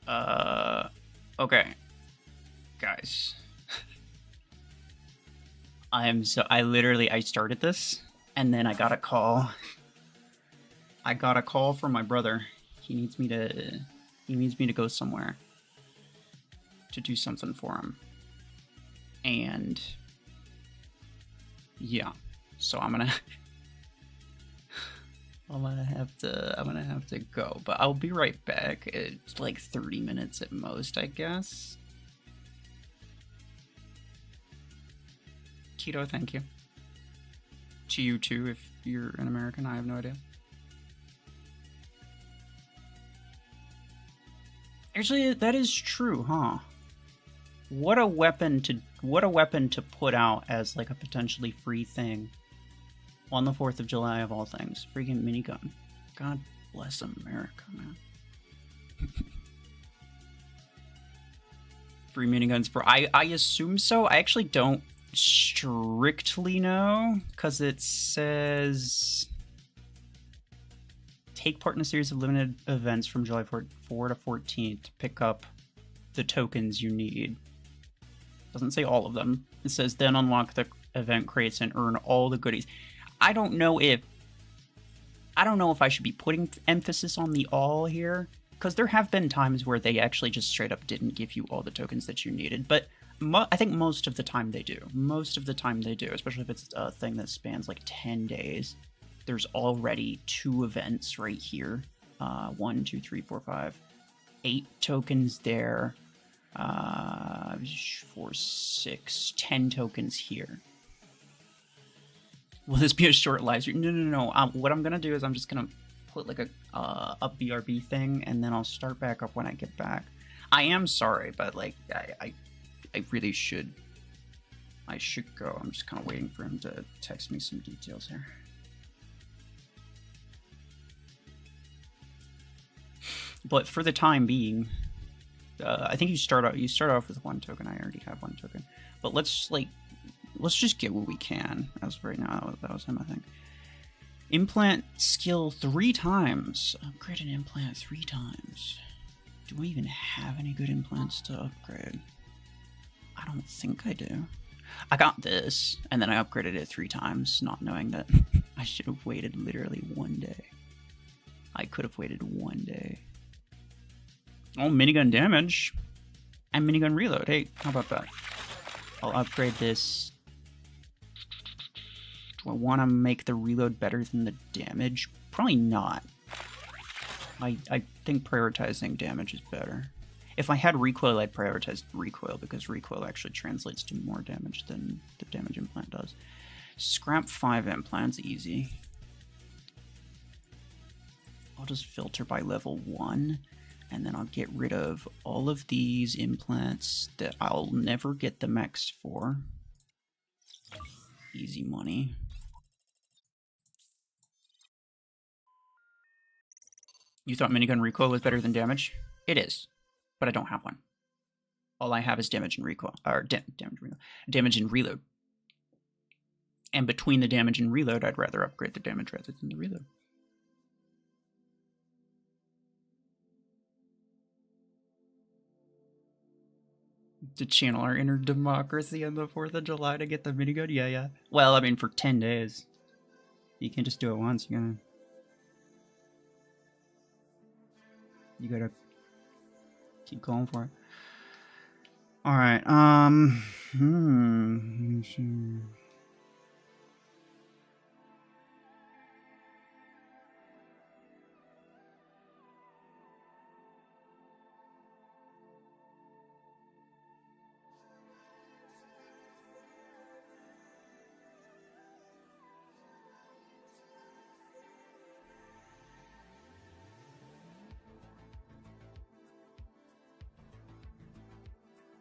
Okay, guys. I started this, and then I got a call. I got a call from my brother. He needs me to go somewhere to do something for him. And yeah, so I'm gonna have to go, but I'll be right back. It's like 30 minutes at most, I guess. Keto, thank you. To you too, if you're an American, I have no idea. Actually, that is true, huh? What a weapon to put out as like a potentially free thing on the 4th of July of all things. Freaking minigun. God bless America, man. Free miniguns for I assume so. I actually don't strictly know, because it says take part in a series of limited events from July 4 to 14 to pick up the tokens you need. Doesn't say all of them. It says then unlock the event crates and earn all the goodies. I don't know if I should be putting emphasis on the all here, because there have been times where they actually just straight up didn't give you all the tokens that you needed, but I think most of the time they do. Most of the time they do, especially if it's a thing that spans like 10 days. There's already 2 events right here. 1, 2, 3, 4, 5, 8 tokens there. 4, 6, 10 tokens here. Will this be a short live stream? No. What I'm gonna do is I'm just gonna put like a BRB thing, and then I'll start back up when I get back. I am sorry, but like I really should. I should go. I'm just kind of waiting for him to text me some details here. But for the time being, I think you start off with 1 token. I already have 1 token, but let's just get what we can as of right now. That was him, I think. Implant skill 3 times. Upgrade an implant 3 times. Do I even have any good implants to upgrade? I don't think I do. I got this, and then I upgraded it 3 times, not knowing that I should have waited literally 1 day. I could have waited 1 day. Oh, minigun damage and minigun reload. Hey, how about that? I'll upgrade this. Do I want to make the reload better than the damage? Probably not. I think prioritizing damage is better. If I had recoil, I'd prioritize recoil, because recoil actually translates to more damage than the damage implant does. Scrap 5 implants, easy. I'll just filter by level 1, and then I'll get rid of all of these implants that I'll never get the mechs for. Easy money. You thought minigun recoil was better than damage? It is, but I don't have one. All I have is damage and recoil, or damage and reload. And between the damage and reload, I'd rather upgrade the damage rather than the reload. To channel our inner democracy on the 4th of July to get the minigun? Yeah. Well, I mean, for 10 days. You can't just do it once, you gotta keep going for it. Alright,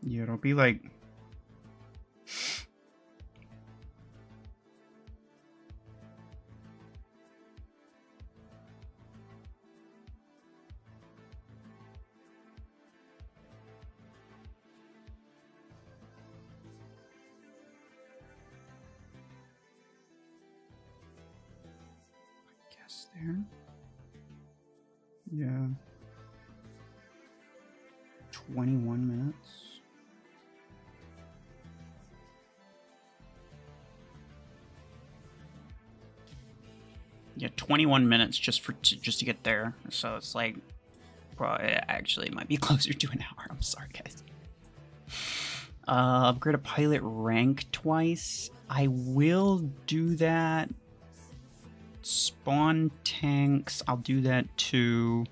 yeah, it'll be like... I guess there? Yeah. 21 minutes. Yeah, 21 minutes just to get there. So it's like, probably, actually, it might be closer to an hour. I'm sorry, guys. Upgrade a pilot rank twice. I will do that. Spawn tanks. I'll do that too.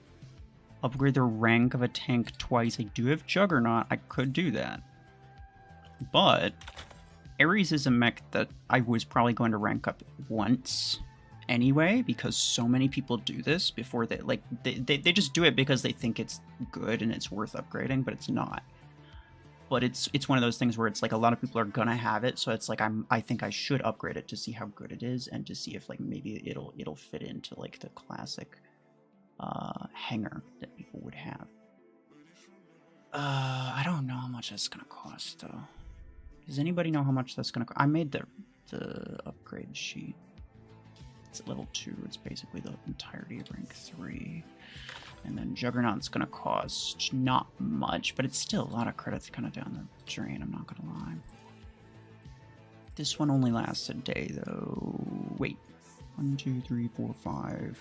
Upgrade the rank of a tank twice. I do have Juggernaut. I could do that. But Ares is a mech that I was probably going to rank up once anyway, because so many people do this before they, like, they just do it because they think it's good and it's worth upgrading, but it's not. But it's one of those things where it's like a lot of people are gonna have it, so it's like I think I should upgrade it to see how good it is and to see if like maybe it'll fit into like the classic hanger that people would have. I don't know how much that's gonna cost though. Does anybody know how much that's gonna cost? I made the upgrade sheet. It's at level 2. It's basically the entirety of rank 3. And then Juggernaut's gonna cost not much, but it's still a lot of credits kind of down the drain, I'm not gonna lie. This one only lasts a day though. Wait. 1, 2, 3, 4, 5.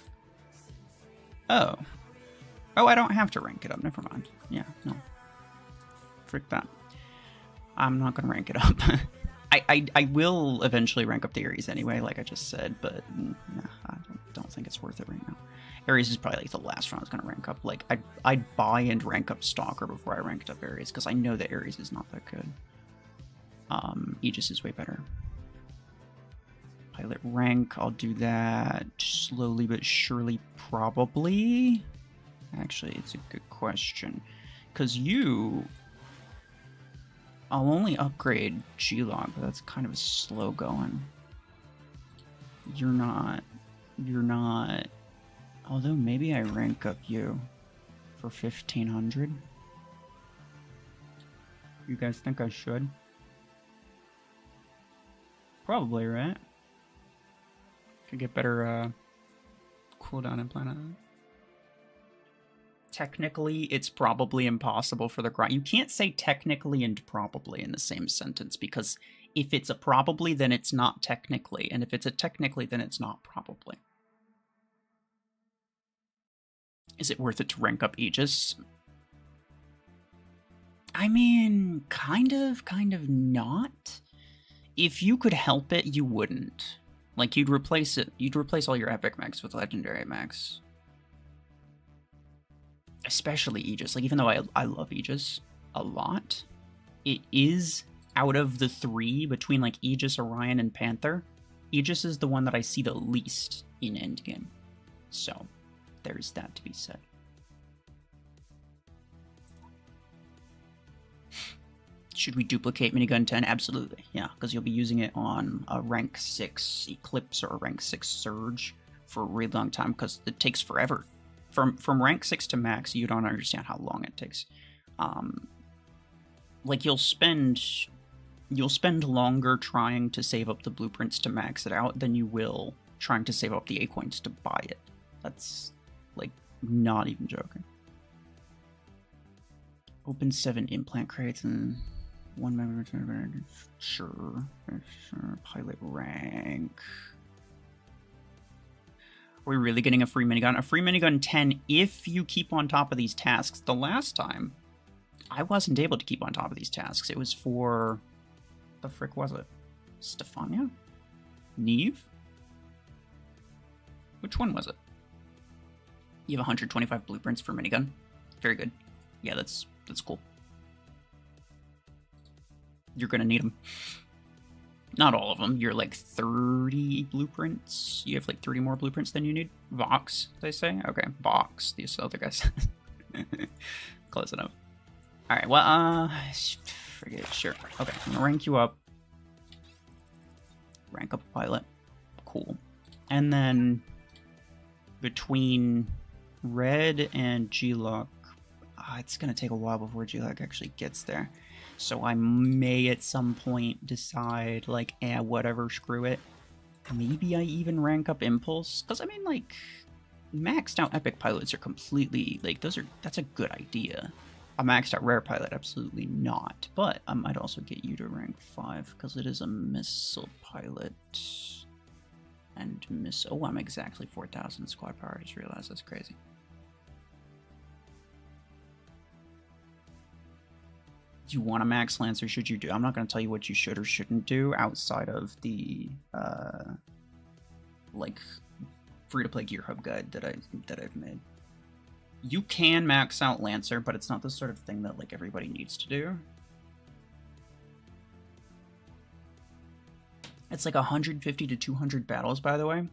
Oh. Oh, I don't have to rank it up. Never mind. Yeah, no. Frick that. I'm not gonna rank it up. I will eventually rank up the Ares anyway, like I just said, but nah, I don't think it's worth it right now. Ares is probably like the last one I was going to rank up. Like, I'd buy and rank up Stalker before I ranked up Ares, because I know that Ares is not that good. Aegis is way better. Pilot rank, I'll do that slowly but surely, probably. Actually, it's a good question. Because I'll only upgrade G-Log, but that's kind of a slow going. You're not... Although maybe I rank up you for 1500. You guys think I should? Probably, right? Could get better cooldown implant on it. Technically, it's probably impossible for the grind. You can't say technically and probably in the same sentence, because if it's a probably, then it's not technically, and if it's a technically, then it's not probably. Is it worth it to rank up Aegis? I mean, kind of not. If you could help it, you wouldn't. Like, you'd replace it. You'd replace all your epic mechs with legendary mechs. Especially Aegis. Like, even though I love Aegis a lot, it is, out of the 3 between like Aegis, Orion, and Panther, Aegis is the one that I see the least in endgame. So, there's that to be said. Should we duplicate Minigun 10? Absolutely, yeah, because you'll be using it on a rank 6 Eclipse or a rank 6 Surge for a really long time, because it takes forever. From rank 6 to max, you don't understand how long it takes. Like, you'll spend longer trying to save up the blueprints to max it out than you will trying to save up the A-coins to buy it. That's, like, not even joking. Open 7 implant crates and 1 member return. Sure. Pilot rank. Are we really getting a free minigun? A free minigun 10 if you keep on top of these tasks. The last time, I wasn't able to keep on top of these tasks. It was for... the frick was it? Stefania? Neve? Which one was it? You have 125 blueprints for minigun. Very good. Yeah, that's cool. You're gonna need them. Not all of them. You're like 30 blueprints. You have like 30 more blueprints than you need. Vox, they say? Okay, Vox. These other guys. Close enough. Alright, well, forget it. Sure. Okay, I'm gonna rank you up. Rank up a pilot. Cool. And then between Red and G-Lock, it's gonna take a while before G-Lock actually gets there. So I may at some point decide, like, whatever, screw it. Maybe I even rank up Impulse. Because, I mean, like, maxed out epic pilots are completely, like, that's a good idea. A maxed out rare pilot, absolutely not. But I might also get you to rank 5 because it is a missile pilot. And oh, I'm exactly 4,000 squad power. I just realized that's crazy. Do you want a max lance or should you do? I'm not going to tell you what you should or shouldn't do outside of the like free-to-play gear hub guide that I've made. You can max out Lancer, but it's not the sort of thing that like everybody needs to do. It's like 150 to 200 battles, by the way,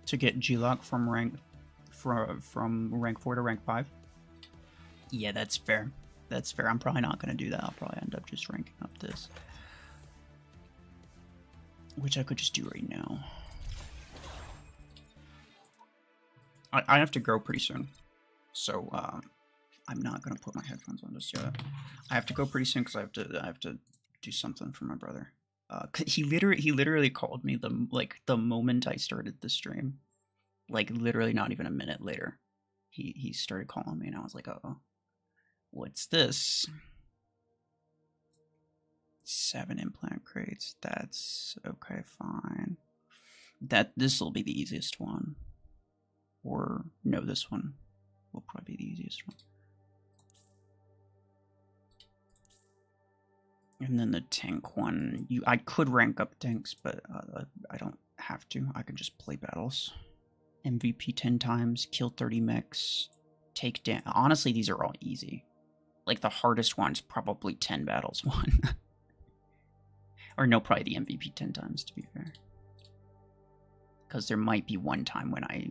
to get G-Lock from rank 4 to rank 5. Yeah, that's fair. That's fair. I'm probably not going to do that. I'll probably end up just ranking up this, which I could just do right now. I have to go pretty soon, so I'm not going to put my headphones on just yet. I have to go pretty soon because I have to do something for my brother. He literally called me the moment I started the stream, like literally not even a minute later. He started calling me and I was like, uh-oh, what's this? 7 implant crates. That's okay, fine. This will be the easiest one, or no, this one will probably be the easiest one. And then the tank one, I could rank up tanks, but I don't have to. I can just play battles. MVP 10 times, kill 30 mechs, take down. Honestly, these are all easy. Like the hardest one's probably 10 battles won. Or no, probably the MVP 10 times, to be fair. Because there might be one time when I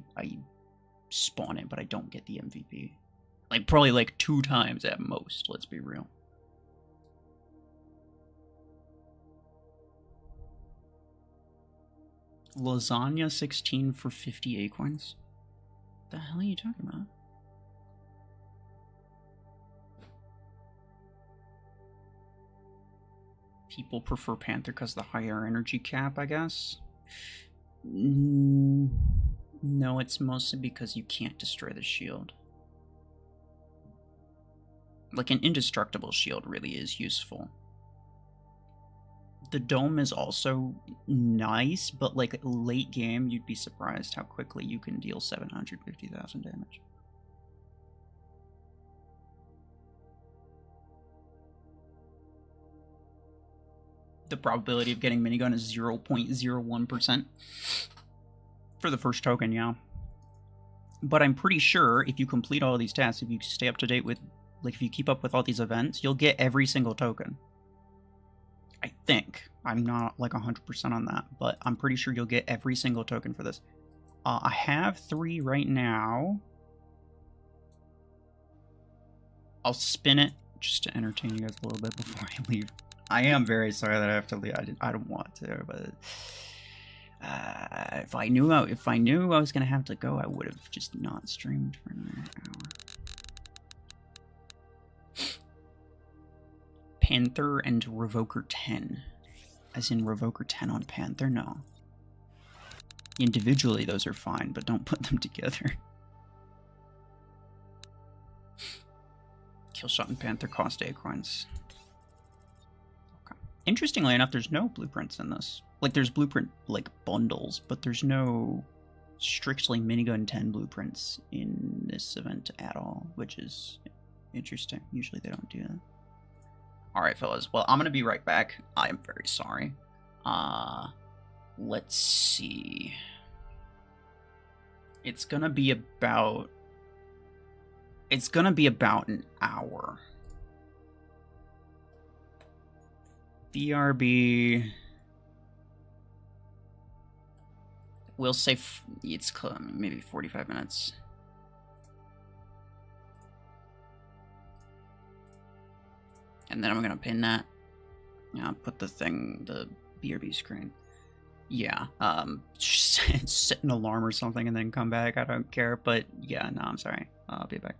spawn it, but I don't get the MVP. Like probably like 2 times at most, let's be real. Lasagna 16 for 50 acorns? The hell are you talking about? People prefer Panther because the higher energy cap, I guess? No, it's mostly because you can't destroy the shield. Like an indestructible shield really is useful. The dome is also nice, but like late game, you'd be surprised how quickly you can deal 750,000 damage. The probability of getting minigun is 0.01% for the first token, yeah. But I'm pretty sure if you complete all of these tasks, if you stay up to date with, like if you keep up with all these events, you'll get every single token. I think. I'm not like 100% on that, but I'm pretty sure you'll get every single token for this. I have 3 right now. I'll spin it just to entertain you guys a little bit before I leave. I am very sorry that I have to leave. I don't want to, but if I knew I was gonna have to go, I would have just not streamed for another hour. Panther and Revoker 10. As in Revoker 10 on Panther? No. Individually, those are fine, but don't put them together. Killshot and Panther cost acorns. Okay. Interestingly enough, there's no blueprints in this. Like, there's blueprint, like, bundles, but there's no strictly Minigun 10 blueprints in this event at all, which is interesting. Usually they don't do that. Alright, fellas. Well, I'm gonna be right back. I am very sorry. Let's see. It's gonna be about an hour. BRB. We'll say it's maybe 45 minutes. And then I'm gonna pin that. Yeah, put the BRB screen. Yeah, set an alarm or something and then come back. I don't care, but yeah, no, I'm sorry. I'll be back.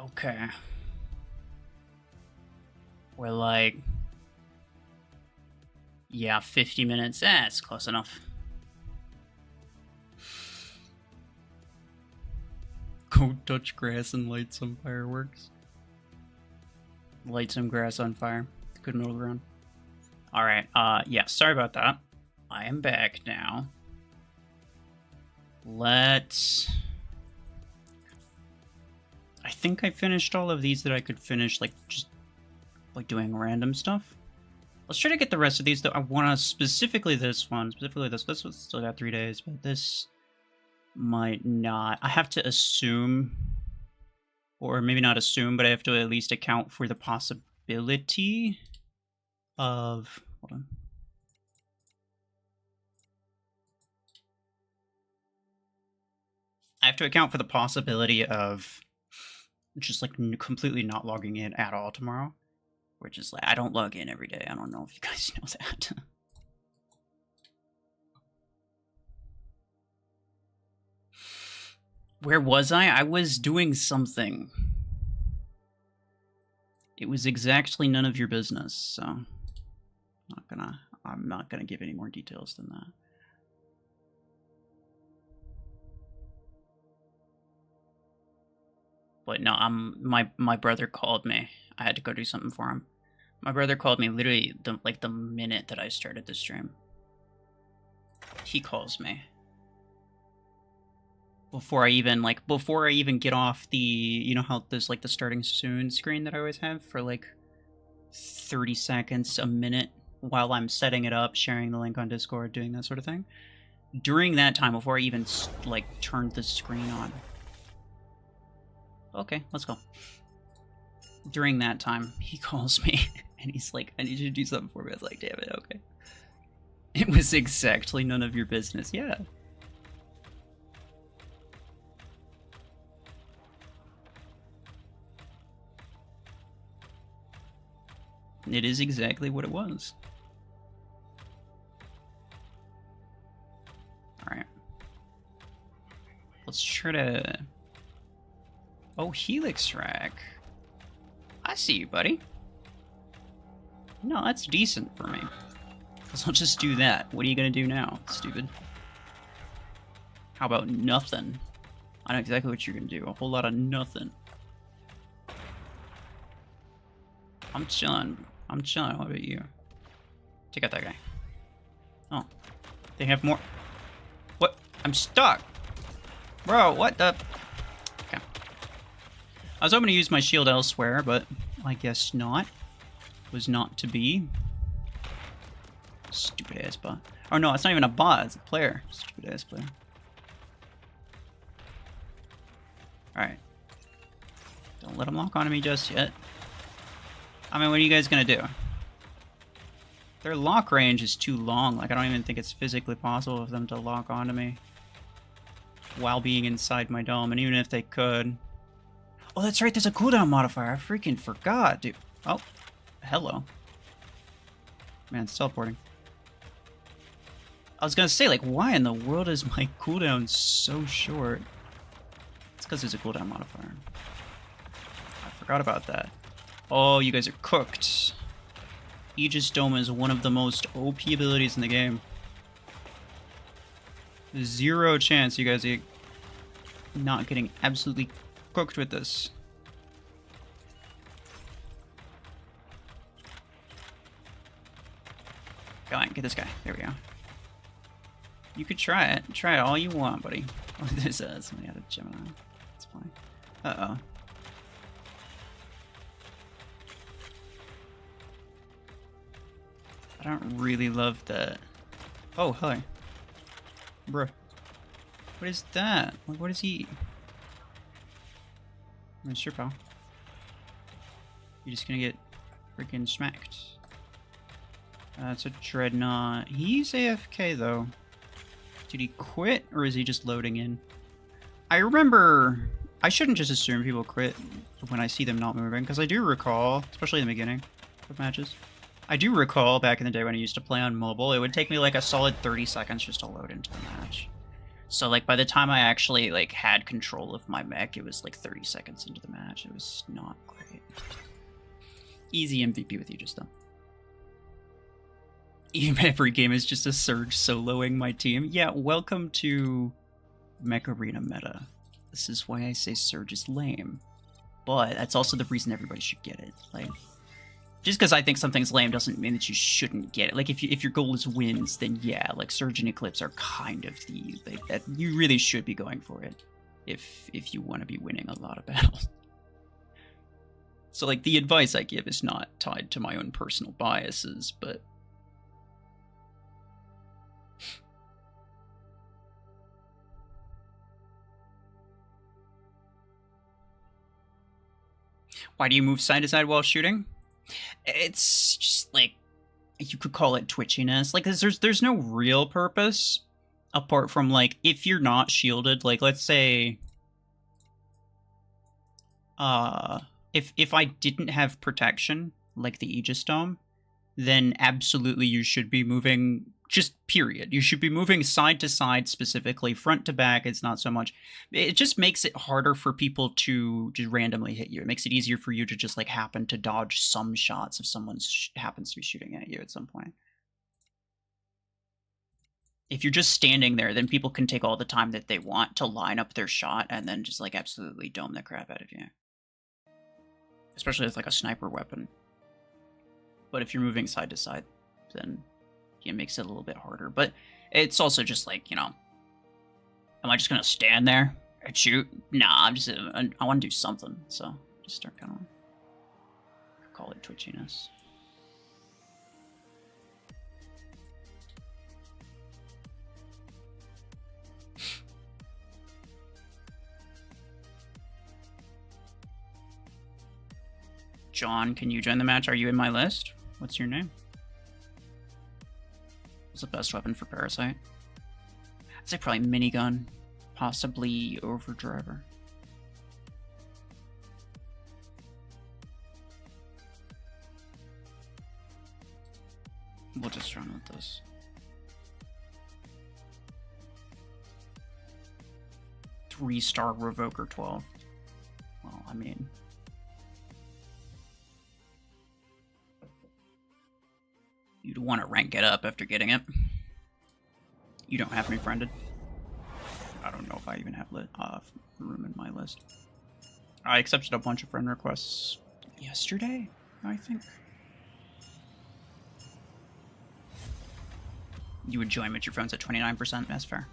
Okay. We're like... Yeah, 50 minutes. It's close enough. Go touch grass and light some fireworks. Light some grass on fire. Good middle ground. Alright, yeah, sorry about that. I am back now. Let's... I think I finished all of these that I could finish, like, just, like, doing random stuff. Let's try to get the rest of these, though. I want to, specifically this one, this one's still got 3 days, but this might not. I have to assume, or maybe not assume, but I have to at least account for the possibility of, hold on. I have to account for the possibility of just like completely not logging in at all tomorrow. Which is like, I don't log in every day. I don't know if you guys know that. Where was I? I was doing something. It was exactly none of your business, so I'm not gonna give any more details than that. But no, my brother called me. I had to go do something for him. My brother called me literally the minute that I started the stream. He calls me. Before I even get off the, you know how there's like the starting soon screen that I always have for like 30 seconds, a minute while I'm setting it up, sharing the link on Discord, doing that sort of thing. During that time, before I even like turned the screen on. Okay, let's go. During that time, he calls me, and he's like, I need you to do something for me. I was like, damn it, okay. It was exactly none of your business, yeah. It is exactly what it was. Alright. Let's try to... Oh, Helix Rack. I see you, buddy. No, that's decent for me. Because I'll just do that. What are you going to do now, stupid? How about nothing? I know exactly what you're going to do. A whole lot of nothing. I'm chilling. I'm chilling. What about you? Take out that guy. Oh. They have more. What? I'm stuck. Bro, what the... Okay. I was hoping to use my shield elsewhere, but I guess not. Was not to be. Stupid ass bot. Oh no, it's not even a bot, it's a player. Stupid ass player. Alright. Don't let him lock onto me just yet. I mean, what are you guys gonna do? Their lock range is too long. Like, I don't even think it's physically possible for them to lock onto me while being inside my dome. And even if they could... Oh, that's right, there's a cooldown modifier. I freaking forgot, dude. Oh, hello. Man, it's teleporting. I was gonna say, like, why in the world is my cooldown so short? It's because there's a cooldown modifier. I forgot about that. Oh, you guys are cooked. Aegis Dome is one of the most OP abilities in the game. Zero chance you guys are not getting absolutely cooked with this. Come on, get this guy. There we go. You could try it. Try it all you want, buddy. Oh, there's somebody out of Gemini. It's fine. Uh-oh. I don't really love that. Oh, hi. Bruh. What is that? Like, what is he? Sure, pal. You're just gonna get freaking smacked. That's a Dreadnought. He's AFK, though. Did he quit, or is he just loading in? I remember... I shouldn't just assume people quit when I see them not moving, because I do recall, especially in the beginning of matches, I do recall back in the day when I used to play on mobile, it would take me like a solid 30 seconds just to load into the match. So, like, by the time I actually, like, had control of my mech, it was, like, 30 seconds into the match. It was not great. Easy MVP with you just though. Every game is just a Surge soloing my team. Yeah, welcome to Mech Arena meta. This is why I say Surge is lame. But that's also the reason everybody should get it. Like, just because I think something's lame doesn't mean that you shouldn't get it. Like, if your goal is wins, then yeah, like, Surge and Eclipse are kind of the... Like, that you really should be going for it if you want to be winning a lot of battles. So, like, the advice I give is not tied to my own personal biases, but... Why do you move side to side while shooting? It's just, like, you could call it twitchiness. Like, there's no real purpose apart from, like, if you're not shielded, like, let's say, if I didn't have protection, like the Aegis Dome, then absolutely you should be moving, just period. You should be moving side to side specifically, front to back. It's not so much. It just makes it harder for people to just randomly hit you. It makes it easier for you to just, like, happen to dodge some shots if someone happens to be shooting at you at some point. If you're just standing there, then people can take all the time that they want to line up their shot and then just, like, absolutely dome the crap out of you. Especially with, like, a sniper weapon. But if you're moving side to side, then it makes it a little bit harder. But it's also just like, you know, am I just gonna stand there and shoot? Nah, I want to do something. So just start kind of call it twitchiness. John, can you join the match? Are you in my list? What's your name? What's the best weapon for Parasite? I'd say probably minigun, possibly overdriver. We'll just run with this. Three-star Revoker 12. Well, I mean... You'd want to rank it up after getting it. You don't have me friended. I don't know if I even have room in my list. I accepted a bunch of friend requests yesterday, I think. You would join, but your phone's at 29%. That's fair.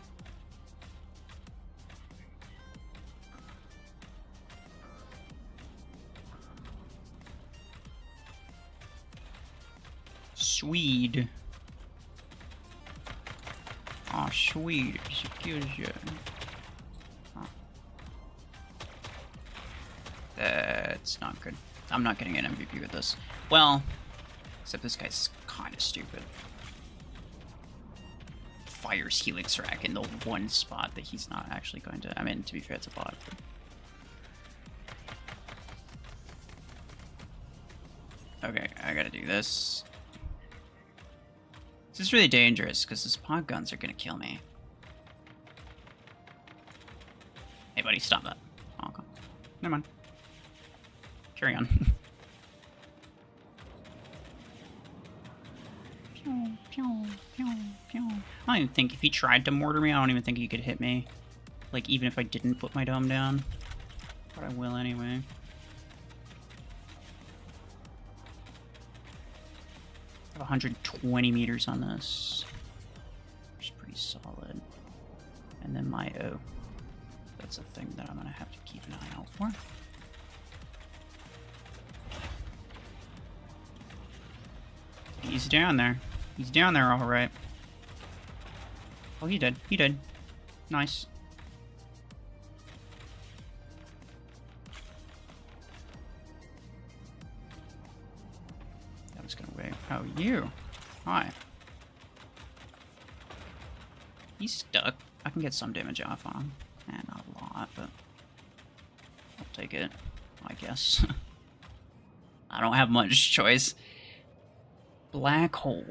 Swede. Aw, Swede. So cute as you. Oh. That's not good. I'm not getting an MVP with this. Well, except this guy's kind of stupid. Fires Helix Rack in the one spot that he's not actually going to. I mean, to be fair, it's a bot. But... Okay, I gotta do this. This is really dangerous, because his pod guns are gonna kill me. Hey, buddy, stop that. Oh, okay. Never mind. Carry on. I don't even think if he tried to mortar me, I don't even think he could hit me. Like, even if I didn't put my dome down. But I will anyway. I have 120 meters on this, which is pretty solid. And then my O. That's a thing that I'm going to have to keep an eye out for. He's down there. He's down there all right. Oh, he did. He did. Nice. That was gonna wait. Oh, you. Hi. He's stuck. I can get some damage off on him. Not a lot, but I'll take it, I guess. I don't have much choice. Black hole.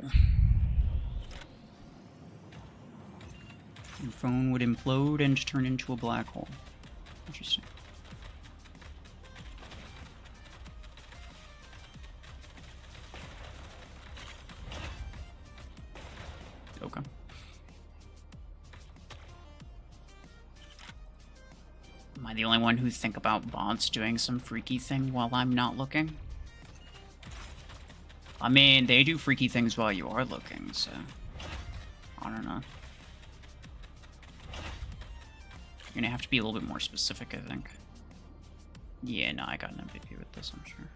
Your phone would implode and turn into a black hole. Interesting. Okay. Am I the only one who think about bots doing some freaky thing while I'm not looking? I mean, they do freaky things while you are looking, so... I don't know. You're gonna have to be a little bit more specific, I think. Yeah, no, I got an MVP with this, I'm sure.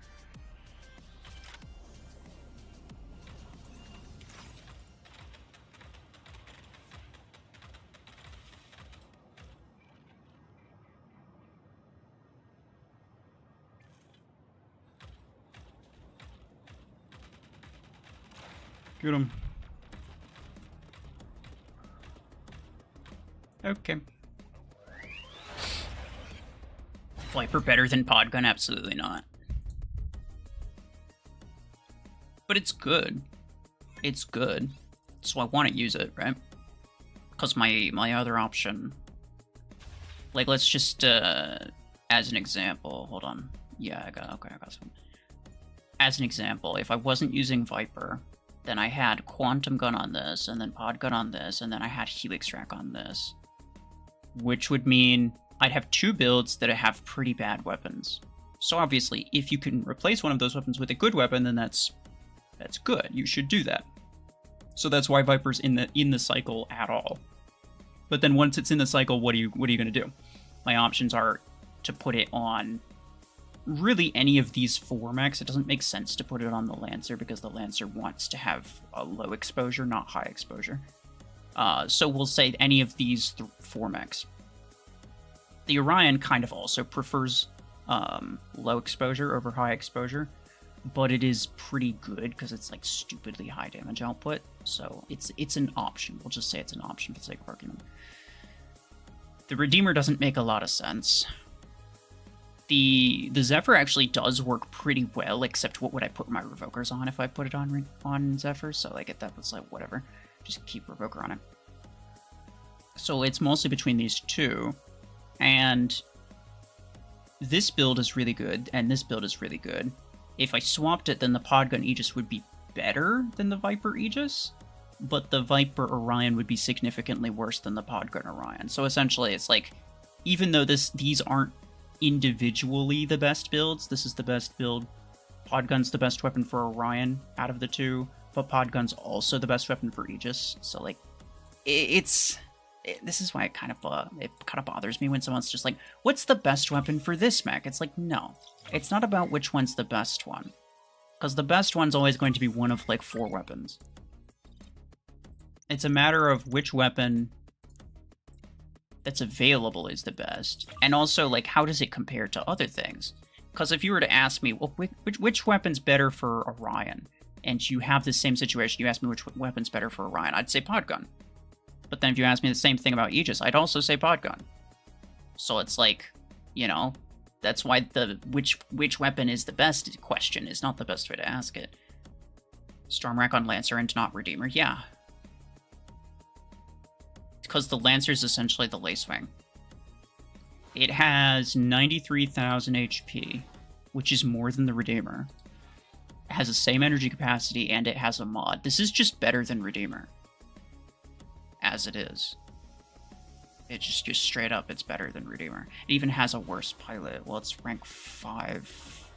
Get him. Okay. Viper better than Podgun? Absolutely not. But it's good. It's good. So I want to use it, right? Because my other option... Like, let's just, as an example... Hold on. Yeah, I got some. As an example, if I wasn't using Viper... Then I had Quantum Gun on this, and then Podgun on this, and then I had Helix Rack on this. Which would mean I'd have two builds that have pretty bad weapons. So obviously, if you can replace one of those weapons with a good weapon, then that's good. You should do that. So that's why Viper's in the cycle at all. But then once it's in the cycle, what are you gonna do? My options are to put it on really any of these 4 mechs. It doesn't make sense to put it on the Lancer because the Lancer wants to have a low exposure, not high exposure. So we'll say any of these 4 mechs. The Orion kind of also prefers low exposure over high exposure, but it is pretty good because it's like stupidly high damage output. So it's an option. We'll just say it's an option for the sake of argument. The Redeemer doesn't make a lot of sense. The Zephyr actually does work pretty well, except what would I put my Revokers on if I put it on Zephyr? So like that was like whatever, just keep Revoker on it. So it's mostly between these two, and this build is really good, and this build is really good. If I swapped it, then the Podgun Aegis would be better than the Viper Aegis, but the Viper Orion would be significantly worse than the Podgun Orion. So essentially, it's like, even though these aren't individually the best builds, this is the best build. Podgun's the best weapon for Orion out of the two, but Podgun's also the best weapon for Aegis. So like, this is why it kind of bothers me when someone's just like, what's the best weapon for this mech? It's like, no, it's not about which one's the best one, because the best one's always going to be one of like 4 weapons. It's a matter of which weapon that's available is the best, and also like how does it compare to other things? Because if you were to ask me, well, which weapon's better for Orion, and you have the same situation, you ask me which weapon's better for Orion, I'd say Podgun. But then if you ask me the same thing about Aegis, I'd also say Podgun. So it's like, you know, that's why the which weapon is the best question is not the best way to ask it. Stormwrack on Lancer and not Redeemer, yeah. Because the Lancer is essentially the Lacewing. It has 93,000 HP, which is more than the Redeemer. It has the same energy capacity, and it has a mod. This is just better than Redeemer. As it is. It's just straight up, it's better than Redeemer. It even has a worse pilot. Well, it's rank 5.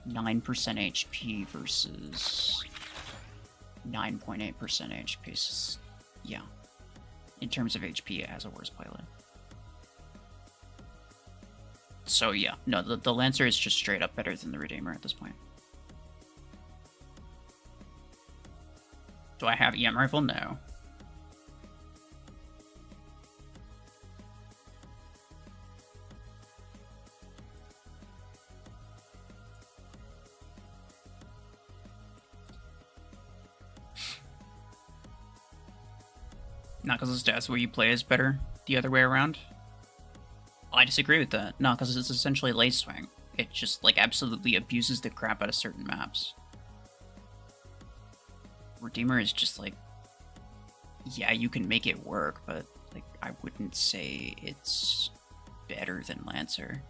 9% HP versus 9.8% HP. So, yeah. In terms of HP, it has a worse pilot. So yeah, no, the Lancer is just straight up better than the Redeemer at this point. Do I have EM Rifle? No. Not because the stats where you play is better the other way around? I disagree with that. No, because it's essentially Lacewing. It just, like, absolutely abuses the crap out of certain maps. Redeemer is just, like... yeah, you can make it work, but like I wouldn't say it's better than Lancer.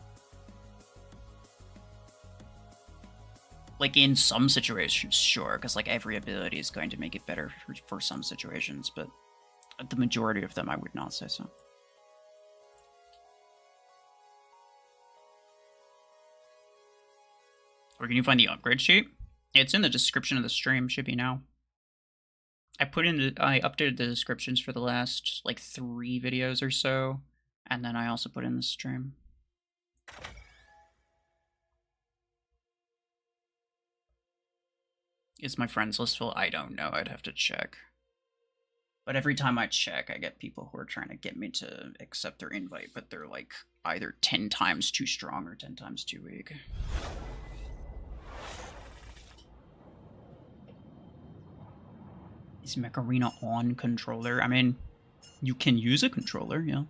Like in some situations, sure, because like every ability is going to make it better for some situations, but the majority of them I would not say so. Where can you find the upgrade sheet? It's in the description of the stream, should be now. I updated the descriptions for the last like 3 videos or so, and then I also put in the stream. Is my friends list full? I don't know, I'd have to check. But every time I check, I get people who are trying to get me to accept their invite, but they're like either 10 times too strong or 10 times too weak. Is Mech Arena on controller? I mean, you can use a controller, yeah.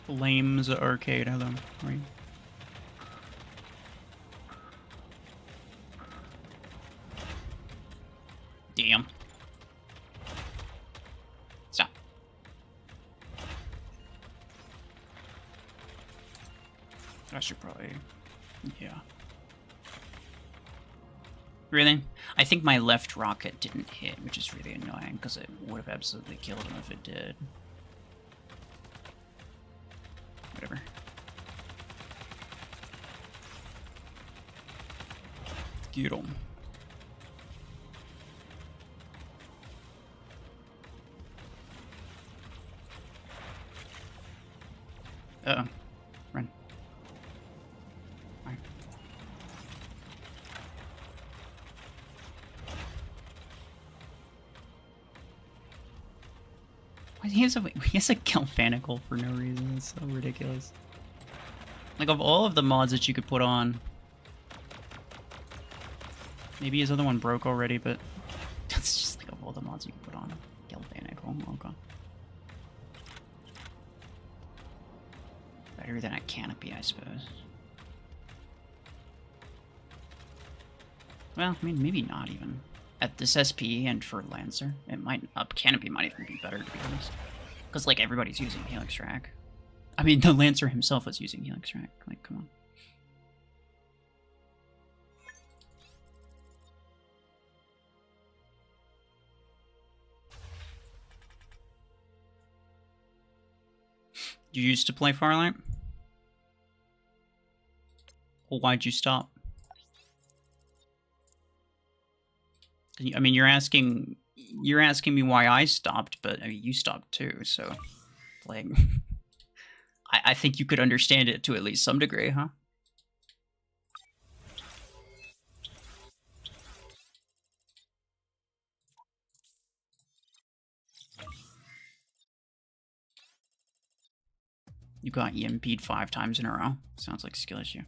Flames Arcade, hello. Right. Damn. Stop. I should probably... yeah. Really? I think my left rocket didn't hit, which is really annoying, because it would have absolutely killed him if it did. Whatever. Get him. Uh-oh. Run. Alright. He has a Galvanical for no reason. It's so ridiculous. Like, of all of the mods that you could put on, maybe his other one broke already, but that's just like of all the mods you could put on. Galvanical, oh god. Better than a canopy, I suppose. Well, I mean, maybe not even. At this SP and for Lancer, it might canopy might even be better, to be honest. Because like everybody's using Helix Rack. I mean, the Lancer himself was using Helix Rack. Like, come on. You used to play Farlight? Well, why'd you stop? I mean, you're asking me why I stopped, but I mean, you stopped too, so like I think you could understand it to at least some degree, huh? You got EMP'd 5 times in a row. Sounds like a skill issue.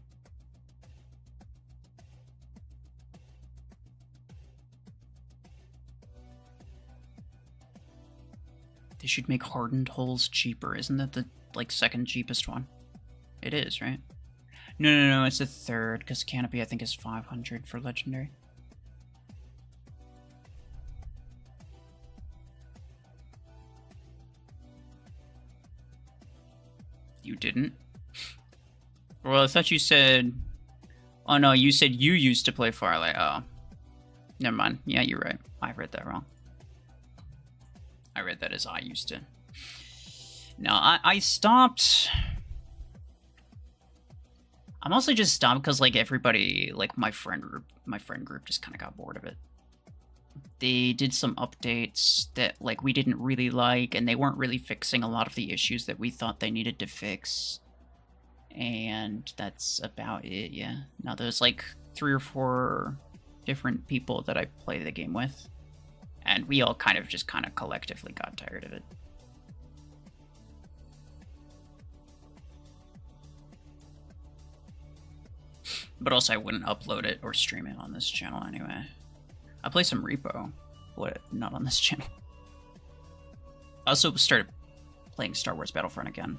They should make hardened holes cheaper. Isn't that the like second cheapest one? It is, right? No, it's the third, because Canopy I think is 500 for Legendary. You didn't? Well, I thought you said... Oh no, you said you used to play Farlight. Oh. Never mind. Yeah, you're right. I read that wrong. I read that as I used to. No, I stopped... I mostly just stopped because like everybody, like my friend group just kind of got bored of it. They did some updates that like we didn't really like, and they weren't really fixing a lot of the issues that we thought they needed to fix. And that's about it, yeah. Now there's like 3 or 4 different people that I play the game with, and we all kind of collectively got tired of it. But also I wouldn't upload it or stream it on this channel anyway. I play some Repo, but not on this channel. I also started playing Star Wars Battlefront again,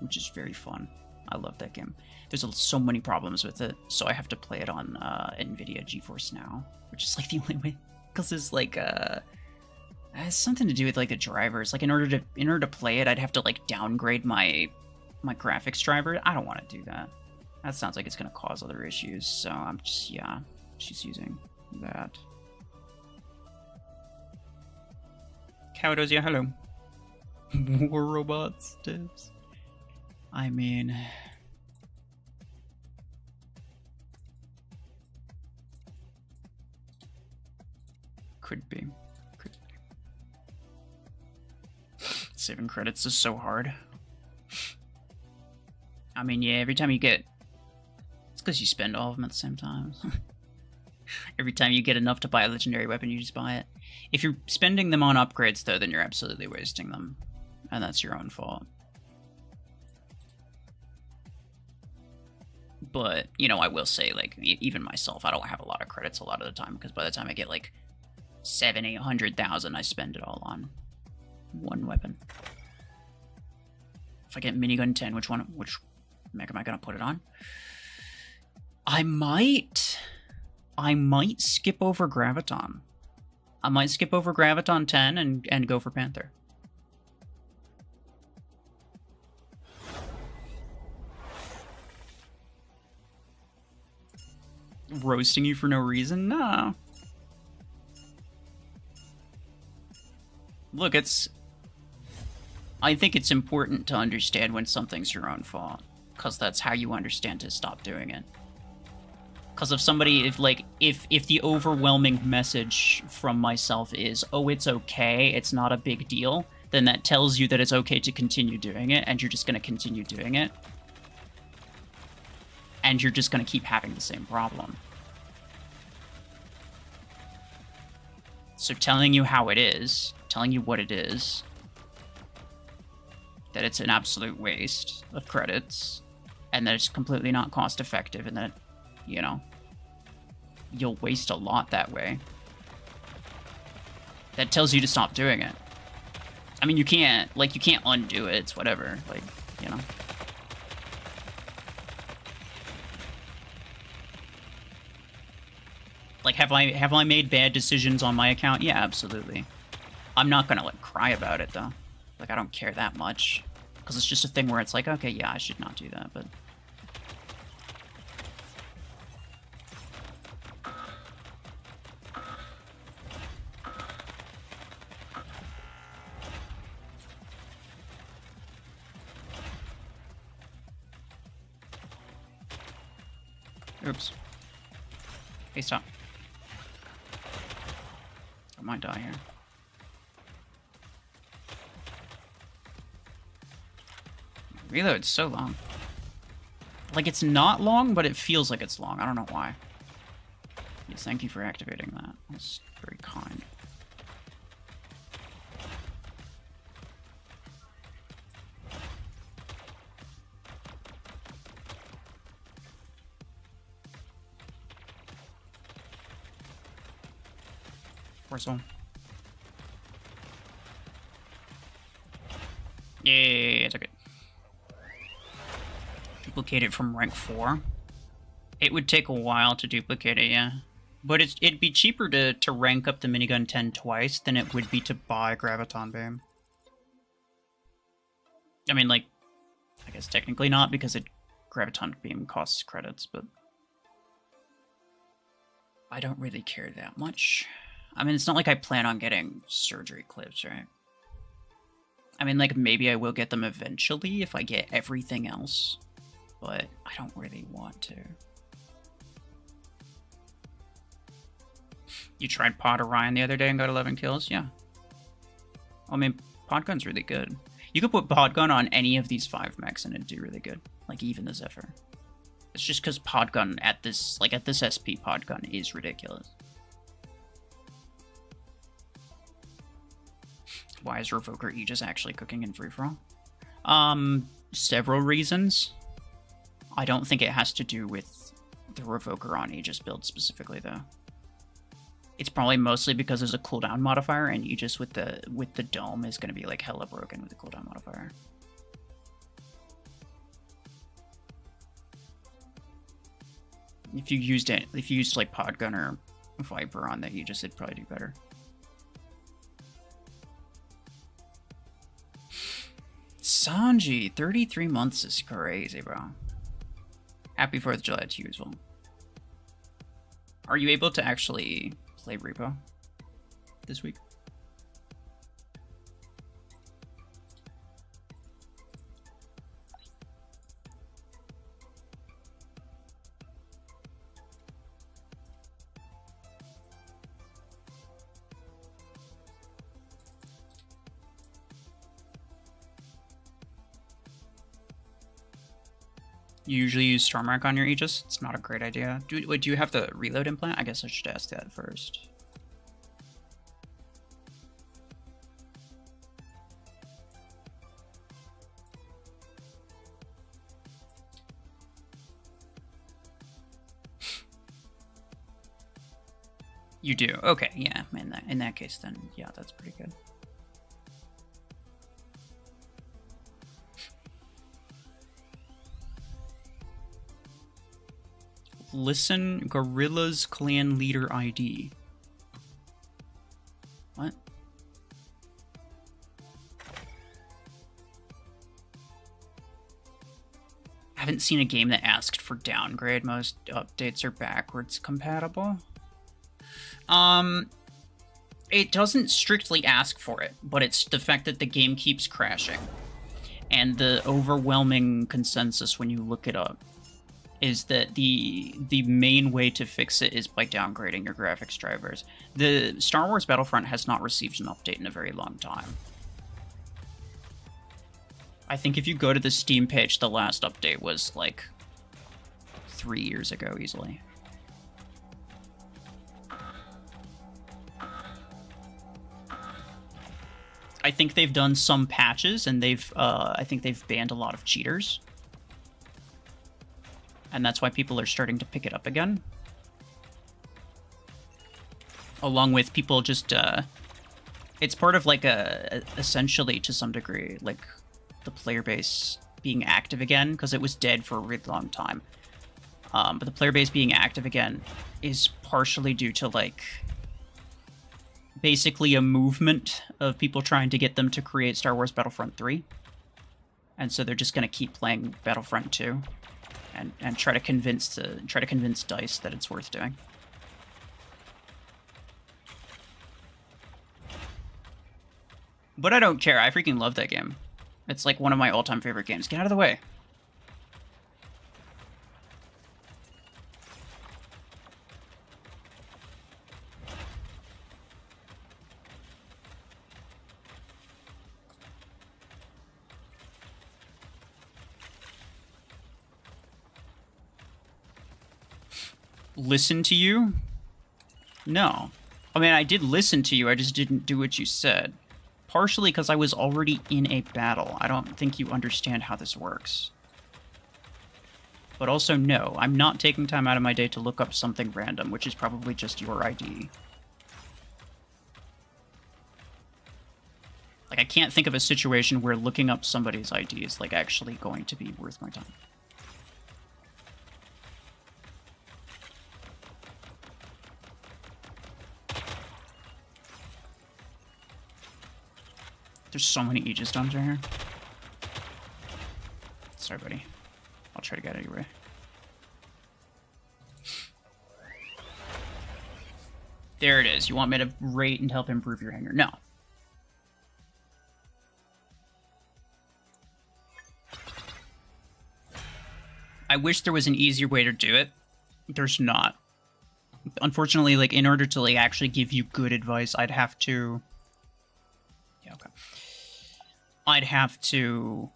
which is very fun. I love that game. There's so many problems with it, so I have to play it on NVIDIA GeForce Now, which is like the only way. Because there's like it has something to do with like the drivers. Like in order to play it, I'd have to like downgrade my graphics driver. I don't want to do that. That sounds like it's gonna cause other issues. So I'm just using that. Cowdosia, hello. War robots tips. I mean, could be. Saving credits is so hard. I mean, yeah, every time you get... It's because you spend all of them at the same time. Every time you get enough to buy a legendary weapon, you just buy it. If you're spending them on upgrades, though, then you're absolutely wasting them. And that's your own fault. But, you know, I will say, like, even myself, I don't have a lot of credits a lot of the time, because by the time I get, like, 700,000-800,000, I spend it all on one weapon. If I get Minigun 10, which mech am I gonna put it on? I might skip over Graviton. I might skip over Graviton 10 and go for Panther. Roasting you for no reason? No. Look, I think it's important to understand when something's your own fault, because that's how you understand to stop doing it. Because if somebody, if the overwhelming message from myself is, oh, it's okay, it's not a big deal, then that tells you that it's okay to continue doing it, and you're just going to continue doing it. And you're just going to keep having the same problem. So telling you how it is, telling you what it is, that it's an absolute waste of credits, and that it's completely not cost effective, and that, you know, you'll waste a lot that way. That tells you to stop doing it. I mean, you can't undo it, it's whatever, like, you know. Like, have I made bad decisions on my account? Yeah, absolutely. I'm not gonna, like, cry about it, though. Like, I don't care that much. Because it's just a thing where it's like, okay, yeah, I should not do that, but... Oops. Hey, stop. I might die here. Reload's so long. Like, it's not long, but it feels like it's long. I don't know why. Yes, thank you for activating that. That's very kind. Where's home? Yay, I took it. Duplicate it from rank 4. It would take a while to duplicate it, yeah. But it'd be cheaper to rank up the Minigun 10 twice than it would be to buy Graviton Beam. I mean, like, I guess technically not, because Graviton Beam costs credits, but... I don't really care that much. I mean, it's not like I plan on getting surgery clips, right? I mean, like, maybe I will get them eventually if I get everything else. But I don't really want to. You tried Pod Orion the other day and got 11 kills? Yeah. I mean, Podgun's really good. You could put Podgun on any of these 5 mechs and it'd do really good. Like, even the Zephyr. It's just because Podgun at this SP, Podgun is ridiculous. Why is Revoker Aegis actually cooking in free-for-all? Several reasons. I don't think it has to do with the Revoker on Aegis build specifically, though. It's probably mostly because there's a cooldown modifier, and Aegis with the dome is going to be like hella broken with the cooldown modifier. If you used like Podgun or Viper on that Aegis, it'd probably do better. Sanji, 33 months is crazy, bro. Happy 4th of July to you as well. Are you able to actually play Repo this week? You usually use Stormrack on your Aegis? It's not a great idea. Do you have the reload implant? I guess I should ask that first. You do? Okay, yeah. In that case, then, yeah, that's pretty good. Listen, Gorilla's clan leader ID. What? I haven't seen a game that asked for downgrade. Most updates are backwards compatible. It doesn't strictly ask for it, but it's the fact that the game keeps crashing. And the overwhelming consensus when you look it up is that the main way to fix it is by downgrading your graphics drivers. The Star Wars Battlefront has not received an update in a very long time. I think if you go to the Steam page, the last update was like 3 years ago easily. I think they've done some patches, and I think they've banned a lot of cheaters. And that's why people are starting to pick it up again. Along with people just, it's part of like essentially to some degree, like the player base being active again, because it was dead for a really long time. But the player base being active again is partially due to like basically a movement of people trying to get them to create Star Wars Battlefront 3. And so they're just going to keep playing Battlefront 2. And try to convince DICE that it's worth doing. But I don't care. I freaking love that game. It's like one of my all-time favorite games. Get out of the way. Listen to you? No. I mean, I did listen to you, I just didn't do what you said. Partially because I was already in a battle. I don't think you understand how this works. But also, no, I'm not taking time out of my day to look up something random, which is probably just your ID. Like, I can't think of a situation where looking up somebody's ID is, like, actually going to be worth my time. There's so many Aegis domes right here. Sorry, buddy. I'll try to get out of your way. There it is. You want me to rate and help improve your hanger? No. I wish there was an easier way to do it. There's not. Unfortunately, like, in order to, like, actually give you good advice, I'd have to... Yeah, okay. I'd have to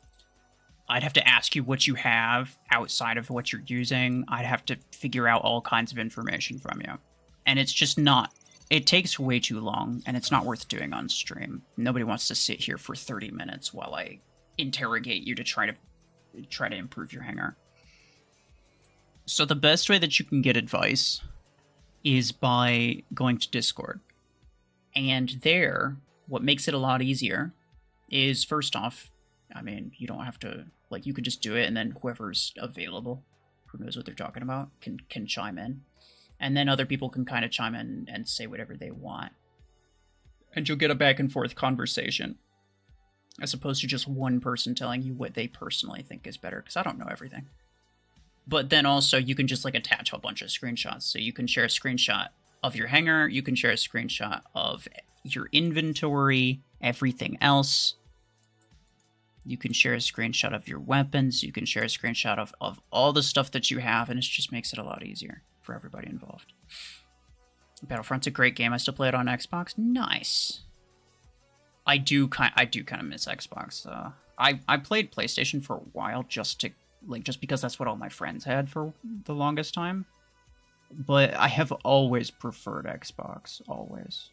ask you what you have outside of what you're using. I'd have to figure out all kinds of information from you. And it's just not... It takes way too long, and it's not worth doing on stream. Nobody wants to sit here for 30 minutes while I interrogate you to try to improve your hanger. So the best way that you can get advice is by going to Discord. And there, what makes it a lot easier is, first off, I mean, you don't have to, like, you could just do it, and then whoever's available, who knows what they're talking about, can chime in. And then other people can kind of chime in and say whatever they want. And you'll get a back and forth conversation, as opposed to just one person telling you what they personally think is better, because I don't know everything. But then also, you can just, like, attach a bunch of screenshots. So you can share a screenshot of your hanger, you can share a screenshot of your inventory, everything else. You can share a screenshot of your weapons, you can share a screenshot of all the stuff that you have, and it just makes it a lot easier for everybody involved. Battlefront's a great game. I still play it on Xbox. Nice. I do kind of miss Xbox. I played PlayStation for a while just because that's what all my friends had for the longest time. But I have always preferred Xbox. Always.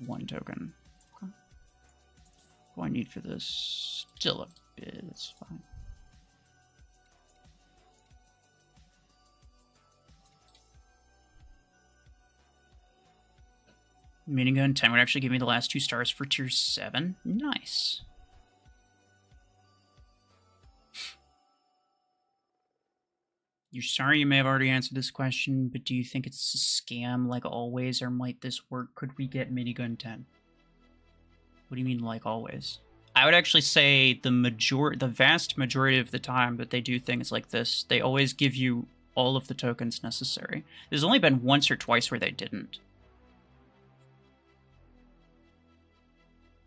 1 token. Okay. What do I need for this? Still a bit. It's fine. Minigun 10 would actually give me the last 2 stars for tier 7. Nice. You're sorry you may have already answered this question, but do you think it's a scam like always, or might this work? Could we get Minigun 10? What do you mean like always? I would actually say the vast majority of the time that they do things like this, they always give you all of the tokens necessary. There's only been once or twice where they didn't.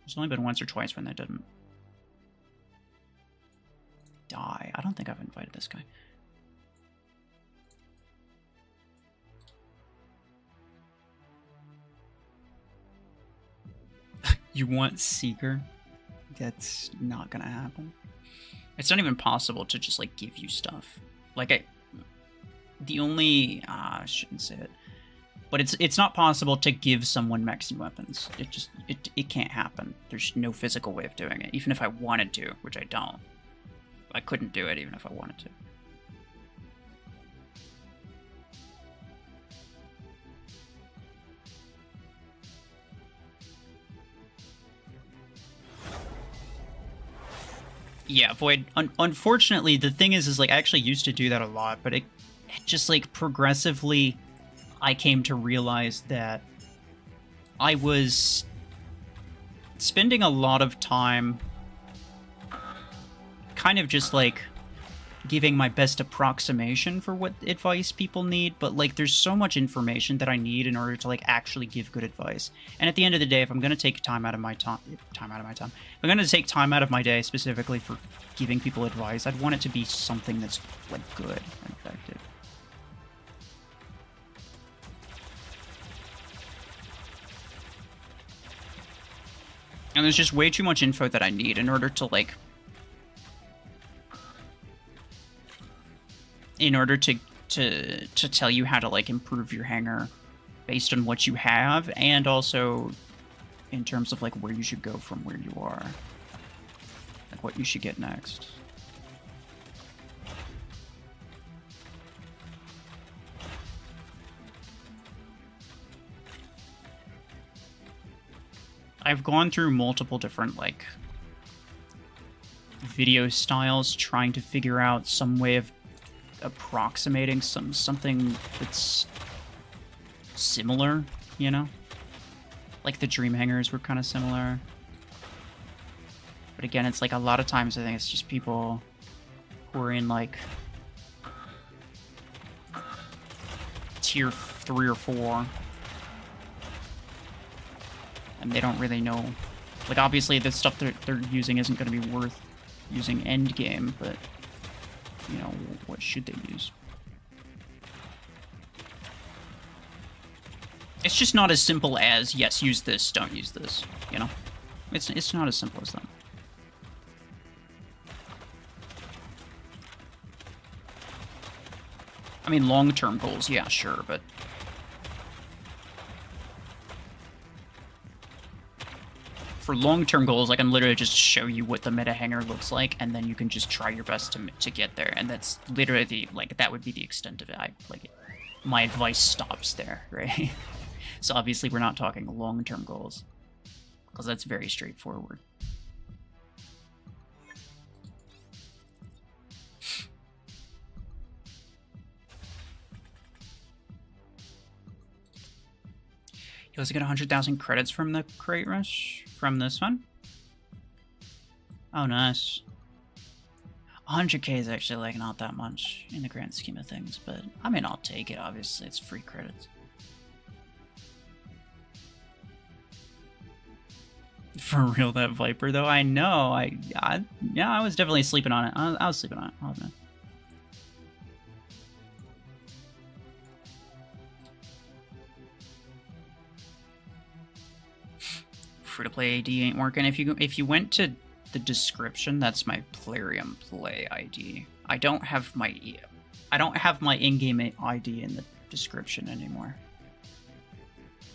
There's only been once or twice when they didn't. Die. I don't think I've invited this guy. You want Seeker? That's not gonna happen. It's not even possible to just, like, give you stuff. Like, I shouldn't say it. But it's not possible to give someone mechs and weapons. It can't happen. There's no physical way of doing it. Even if I wanted to, which I don't. I couldn't do it even if I wanted to. Yeah, Void. Unfortunately, the thing is like, I actually used to do that a lot, but it just, like, progressively, I came to realize that I was spending a lot of time kind of just, like, giving my best approximation for what advice people need, but, like, there's so much information that I need in order to, like, actually give good advice. And at the end of the day, if I'm going to take time out of my time, if I'm going to take time out of my day specifically for giving people advice, I'd want it to be something that's, like, good and effective. And there's just way too much info that I need in order to, like, to tell you how to, like, improve your hanger based on what you have, and also in terms of, like, where you should go from where you are. Like, what you should get next. I've gone through multiple different, like, video styles trying to figure out some way of approximating something that's similar, you know? Like, the dream hangers were kind of similar. But again, it's like, a lot of times I think it's just people who are in, like, tier 3 or 4. And they don't really know. Like, obviously, the stuff they're using isn't going to be worth using endgame, but, you know, what should they use? It's just not as simple as, yes, use this, don't use this, you know? It's not as simple as that. I mean, long-term goals, yeah, sure, but... for long-term goals, I can literally just show you what the meta hanger looks like, and then you can just try your best to get there. And that's literally like that would be the extent of it. My advice stops there, right? So obviously we're not talking long-term goals, because that's very straightforward. You also get 100,000 credits from the crate rush from this one. Oh, nice. 100k is actually like not that much in the grand scheme of things, but I mean, I'll take it. Obviously, it's free credits. For real, that Viper though. I know. Yeah, I was definitely sleeping on it. I was sleeping on it. I'll admit. Free-to-play ID ain't working. If you went to the description, that's my Plarium play ID. I don't have my in-game ID in the description anymore,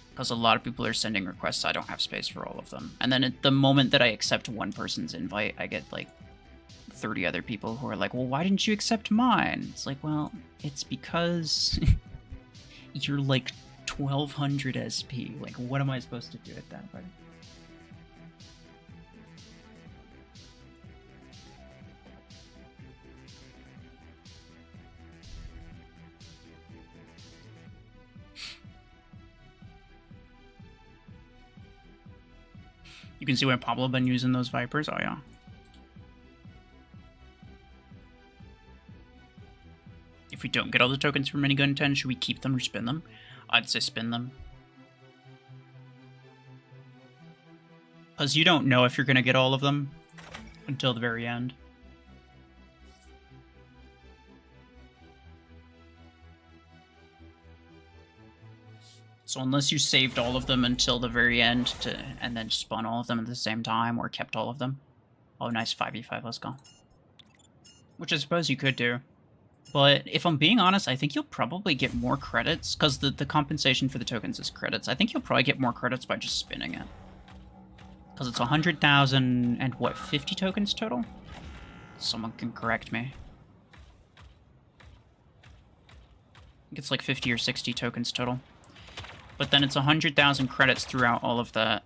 because a lot of people are sending requests. I don't have space for all of them. And then at the moment that I accept one person's invite, I get like 30 other people who are like, well, why didn't you accept mine? It's like, well, it's because you're like 1200 SP. Like, what am I supposed to do at that point? You can see why Pablo been using those Vipers. Oh, yeah. If we don't get all the tokens from Minigun 10, should we keep them or spin them? I'd say spin them. Because you don't know if you're going to get all of them until the very end. So unless you saved all of them until the very end and then spun all of them at the same time, or kept all of them. Oh, nice 5v5, let's go. Which I suppose you could do. But if I'm being honest, I think you'll probably get more credits, because the compensation for the tokens is credits. I think you'll probably get more credits by just spinning it. Because it's 100,000 and what, 50 tokens total? Someone can correct me. I think it's like 50 or 60 tokens total. But then it's 100,000 credits throughout all of that.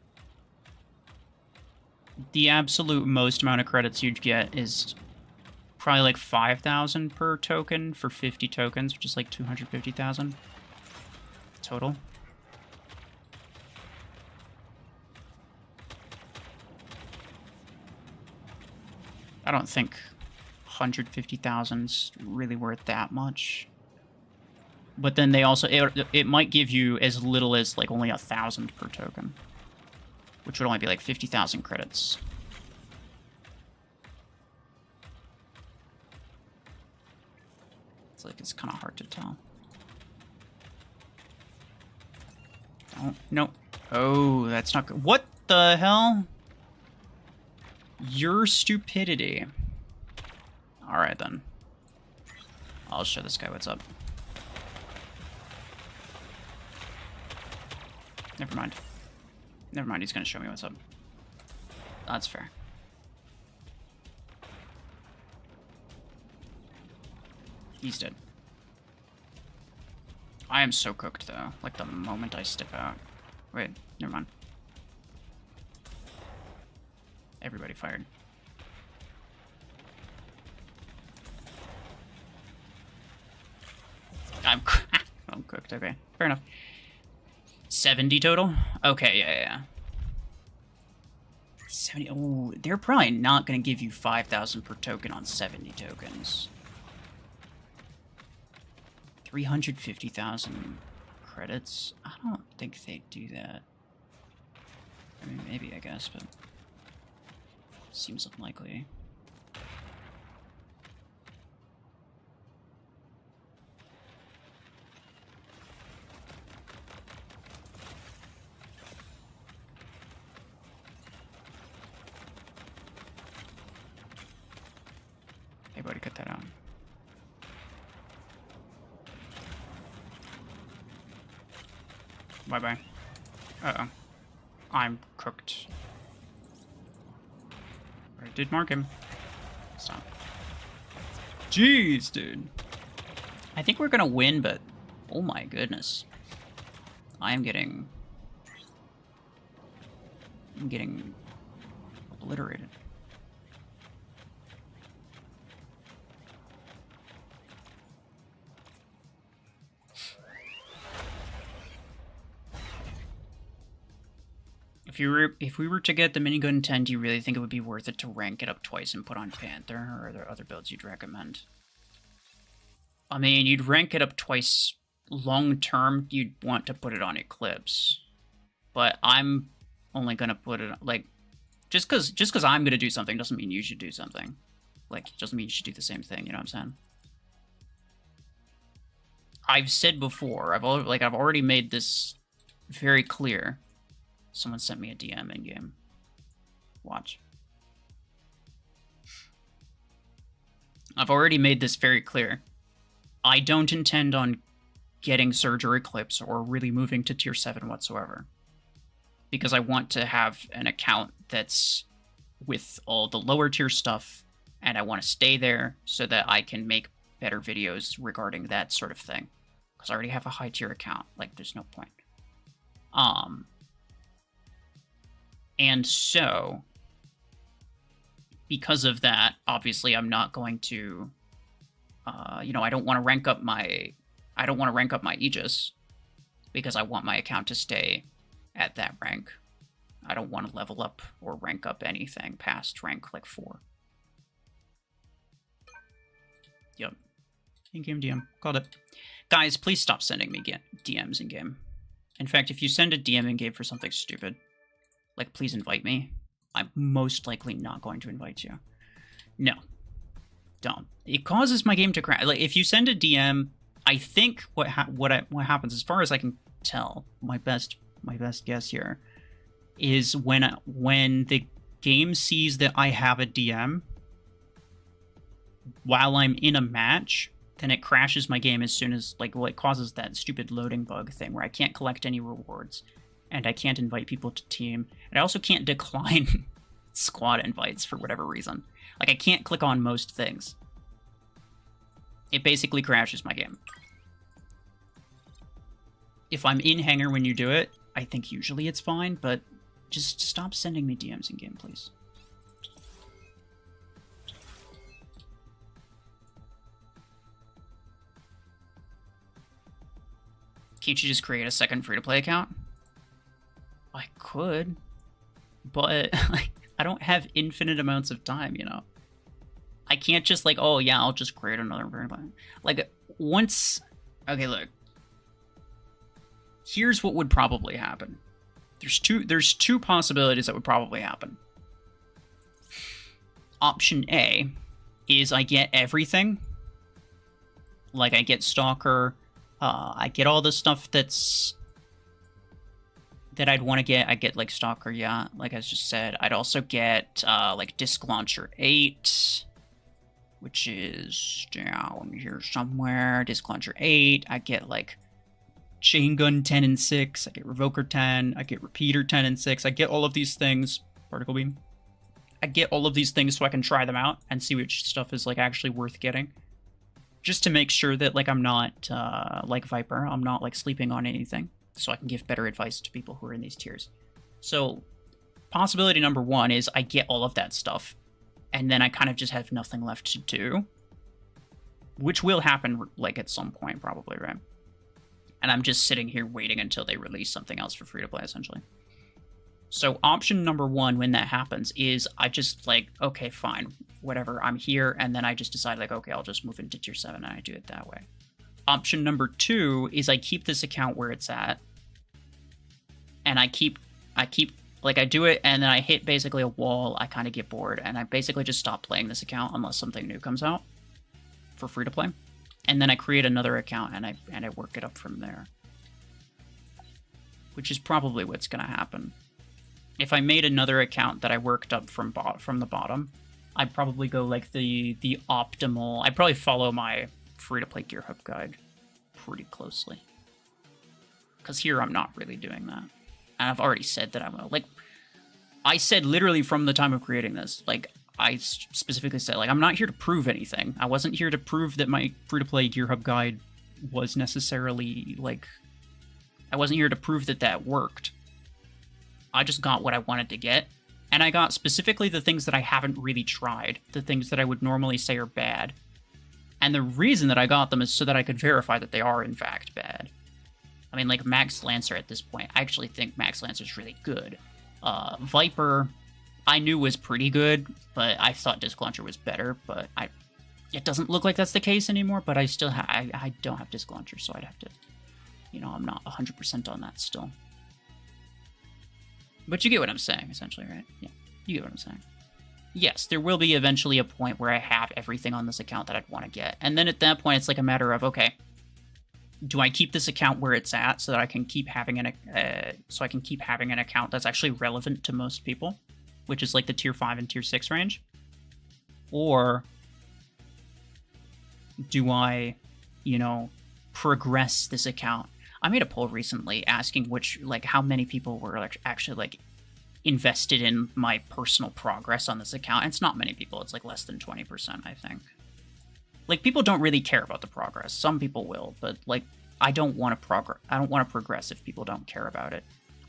The absolute most amount of credits you'd get is probably like 5,000 per token for 50 tokens, which is like 250,000 total. I don't think 150,000's really worth that much. But then they also, it might give you as little as like only 1,000 per token, which would only be like 50,000 credits. It's like, it's kind of hard to tell. Oh, no. Oh, that's not good. What the hell? Your stupidity. Alright then. I'll show this guy what's up. Never mind. Never mind, he's gonna show me what's up. That's fair. He's dead. I am so cooked, though. Like, the moment I step out. Wait, never mind. Everybody fired. I'm cooked, okay. Fair enough. 70 total? Okay, yeah. 70. Oh, they're probably not going to give you 5,000 per token on 70 tokens. 350,000 credits? I don't think they do that. I mean, maybe, I guess, but seems unlikely. Everybody cut that out. Bye-bye. Uh-oh. I'm cooked. I did mark him. Stop. Jeez, dude. I think we're gonna win, but oh my goodness. I'm getting obliterated. If we were to get the minigun 10, do you really think it would be worth it to rank it up twice and put on Panther, or are there other builds you'd recommend? I mean, you'd rank it up twice. Long term, you'd want to put it on Eclipse, but I'm only gonna put it like just because I'm gonna do something doesn't mean you should do something. Like, it doesn't mean you should do the same thing. You know what I'm saying? I've said before. I've already made this very clear. Someone sent me a DM in game. Watch. I've already made this very clear. I don't intend on getting Surge or Eclipse or really moving to tier 7 whatsoever. Because I want to have an account that's with all the lower tier stuff, and I want to stay there so that I can make better videos regarding that sort of thing. Because I already have a high tier account. Like, there's no point. And so, because of that, obviously I'm not going to, you know, I don't want to rank up my Aegis, because I want my account to stay at that rank. I don't want to level up or rank up anything past rank, like, 4. Yep. In-game DM. Called it. Guys, please stop sending me DMs in-game. In fact, if you send a DM in-game for something stupid, like, please invite me. I'm most likely not going to invite you. No. Don't. It causes my game to crash. Like, if you send a DM, I think what happens, as far as I can tell, my best guess here, is when the game sees that I have a DM while I'm in a match, then it crashes my game as soon as, like, well, it causes that stupid loading bug thing where I can't collect any rewards. And I can't invite people to team. And I also can't decline squad invites for whatever reason. Like, I can't click on most things. It basically crashes my game. If I'm in hangar when you do it, I think usually it's fine, but just stop sending me DMs in game, please. Can't you just create a second free-to-play account? I could, but like, I don't have infinite amounts of time, you know? I can't just, like, oh yeah, I'll just create another free-to-play. Like, once... Okay, look. Here's what would probably happen. There's two possibilities that would probably happen. Option A is I get everything. Like, I get Stalker, I get all the stuff that I'd want to get. I get, like, Stalker, yeah, like I just said. I'd also get, like, Disc Launcher 8, which is down here somewhere. Disc Launcher 8. I get, like, Chain Gun 10 and 6. I get Revoker 10. I get Repeater 10 and 6. I get all of these things. Particle Beam. I get all of these things so I can try them out and see which stuff is, like, actually worth getting. Just to make sure that, like, I'm not, like Viper, I'm not, like, sleeping on anything. So I can give better advice to people who are in these tiers. So, possibility number 1 is I get all of that stuff, and then I kind of just have nothing left to do. Which will happen, like, at some point, probably, right? And I'm just sitting here waiting until they release something else for free-to-play, essentially. So, option number 1, when that happens, is I just, like, okay, fine, whatever, I'm here, and then I just decide, like, okay, I'll just move into tier 7, and I do it that way. Option number 2 is I keep this account where it's at, and I keep, like, I do it, and then I hit basically a wall, I kind of get bored, and I basically just stop playing this account unless something new comes out for free-to-play. And then I create another account, and I work it up from there. Which is probably what's going to happen. If I made another account that I worked up from the bottom, I'd probably go, like, the optimal... I'd probably follow my free-to-play Gear Hub guide pretty closely. Because here I'm not really doing that. And I've already said that I'm gonna... Like, I said literally from the time of creating this, like, I specifically said, like, I'm not here to prove anything. I wasn't here to prove that my free-to-play Gear Hub guide was necessarily, like... I wasn't here to prove that that worked. I just got what I wanted to get, and I got specifically the things that I haven't really tried, the things that I would normally say are bad. And the reason that I got them is so that I could verify that they are, in fact, bad. I mean, like, Max Lancer at this point, I actually think Max Lancer's really good. Viper, I knew was pretty good, but I thought Disc Launcher was better, but it doesn't look like that's the case anymore, but I still I don't have Disc Launcher, so I'd have to, you know, I'm not 100% on that still. But you get what I'm saying, essentially, right? Yeah, you get what I'm saying. Yes, there will be eventually a point where I have everything on this account that I'd want to get. And then at that point, it's like a matter of, okay, do I keep this account where it's at so that I can keep having an account that's actually relevant to most people, which is like the tier 5 and tier 6 range? Or do I, you know, progress this account? I made a poll recently asking how many people were actually invested in my personal progress on this account. And it's not many people. It's like less than 20%, I think. Like, people don't really care about the progress. Some people will, but like, I don't want to progress if people don't care about it.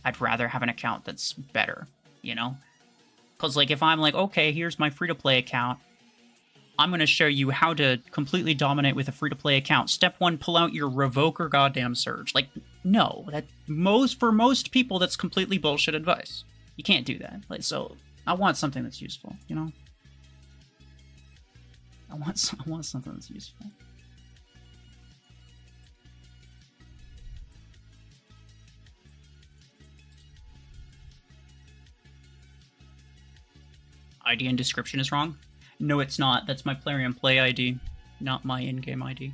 I'd rather have an account that's better, you know? Because like, if I'm like, okay, here's my free-to-play account, I'm going to show you how to completely dominate with a free-to-play account. Step 1, pull out your Revoker goddamn Surge. Like, no. For most people, that's completely bullshit advice. You can't do that. Like, so, I want something that's useful, you know? I want something that's useful. ID and description is wrong? No, it's not. That's my Plarium Play ID, not my in-game ID.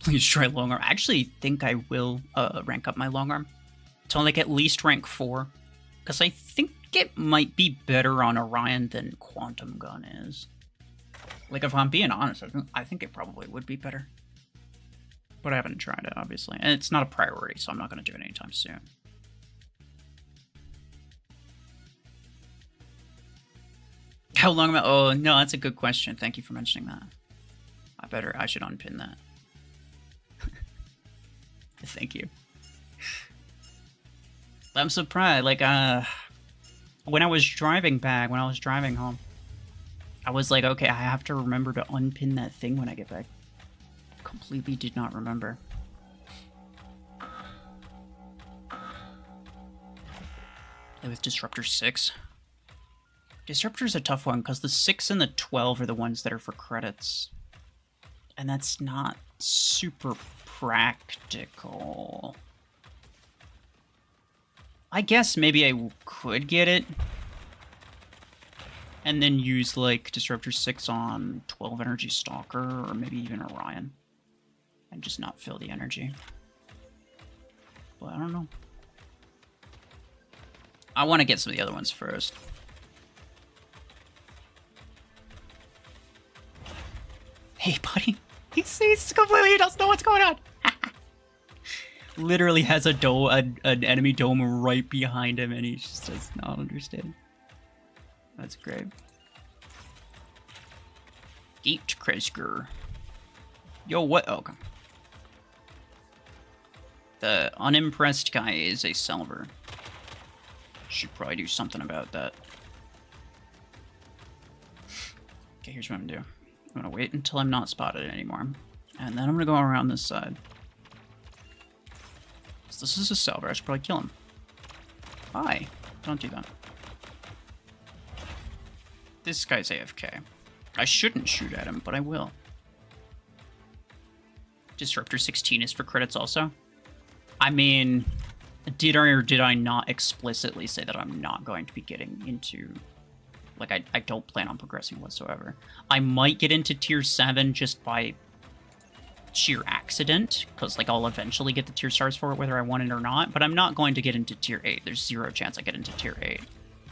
Please try long arm. I actually think I will rank up my long arm to like at least rank 4, because I think it might be better on Orion than Quantum Gun is. Like, if I'm being honest, I think it probably would be better. But I haven't tried it, obviously. And it's not a priority, so I'm not going to do it anytime soon. How long am I? Oh, no, that's a good question. Thank you for mentioning that. I should unpin that. Thank you. I'm surprised, like, when I was driving home, I was like, okay, I have to remember to unpin that thing when I get back. Completely did not remember. With Disruptor 6. Disruptor's a tough one, because the 6 and the 12 are the ones that are for credits. And that's not super practical. I guess maybe I could get it. And then use, like, Disruptor 6 on 12 Energy Stalker, or maybe even Orion. And just not fill the energy. But I don't know. I want to get some of the other ones first. Hey, buddy. He's completely, he doesn't know what's going on. Literally has an enemy dome right behind him, and he just does not understand. That's great. Gate Kresker. Yo, what? Oh, okay. The unimpressed guy is a Salver. Should probably do something about that. Okay, here's what I'm gonna do. I'm gonna wait until I'm not spotted anymore. And then I'm gonna go around this side. So this is a Salver, I should probably kill him. Bye. Don't do that. This guy's AFK. I shouldn't shoot at him, but I will. Disruptor 16 is for credits also. I mean, did I or did I not explicitly say that I'm not going to be getting into... Like, I don't plan on progressing whatsoever. I might get into tier 7 just by sheer accident, because, like, I'll eventually get the tier stars for it whether I want it or not, but I'm not going to get into tier 8. There's 0 chance I get into tier 8.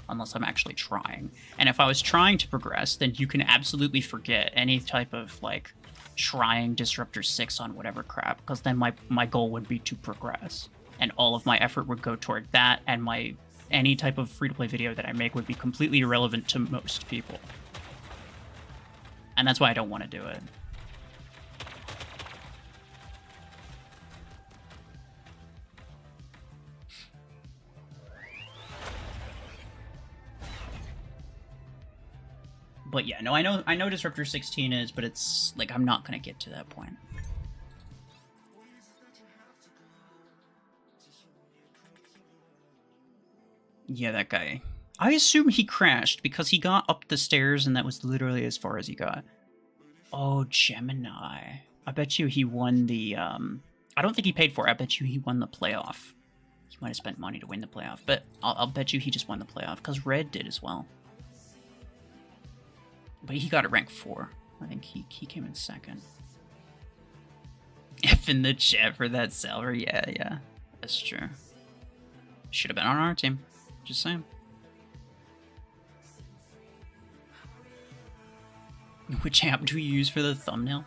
Unless I'm actually trying. And if I was trying to progress, then you can absolutely forget any type of, like, trying Disruptor 6 on whatever crap, because then my goal would be to progress. And all of my effort would go toward that, and any type of free-to-play video that I make would be completely irrelevant to most people. And that's why I don't want to do it. But yeah, no, I know Disruptor 16 is, but it's like I'm not gonna get to that point. Yeah, that guy. I assume he crashed because he got up the stairs and that was literally as far as he got. Oh, Gemini. I bet you he won the, I don't think he paid for it. I bet you he won the playoff. He might have spent money to win the playoff, but I'll bet you he just won the playoff because Red did as well. But he got a rank 4. I think he came in second. F in the chat for that salary. Yeah. That's true. Should have been on our team. Just saying. Which app do we use for the thumbnail?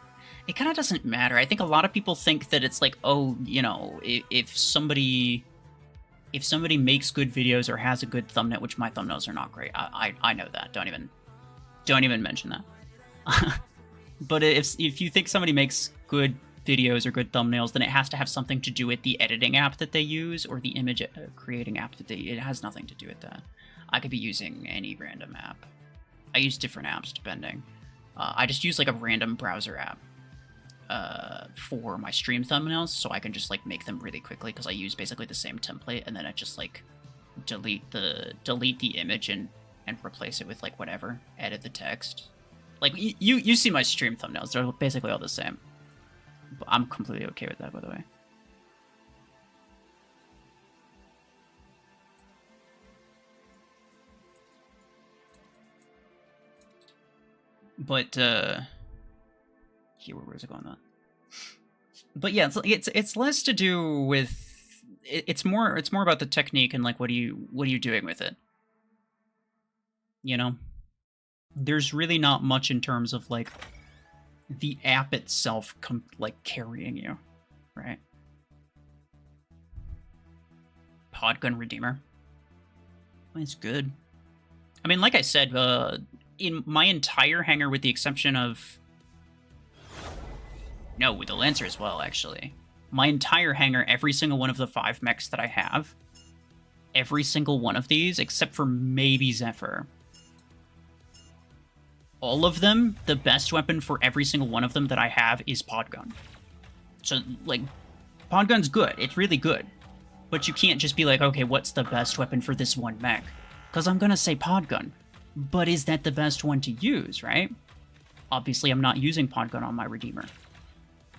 It kind of doesn't matter. I think a lot of people think that it's like, oh, you know, if somebody makes good videos or has a good thumbnail, which my thumbnails are not great. I know that. Don't even mention that. But if you think somebody makes good videos or good thumbnails, then it has to have something to do with the editing app that they use or the image creating app that it has nothing to do with that. I could be using any random app. I use different apps depending. I just use like a random browser app for my stream thumbnails, so I can just like make them really quickly because I use basically the same template, and then I just like delete the image and replace it with like whatever, edit the text. Like you see my stream thumbnails, they're basically all the same. But I'm completely okay with that, by the way. But here, where is it going on? But yeah, it's less to do with it's more about the technique and like what are you doing with it? You know, there's really not much in terms of like the app itself like carrying you, right? Podgun Redeemer. It's good. I mean, like I said, in my entire hangar, with the exception of... No, with the Lancer as well, actually. My entire hangar, every single one of the 5 mechs that I have, every single one of these, except for maybe Zephyr, all of them, the best weapon for every single one of them that I have is Podgun. So, like, Podgun's good. It's really good. But you can't just be like, okay, what's the best weapon for this one mech? Because I'm gonna say Podgun. But is that the best one to use, right? Obviously, I'm not using Podgun on my Redeemer.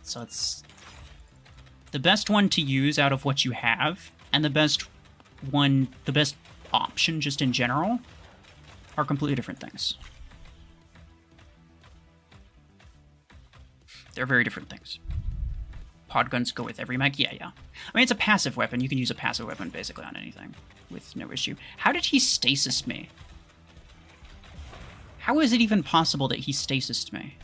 So it's the best one to use out of what you have, and the best option just in general are completely different things. They're very different things. Podguns go with every mech? Yeah. I mean, it's a passive weapon. You can use a passive weapon basically on anything with no issue. How did he stasis me? How is it even possible that he stasised me?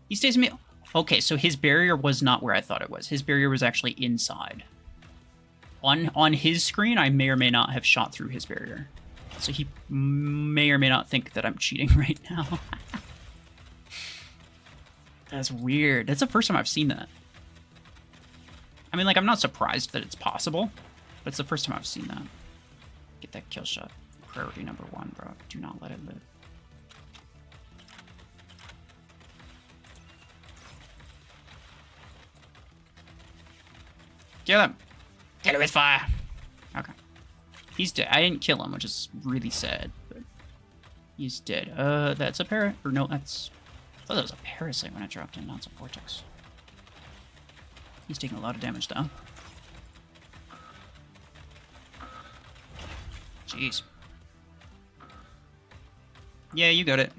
He stasised me... Okay, so his barrier was not where I thought it was. His barrier was actually inside. On his screen, I may or may not have shot through his barrier. So he may or may not think that I'm cheating right now. That's weird. That's the first time I've seen that. I mean, like, I'm not surprised that it's possible, but it's the first time I've seen that. Get that kill shot. Priority number 1, bro. Do not let it live. Kill him! Kill him with fire! Okay. He's dead. I didn't kill him, which is really sad, but he's dead. That's a parrot. Or no, that's... I thought that was a parasite when I dropped in, not some vortex. He's taking a lot of damage, though. Jeez. Yeah, you got it.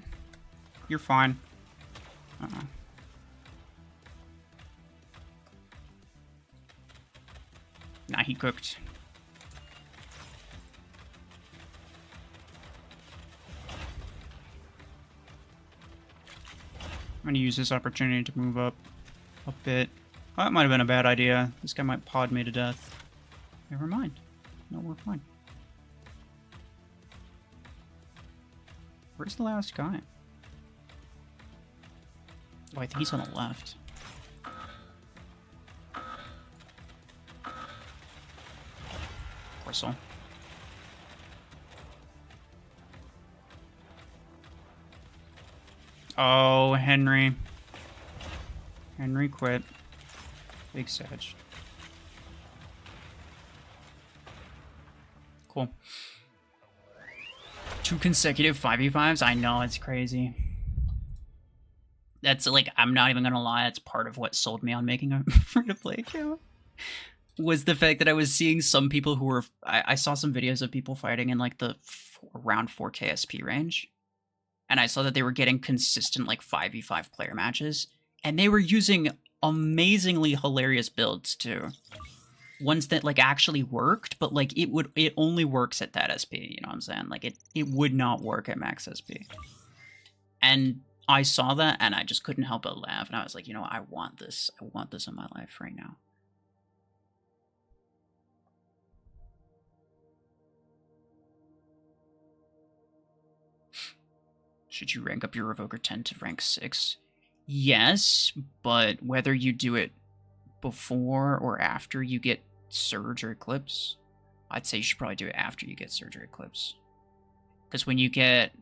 You're fine. Nah, he cooked. gonna use this opportunity to move up a bit. Oh, that might have been a bad idea. This guy might pod me to death. Never mind. No, we're fine. Where's the last guy? Oh, I think he's on the left. Whistle. Oh, Henry. Henry quit. Big Sag. Cool. 2 consecutive 5v5s? I know, it's crazy. That's like, I'm not even gonna lie, it's part of what sold me on making a free-to-play account. Was the fact that I was seeing some people who were... I saw some videos of people fighting in like the around 4 KSP range. And I saw that they were getting consistent like 5v5 player matches. And they were using amazingly hilarious builds too. Ones that like actually worked, but like it only works at that SP, you know what I'm saying? Like it would not work at max SP. And I saw that and I just couldn't help but laugh. And I was like, you know, I want this. I want this in my life right now. Should you rank up your Revoker 10 to rank 6? Yes, but whether you do it before or after you get Surge or Eclipse, I'd say you should probably do it after you get Surge or Eclipse. Because when you get...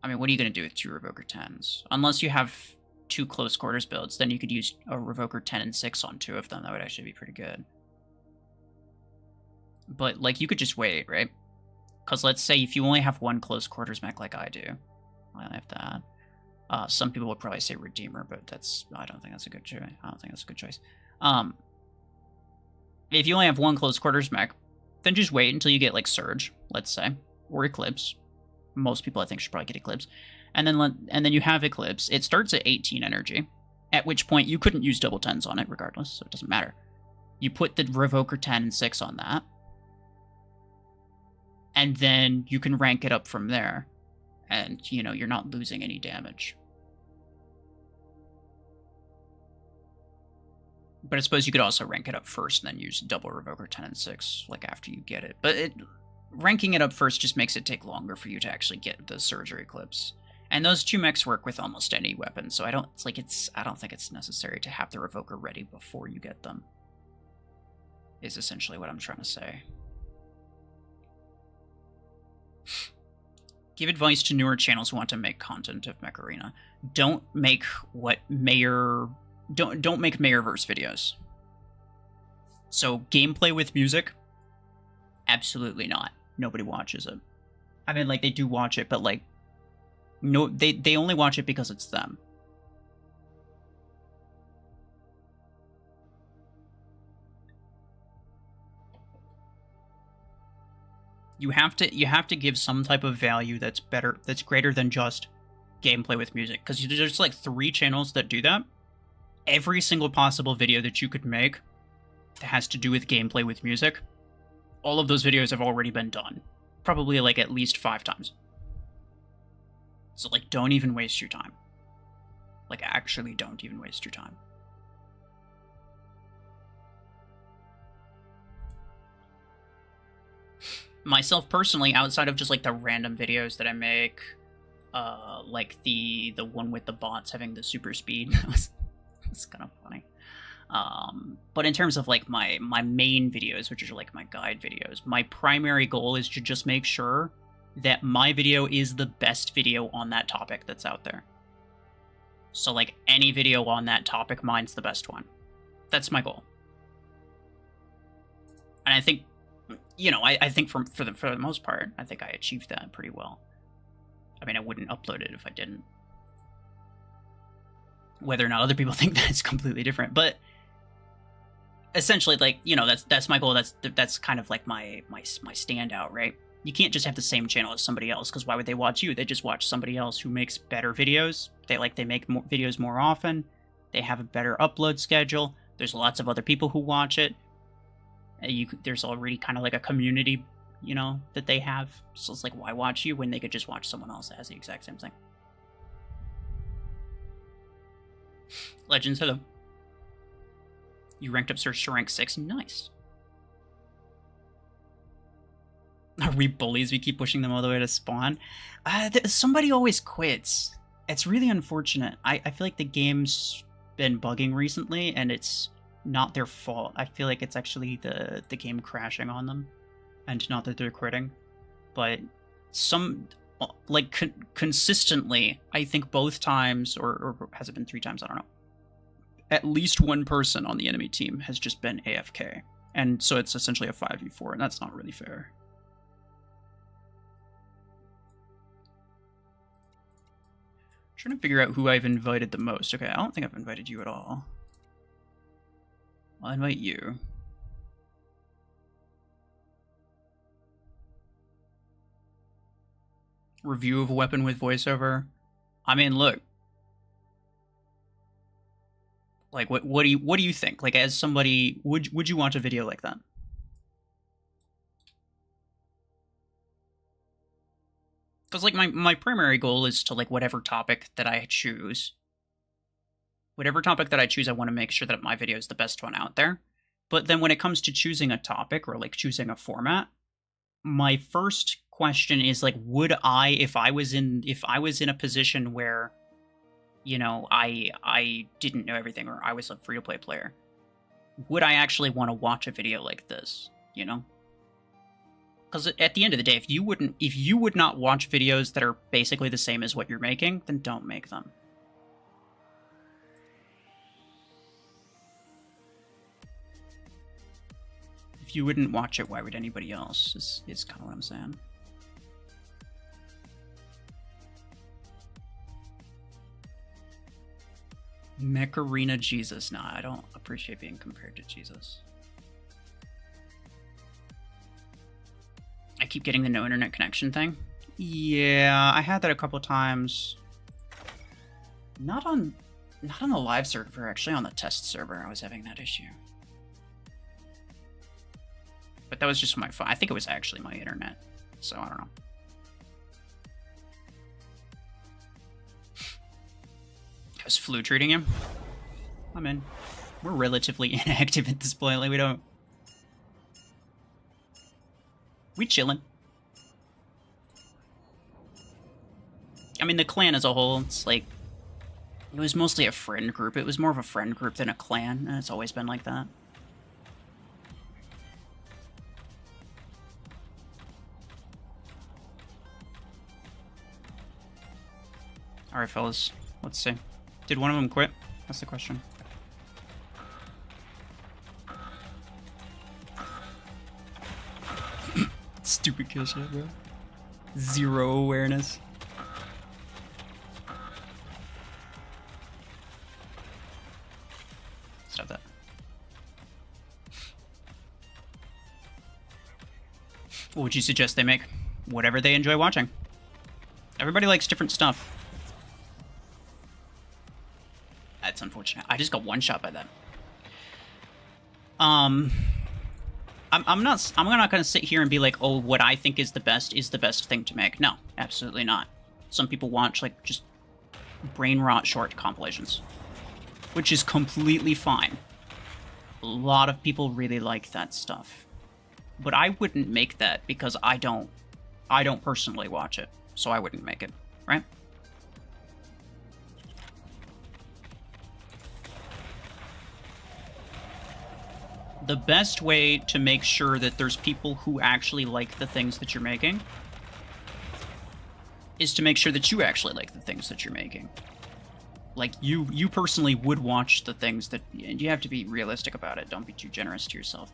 I mean, what are you going to do with 2 Revoker 10s? Unless you have 2 close quarters builds, then you could use a Revoker 10 and 6 on 2 of them. That would actually be pretty good. But, like, you could just wait, right? Because let's say if you only have 1 close quarters mech like I do, I only have that. Some people would probably say Redeemer, but I don't think that's a good choice. I don't think that's a good choice. If you only have 1 close quarters mech, then just wait until you get like Surge, let's say, or Eclipse. Most people I think should probably get Eclipse, and then you have Eclipse. It starts at 18 energy, at which point you couldn't use double 10s on it regardless, so it doesn't matter. You put the Revoker 10 and 6 on that. And then you can rank it up from there. And, you know, you're not losing any damage. But I suppose you could also rank it up first and then use double Revoker 10 and 6, like, after you get it. But ranking it up first just makes it take longer for you to actually get the Surge or Eclipse. And those 2 mechs work with almost any weapon, so I don't think it's necessary to have the Revoker ready before you get them. Is essentially what I'm trying to say. Give advice to newer channels who want to make content of Mech Arena. Don't make Mayorverse videos. So gameplay with music? Absolutely not. Nobody watches it. I mean, like, they do watch it, but like, no, they only watch it because it's them. You have to give some type of value that's greater than just gameplay with music. Because there's like 3 channels that do that. Every single possible video that you could make that has to do with gameplay with music, all of those videos have already been done. Probably like at least 5 times. So like, don't even waste your time. Like, actually don't even waste your time. Myself personally, outside of just like the random videos that I make, like the one with the bots having the super speed, it's kind of funny. But in terms of like my main videos, which are like my guide videos, my primary goal is to just make sure that my video is the best video on that topic that's out there. So like any video on that topic, mine's the best one. That's my goal. And I think, you know, I think for the most part, I think I achieved that pretty well. I mean, I wouldn't upload it if I didn't. Whether or not other people think that's completely different, but essentially, like, you know, that's my goal. That's kind of like my standout, right? You can't just have the same channel as somebody else, because why would they watch you? They just watch somebody else who makes better videos. They make videos more often. They have a better upload schedule. There's lots of other people who watch it. There's already kind of like a community, you know, that they have. So it's like, why watch you when they could just watch someone else that has the exact same thing? Legends, hello. You ranked up search to rank 6. Nice. Are we bullies? We keep pushing them all the way to spawn? Somebody always quits. It's really unfortunate. I feel like the game's been bugging recently, and it's not their fault. I feel like it's actually the game crashing on them, and not that they're quitting. But consistently, I think both times, or has it been 3 times? I don't know. At least one person on the enemy team has just been AFK. And so it's essentially a 5v4, and that's not really fair. Trying to figure out who I've invited the most. Okay, I don't think I've invited you at all. I'll invite you. Review of a weapon with voiceover. I mean, look. Like, what do you think? Like, as somebody, would you watch a video like that? Because, like, my primary goal is to, like, whatever topic that I choose. Whatever topic that I choose, I want to make sure that my video is the best one out there. But then when it comes to choosing a topic or, like, choosing a format, my first question is, like, would I, if I was in a position where, you know, I didn't know everything, or I was a free-to-play player, would I actually want to watch a video like this, you know? Because at the end of the day, if you would not watch videos that are basically the same as what you're making, then don't make them. If you wouldn't watch it, why would anybody else? Is kind of what I'm saying. Mech Arena Jesus. Nah, I don't appreciate being compared to Jesus. I keep getting the no internet connection thing. Yeah, I had that a couple times. Not on the live server, actually on the test server I was having that issue. But that was just my phone. I think it was actually my internet, so I don't know. How's flu treating him? I'm in. We're relatively inactive at this point, like we chillin'. I mean, the clan as a whole, it's like, it was mostly a friend group. It was more of a friend group than a clan, and it's always been like that. Alright, fellas. Let's see. Did one of them quit? That's the question. Stupid kill shot, bro. Zero awareness. Stop that. What would you suggest they make? Whatever they enjoy watching. Everybody likes different stuff. That's unfortunate. I just got one shot by that. I'm not gonna sit here and be like, oh, what I think is the best thing to make. No, absolutely not. Some people watch, like, just brain rot short compilations, which is completely fine. A lot of people really like that stuff, but I wouldn't make that because I don't personally watch it, so I wouldn't make it, right? The best way to make sure that there's people who actually like the things that you're making is to make sure that you actually like the things that you're making. Like, you personally would watch the things that... And you have to be realistic about it. Don't be too generous to yourself.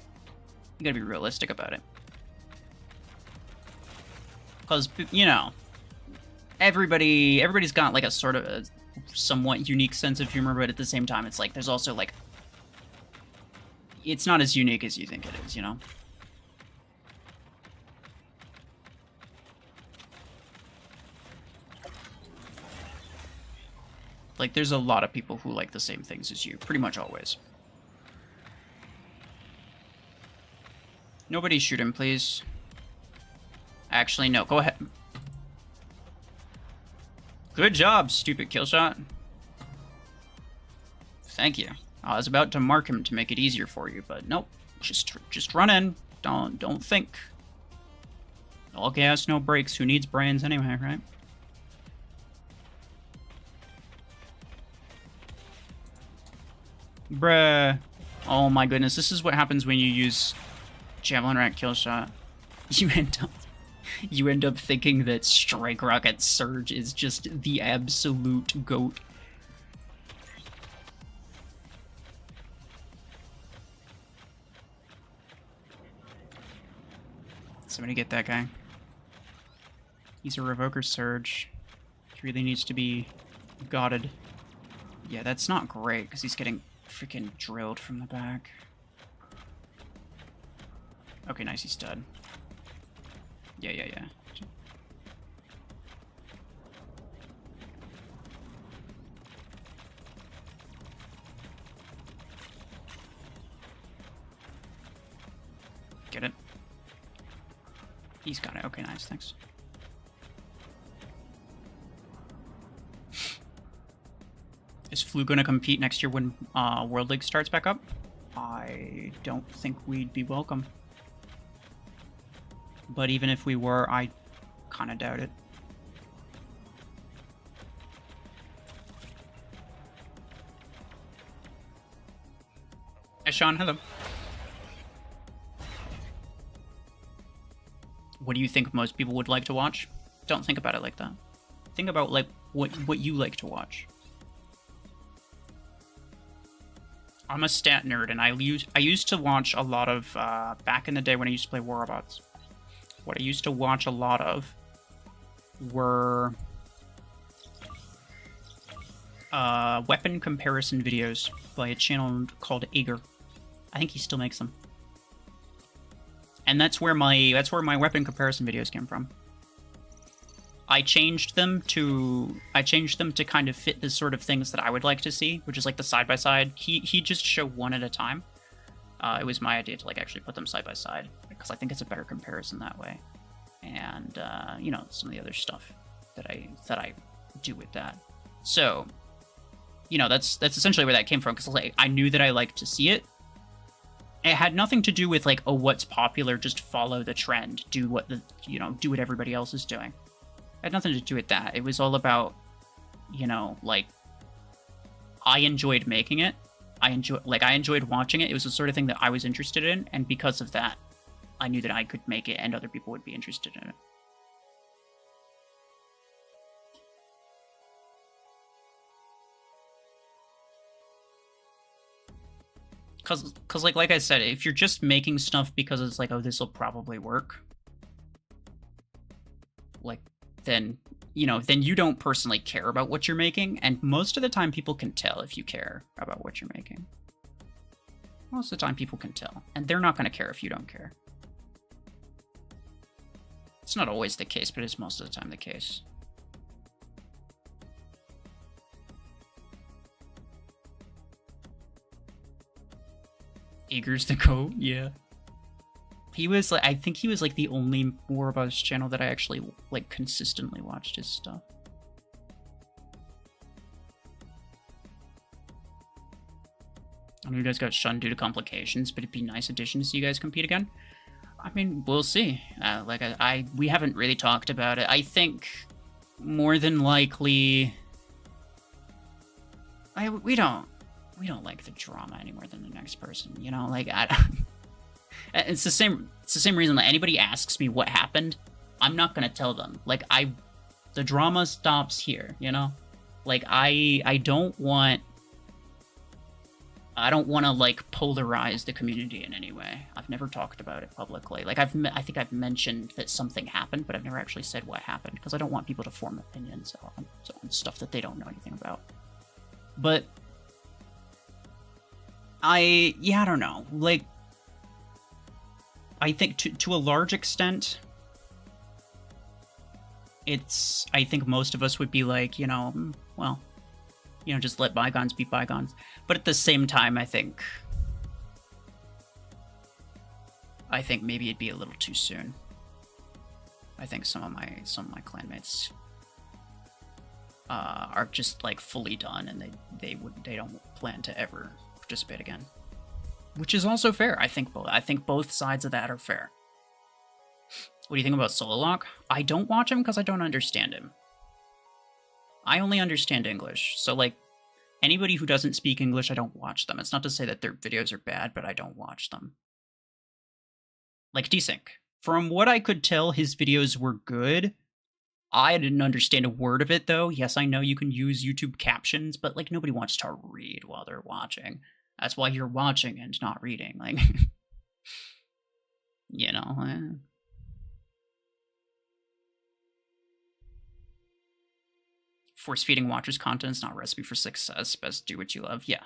You gotta be realistic about it. Because, you know, everybody's got, like, a sort of a somewhat unique sense of humor, but at the same time, it's like, there's also, like... It's not as unique as you think it is, you know? Like, there's a lot of people who like the same things as you, pretty much always. Nobody shoot him, please. Actually, no, go ahead. Good job, stupid kill shot. Thank you. I was about to mark him to make it easier for you, but nope. Just run in. Don't think. All gas, no brakes. Who needs brains anyway, right? Bruh. Oh my goodness, this is what happens when you use Javelin Rat Killshot. You end up thinking that Strike Rocket Surge is just the absolute GOAT. Somebody get that guy. He's a Revoker Surge. He really needs to be godded. Yeah, that's not great, because he's getting freaking drilled from the back. Okay, nice, he's dead. Yeah. Get it? He's got it. Okay, nice, thanks. Is Flu gonna compete next year when World League starts back up? I don't think we'd be welcome. But even if we were, I kind of doubt it. Hey, Sean, hello. What do you think most people would like to watch? Don't think about it like that. Think about like what you like to watch. I'm a stat nerd, and I used to watch a lot of back in the day when I used to play War Robots. What I used to watch a lot of were weapon comparison videos by a channel called Ager. I think he still makes them, and that's where my weapon comparison videos came from. I changed them to kind of fit the sort of things that I would like to see, which is like the side by side. He just show one at a time. It was my idea to like actually put them side by side because I think it's a better comparison that way. And you know, some of the other stuff that I do with that. So, you know, that's essentially where that came from, because like I knew that I liked to see it. It had nothing to do with like, oh, what's popular, just follow the trend, do what everybody else is doing. It had nothing to do with that. It was all about, you know, like, I enjoyed making it. I enjoyed watching it. It was the sort of thing that I was interested in, and because of that, I knew that I could make it and other people would be interested in it. Cause like I said, if you're just making stuff because it's like, oh, this will probably work, like, then, you know, then you don't personally care about what you're making, and most of the time people can tell if you care about what you're making. Most of the time people can tell, and they're not going to care if you don't care. It's not always the case, but it's most of the time the case. Eager's the GOAT, yeah. He was like, I think he was like the only War Robots channel that I actually like consistently watched his stuff. I know you guys got shunned due to complications, but it'd be a nice addition to see you guys compete again. I mean, we'll see. We haven't really talked about it. I think more than likely, we don't like the drama any more than the next person. You know, like it's the same reason that anybody asks me what happened, I'm not gonna tell them. Like the drama stops here. You know, like I don't want to like polarize the community in any way. I've never talked about it publicly. Like I think I've mentioned that something happened, but I've never actually said what happened because I don't want people to form opinions on stuff that they don't know anything about. But I don't know. Like, I think to a large extent, I think most of us would be like, you know, well, you know, just let bygones be bygones. But at the same time, I think maybe it'd be a little too soon. I think some of my clanmates are just like fully done, and they don't plan to ever participate again. Which is also fair. I think both sides of that are fair. What do you think about Sololock? I don't watch him because I don't understand him. I only understand English, so like anybody who doesn't speak English, I don't watch them. It's not to say that their videos are bad, but I don't watch them. Like Desync. From what I could tell, his videos were good. I didn't understand a word of it, though. Yes, I know you can use YouTube captions, but like nobody wants to read while they're watching. That's why you're watching and not reading. Like, you know. Force-feeding watchers content is not a recipe for success. Best do what you love. Yeah.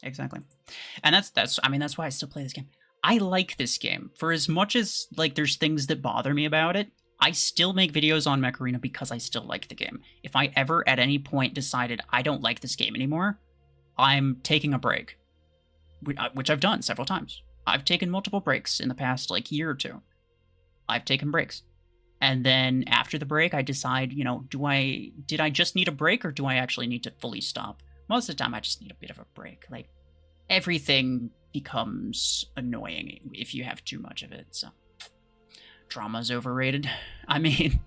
Exactly. And that's why I still play this game. I like this game. For as much as like there's things that bother me about it, I still make videos on Mech Arena because I still like the game. If I ever at any point decided I don't like this game anymore, I'm taking a break. Which I've done several times. I've taken multiple breaks in the past like year or two. I've taken breaks. And then after the break, I decide, you know, did I just need a break or do I actually need to fully stop? Most of the time, I just need a bit of a break. Like, everything becomes annoying if you have too much of it, so. Drama's overrated. I mean,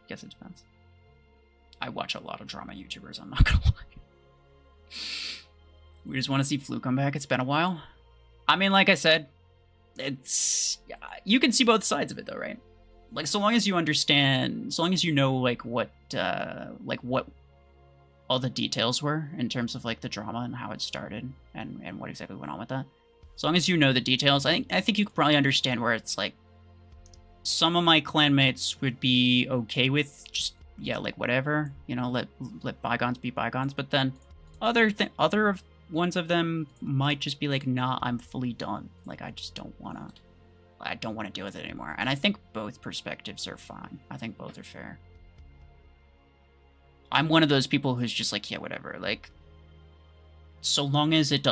guess it depends. I watch a lot of drama YouTubers, I'm not gonna lie. We just want to see Flu come back. It's been a while. I mean, like I said, you can see both sides of it though, right? Like, so long as you understand, so long as you know like what all the details were in terms of like the drama and how it started and what exactly went on with that. As long as you know the details, I think you could probably understand where it's like some of my clanmates would be okay with just, yeah, like whatever, you know, let bygones be bygones, but then other ones of them might just be like, nah, I'm fully done. Like, I don't want to deal with it anymore. And I think both perspectives are fine. I think both are fair. I'm one of those people who's just like, yeah, whatever. Like, so long as like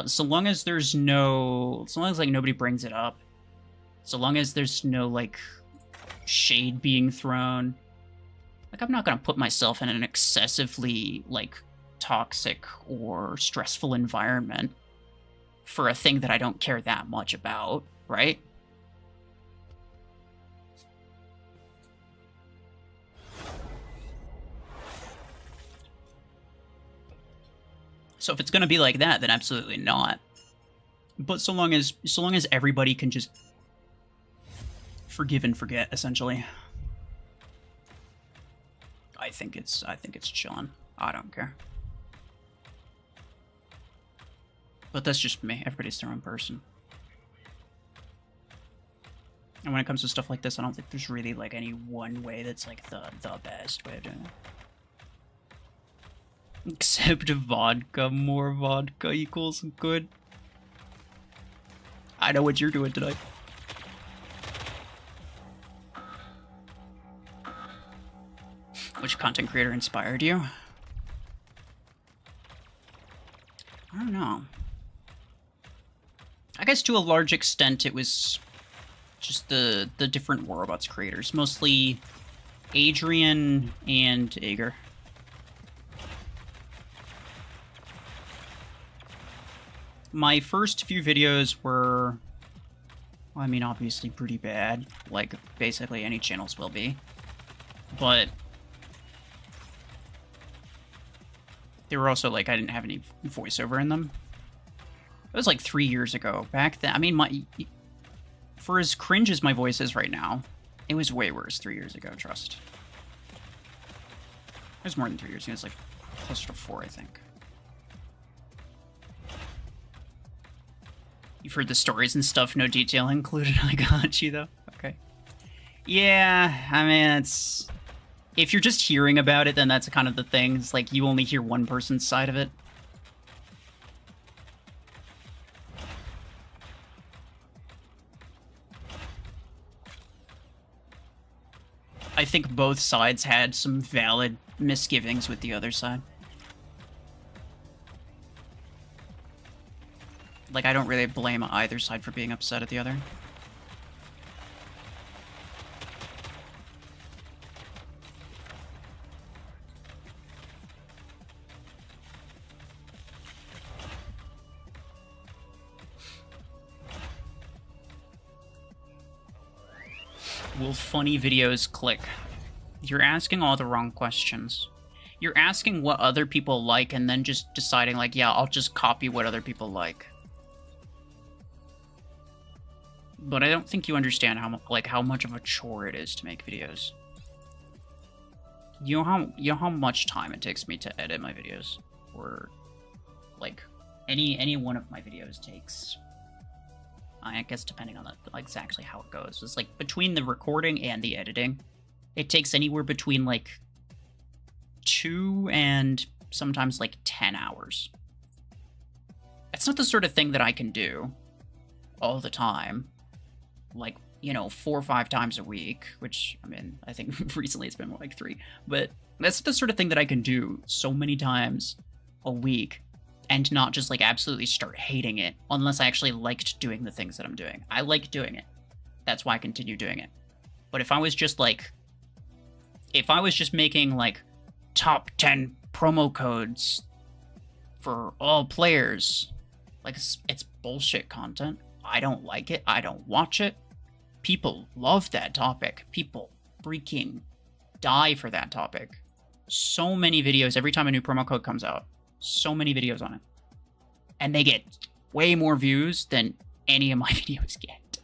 nobody brings it up, so long as there's no like shade being thrown, like I'm not gonna put myself in an excessively like toxic or stressful environment for a thing that I don't care that much about, right? So if it's gonna be like that, then absolutely not. But so long as everybody can just forgive and forget, essentially, I think it's chillin'. I don't care. But that's just me. Everybody's their own person. And when it comes to stuff like this, I don't think there's really like any one way that's like the best way of doing it. Except vodka. More vodka equals good. I know what you're doing tonight. Which content creator inspired you? I don't know. I guess to a large extent it was just the different Warrobots creators. Mostly Adrian and Ager. My first few videos were, well, I mean, obviously pretty bad, like basically any channels will be, but they were also like, I didn't have any voiceover in them. It was like 3 years ago. Back then, I mean, for as cringe as my voice is right now, it was way worse 3 years ago, trust. It was more than 3 years ago, it was like closer to 4, I think. You've heard the stories and stuff, no detail included. I got you, though. Okay. Yeah, I mean, it's... If you're just hearing about it, then that's kind of the thing. It's like, you only hear one person's side of it. I think both sides had some valid misgivings with the other side. Like, I don't really blame either side for being upset at the other. Will funny videos click? You're asking all the wrong questions. You're asking what other people like and then just deciding like, yeah, I'll just copy what other people like. But I don't think you understand how much of a chore it is to make videos. You know how much time it takes me to edit my videos? Or like any one of my videos takes, I guess depending on exactly how it goes. It's like between the recording and the editing, it takes anywhere between like 2 and sometimes like 10 hours. It's not the sort of thing that I can do all the time. Like, you know, 4 or 5 times a week, which, I mean, I think recently it's been more like 3. But that's the sort of thing that I can do so many times a week and not just like absolutely start hating it unless I actually liked doing the things that I'm doing. I like doing it. That's why I continue doing it. But if I was just making like top 10 promo codes for all players, like it's bullshit content. I don't like it. I don't watch it. People love that topic. People freaking die for that topic. So many videos every time a new promo code comes out. So many videos on it. And they get way more views than any of my videos get.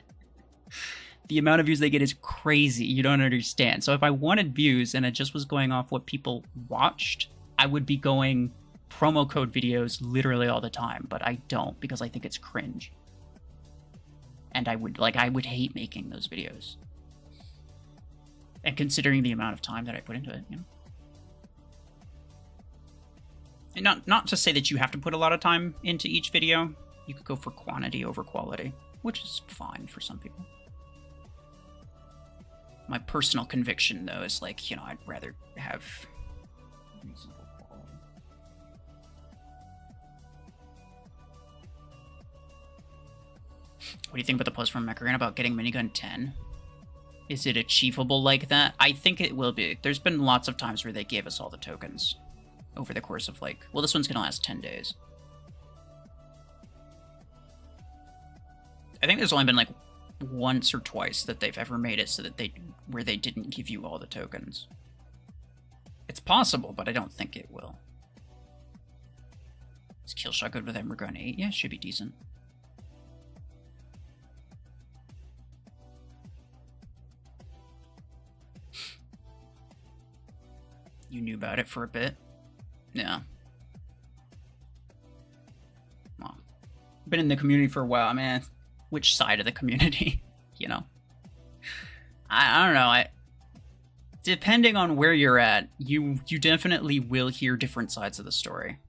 The amount of views they get is crazy. You don't understand. So if I wanted views and it just was going off what people watched, I would be going promo code videos literally all the time. But I don't because I think it's cringe. And I would hate making those videos. And considering the amount of time that I put into it, you know. And not to say that you have to put a lot of time into each video. You could go for quantity over quality, which is fine for some people. My personal conviction, though, is like, you know, I'd rather have reasonable quality. What do you think about the post from Mech about getting Minigun 10? Is it achievable like that? I think it will be. There's been lots of times where they gave us all the tokens over the course of like, well, this one's gonna last 10 days. I think there's only been like once or twice that they've ever made it so that where they didn't give you all the tokens. It's possible, but I don't think it will. Is Killshot good with MINIGUN 8? Yeah, should be decent. You knew about it for a bit? Yeah. Well, been in the community for a while, man. Which side of the community, you know? I don't know. Depending on where you're at, you definitely will hear different sides of the story.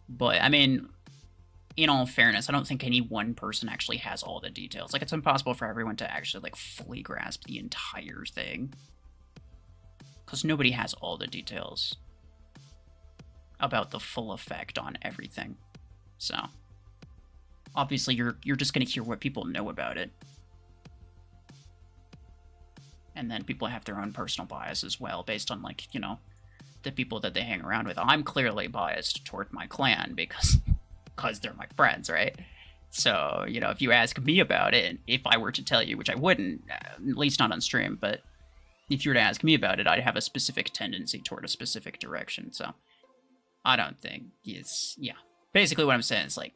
But, I mean, in all fairness, I don't think any one person actually has all the details. Like, it's impossible for everyone to actually, like, fully grasp the entire thing. Because nobody has all the details about the full effect on everything. So, obviously, you're just going to hear what people know about it. And then people have their own personal bias as well, based on, like, you know, the people that they hang around with. I'm clearly biased toward my clan because they're my friends, right? So, you know, if you ask me about it, if I were to tell you, which I wouldn't, at least not on stream, but if you were to ask me about it, I'd have a specific tendency toward a specific direction, so I don't think it's, yeah. Basically what I'm saying is, like,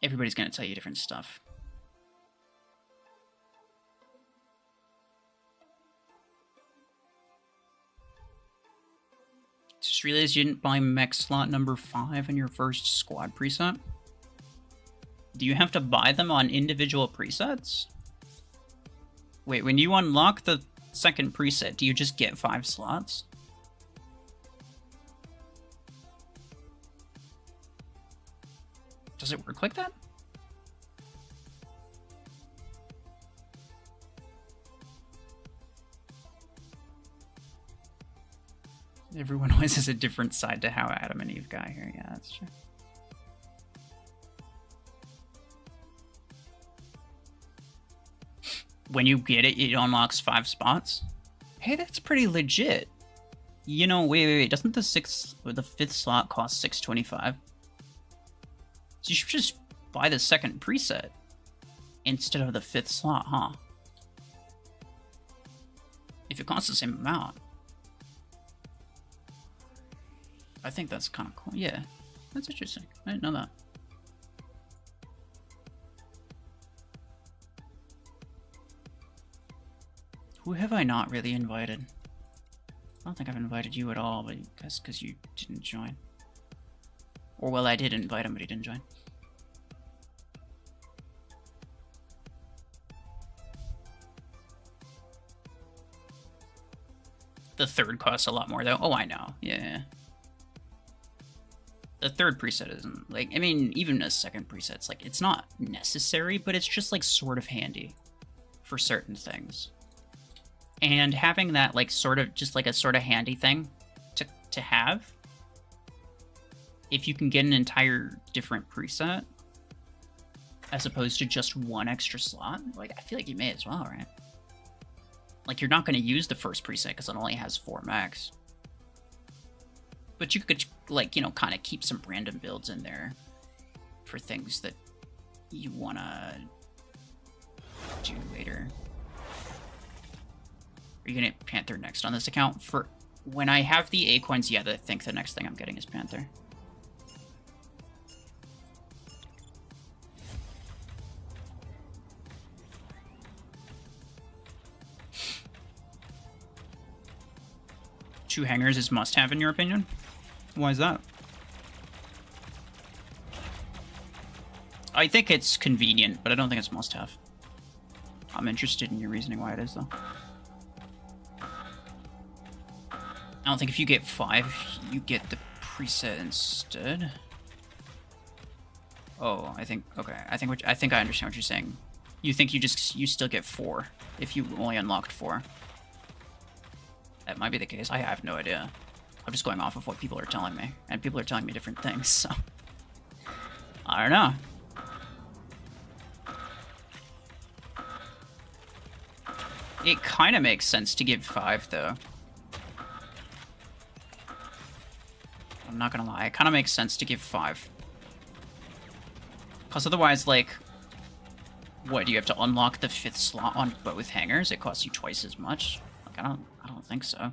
everybody's gonna tell you different stuff. Just realized you didn't buy mech slot number 5 in your first squad preset? Do you have to buy them on individual presets? Wait, when you unlock the second preset, do you just get 5 slots? Does it work like that? Everyone always has a different side to how Adam and Eve got here. Yeah, that's true. When you get it, it unlocks 5 spots. Hey, that's pretty legit. You know, wait. Doesn't the fifth slot cost 625? So you should just buy the second preset instead of the fifth slot, huh? If it costs the same amount. I think that's kind of cool. Yeah, that's interesting. I didn't know that. Who have I not really invited? I don't think I've invited you at all, but that's because you didn't join. Or, well, I did invite him, but he didn't join. The third costs a lot more, though. Oh, I know. Yeah. The third preset isn't, like, I mean, even a second preset's, like, it's not necessary, but it's just, like, sort of handy for certain things. And having that, like, sort of, just, like, a sort of handy thing to have, if you can get an entire different preset, as opposed to just one extra slot, like, I feel like you may as well, right? Like, you're not going to use the first preset because it only has 4 mechs. But you could, like, you know, kind of keep some random builds in there for things that you want to do later. Are you going to get Panther next on this account? For when I have the A coins, yeah, I think the next thing I'm getting is Panther. Two hangers is must-have in your opinion? Why is that? I think it's convenient, but I don't think it's must-have. I'm interested in your reasoning why it is, though. I don't think if you get 5, you get the preset instead. Oh, I think, okay. I think I understand what you're saying. You think you still get 4 if you only unlocked 4. That might be the case. I have no idea. I'm just going off of what people are telling me. And people are telling me different things, so... I don't know. It kind of makes sense to give 5, though. I'm not gonna lie. It kind of makes sense to give 5. Because otherwise, like... What, do you have to unlock the 5th slot on both hangers? It costs you twice as much? Like, I don't think so.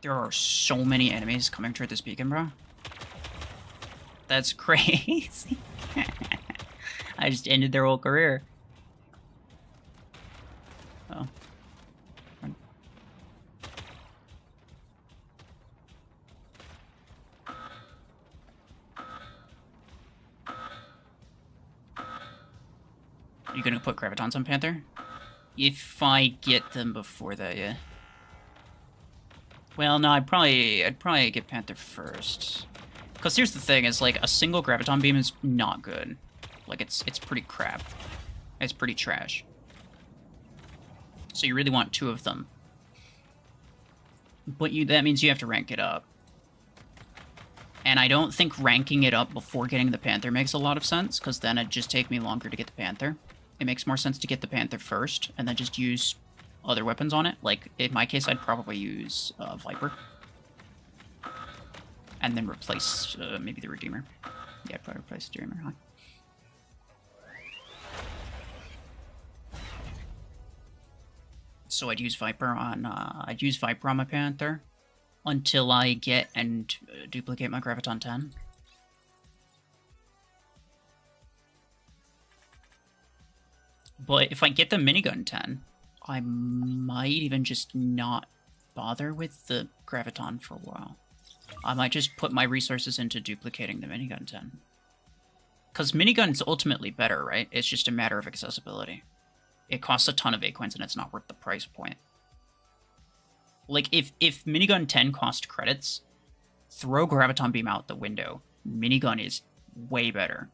There are so many enemies coming toward this beacon, bro. That's crazy. I just ended their whole career. Oh. You gonna put gravitons on Panther? If I get them before that, yeah. Well, no, I'd probably get Panther first. Because here's the thing, is like a single graviton beam is not good. Like it's pretty crap. It's pretty trash. So you really want 2 of them. But that means you have to rank it up. And I don't think ranking it up before getting the Panther makes a lot of sense, because then it'd just take me longer to get the Panther. It makes more sense to get the Panther first, and then just use other weapons on it. Like, in my case, I'd probably use Viper. And then replace, maybe the Redeemer. Yeah, I'd probably replace the Redeemer, huh? So I'd use Viper on my Panther until I get and duplicate my Graviton 10. But if I get the Minigun 10, I might even just not bother with the Graviton for a while. I might just put my resources into duplicating the Minigun 10. Because Minigun's ultimately better, right? It's just a matter of accessibility. It costs a ton of A-coins and it's not worth the price point. Like, if Minigun 10 cost credits, throw Graviton Beam out the window. Minigun is way better.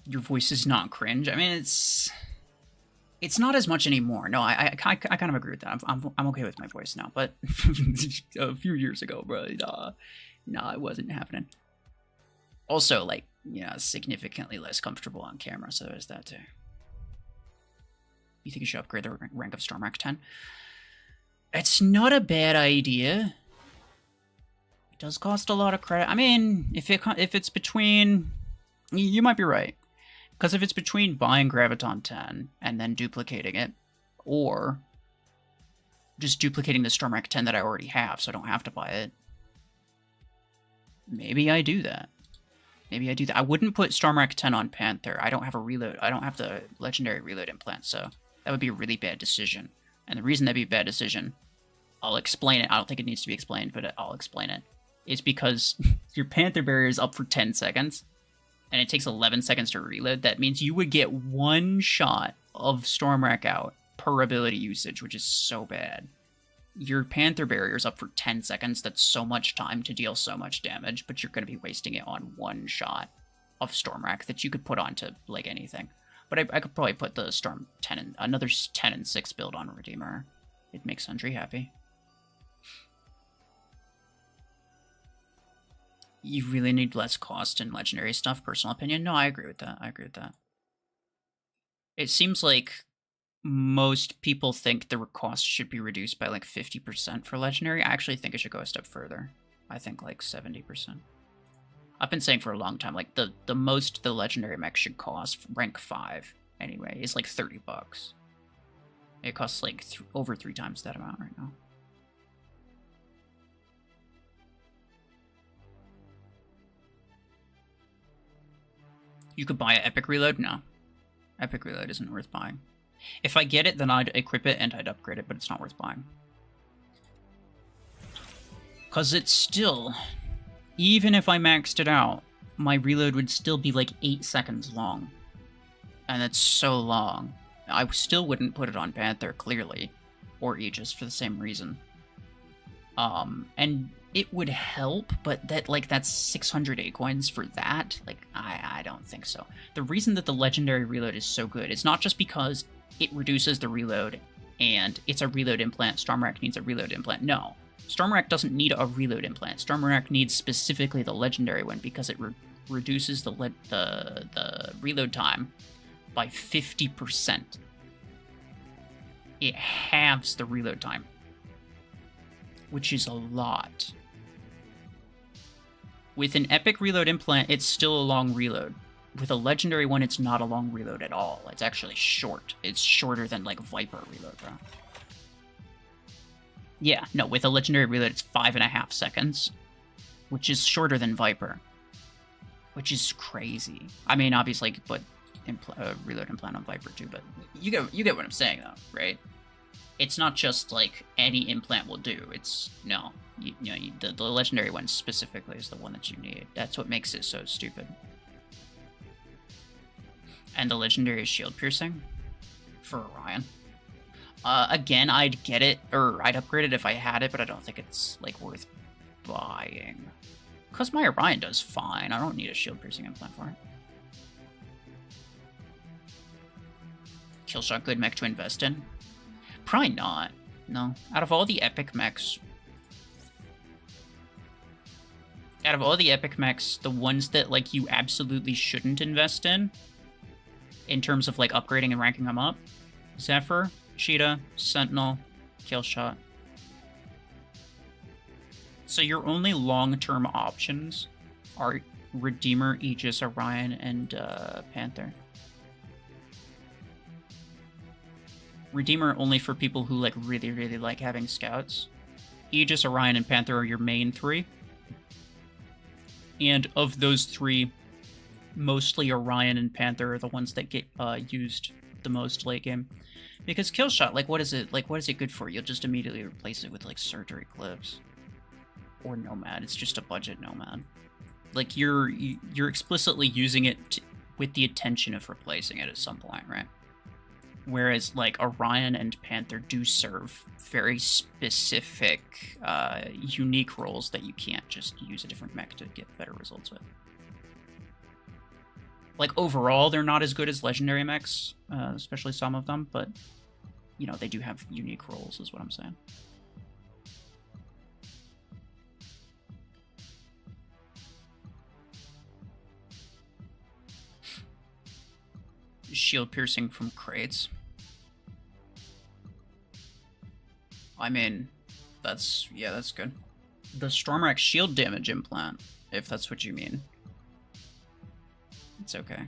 Your voice is not cringe. I mean, it's... It's not as much anymore. No, I kind of agree with that. I'm okay with my voice now, but a few years ago, bro, nah, it wasn't happening. Also, like, yeah, significantly less comfortable on camera, so there's that too. You think you should upgrade the rank of Stormwrack 10? It's not a bad idea. It does cost a lot of credit. I mean, if it's between, you might be right. Because if it's between buying Graviton 10 and then duplicating it, or just duplicating the Stormwrack 10 that I already have so I don't have to buy it, maybe I do that. Maybe I do that. I wouldn't put Stormwrack 10 on Panther. I don't have a reload. I don't have the legendary reload implant, so that would be a really bad decision. And the reason that'd be a bad decision, I'll explain it. I don't think it needs to be explained, but I'll explain it. It's because your Panther barrier is up for 10 seconds, and it takes 11 seconds to reload. That means you would get one shot of Stormwrack out per ability usage, which is so bad. Your Panther barrier is up for 10 seconds. That's so much time to deal so much damage, but you're going to be wasting it on one shot of Stormwrack that you could put onto, like, anything. But I could probably put the Storm 10 and another 10 and 6 build on Redeemer. It makes Sundry happy. You really need less cost in legendary stuff, personal opinion? No, I agree with that. I agree with that. It seems like most people think the cost should be reduced by like 50% for legendary. I actually think it should go a step further. I think like 70%. I've been saying for a long time, like the most the legendary mech should cost, rank 5 anyway, is like $30. It costs like over 3 times that amount right now. You could buy an Epic Reload? No. Epic Reload isn't worth buying. If I get it, then I'd equip it and I'd upgrade it, but it's not worth buying. Because it's still, even if I maxed it out, my reload would still be like 8 seconds long. And that's so long. I still wouldn't put it on Panther, clearly. Or Aegis, for the same reason. And it would help, but that's 600 A coins for that? Like, I don't think so. The reason that the legendary reload is so good, it's not just because it reduces the reload and it's a reload implant. Stormwrack needs a reload implant. No. Stormwrack doesn't need a reload implant. Stormwrack needs specifically the legendary one because it reduces the reload time by 50%. It halves the reload time, which is a lot. With an epic reload implant, it's still a long reload. With a legendary one, it's not a long reload at all. It's actually short. It's shorter than, like, Viper reload, bro. Yeah, no, with a legendary reload, it's 5.5 seconds, which is shorter than Viper, which is crazy. I mean, obviously, you could put reload implant on Viper too, but you get what I'm saying, though, right? It's not just, like, any implant will do. It's, no. The legendary one specifically is the one that you need. That's what makes it so stupid. And the legendary is shield piercing for Orion. Again, I'd get it, or I'd upgrade it if I had it, but I don't think it's, like, worth buying. Because my Orion does fine. I don't need a shield piercing implant for it. Killshot good mech to invest in? Probably not. No. Out of all the epic mechs, the ones that, like, you absolutely shouldn't invest in terms of, like, upgrading and ranking them up, Zephyr, Cheetah, Sentinel, Killshot. So your only long-term options are Redeemer, Aegis, Orion, and Panther. Redeemer only for people who, like, really, really like having scouts. Aegis, Orion, and Panther are your main 3. And of those 3, mostly Orion and Panther are the ones that get used the most late game. Because Killshot, like, what is it good for? You'll just immediately replace it with, like, Surgery Clips. Or Nomad. It's just a budget Nomad. Like, you're explicitly using it with the intention of replacing it at some point, right? Whereas, like, Orion and Panther do serve very specific, unique roles that you can't just use a different mech to get better results with. Like, overall, they're not as good as legendary mechs, especially some of them, but, you know, they do have unique roles, is what I'm saying. Shield piercing from crates. I mean, that's good. The Stormrack shield damage implant, if that's what you mean. It's okay.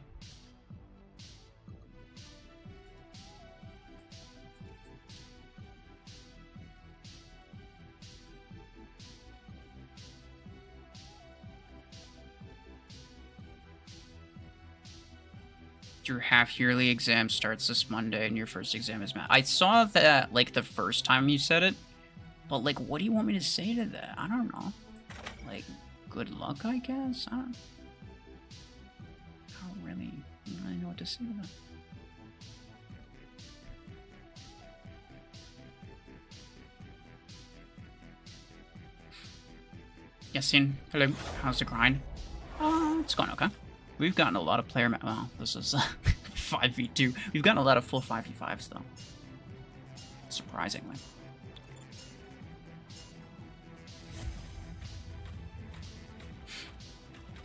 Your half-yearly exam starts this Monday, and your first exam is math. I saw that, like, the first time you said it, but, like, what do you want me to say to that? I don't know. Like, good luck, I guess? I don't really know what to say to that. Yasin, hello. How's the grind? It's going okay. We've gotten a lot of player... Well, this is 5v2. We've gotten a lot of full 5v5s, though. Surprisingly.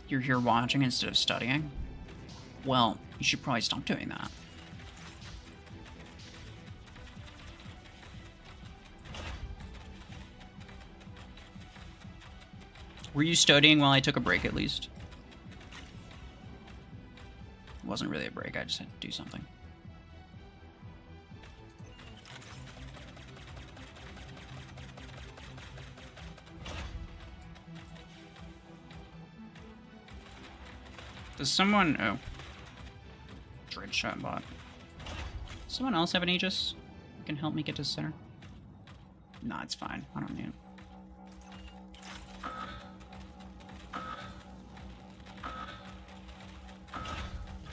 You're here watching instead of studying? Well, you should probably stop doing that. Were you studying while I took a break, at least? It wasn't really a break, I just had to do something. Does someone... Oh. Dread shot bot. Does someone else have an Aegis? Can help me get to center? Nah, it's fine. I don't need it.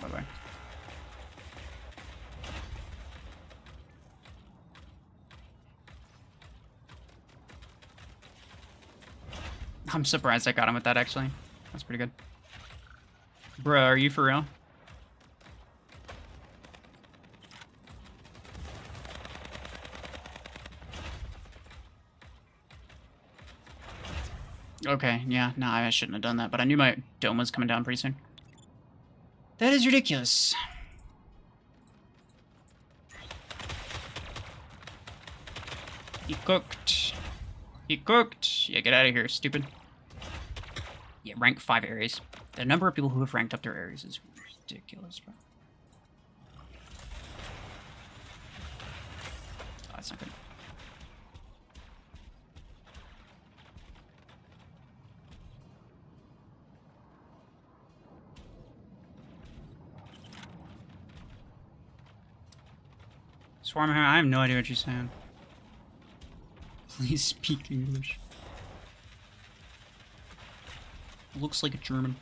Bye-bye. I'm surprised I got him with that, actually. That's pretty good. Bruh, are you for real? Okay, yeah, nah, I shouldn't have done that, but I knew my dome was coming down pretty soon. That is ridiculous. He cooked. He cooked. Yeah, get out of here, stupid. Yeah, rank 5 Ares. The number of people who have ranked up their Ares is ridiculous, bro. Oh, that's not good. Swarmhammer, I have no idea what you're saying. Please speak English. Looks like a German.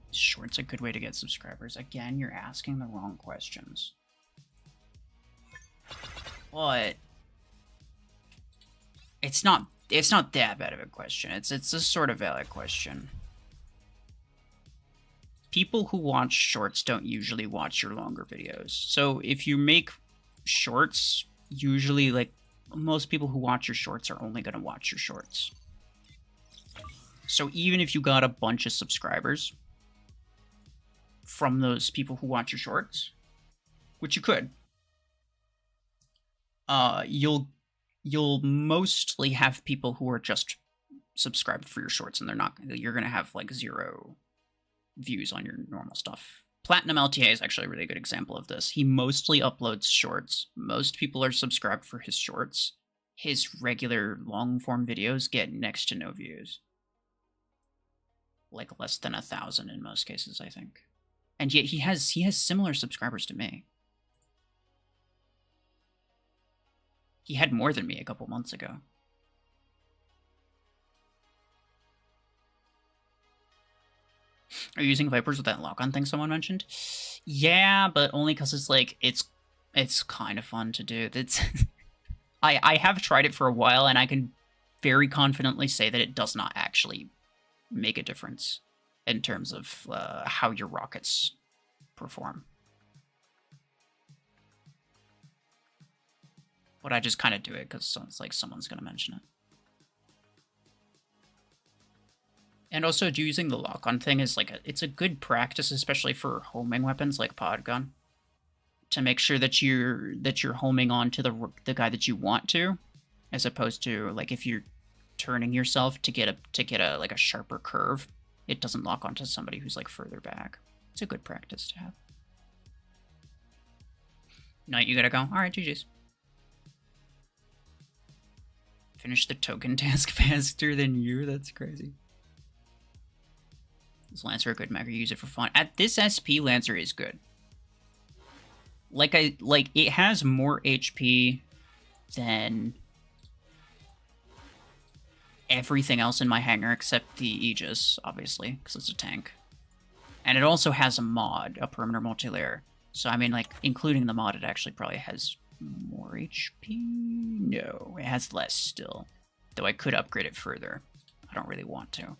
Short's a good way to get subscribers. Again, you're asking the wrong questions. But it's not that bad of a question. It's a sort of valid question. People who watch shorts don't usually watch your longer videos. So if you make shorts, usually, like, most people who watch your shorts are only going to watch your shorts. So even if you got a bunch of subscribers from those people who watch your shorts, which you could, you'll mostly have people who are just subscribed for your shorts, and you're gonna have like 0 views on your normal stuff. Platinum LTA is actually a really good example of this. He mostly uploads shorts. Most people are subscribed for his shorts. His regular long form videos get next to no views. Like less than 1,000 in most cases, I think. And yet he has similar subscribers to me. He had more than me a couple months ago. Are you using Vipers with that lock-on thing someone mentioned? Yeah, but only because it's like, it's kind of fun to do. It's I have tried it for a while, and I can very confidently say that it does not actually make a difference in terms of how your rockets perform. But I just kind of do it because it's like someone's going to mention it. And also, using the lock-on thing is like it's a good practice, especially for homing weapons like pod gun, to make sure that you're homing on to the guy that you want to, as opposed to like if you're turning yourself to get a like a sharper curve, it doesn't lock onto somebody who's like further back. It's a good practice to have. Knight, you gotta go. All right, GG's. Finish the token task faster than you. That's crazy. Is Lancer a good mech, or use it for fun? At this SP, Lancer is good. Like it has more HP than everything else in my hangar except the Aegis, obviously, because it's a tank. And it also has a mod, a perimeter multi-layer. So I mean, like, including the mod, it actually probably has more HP? No, it has less still. Though I could upgrade it further. I don't really want to.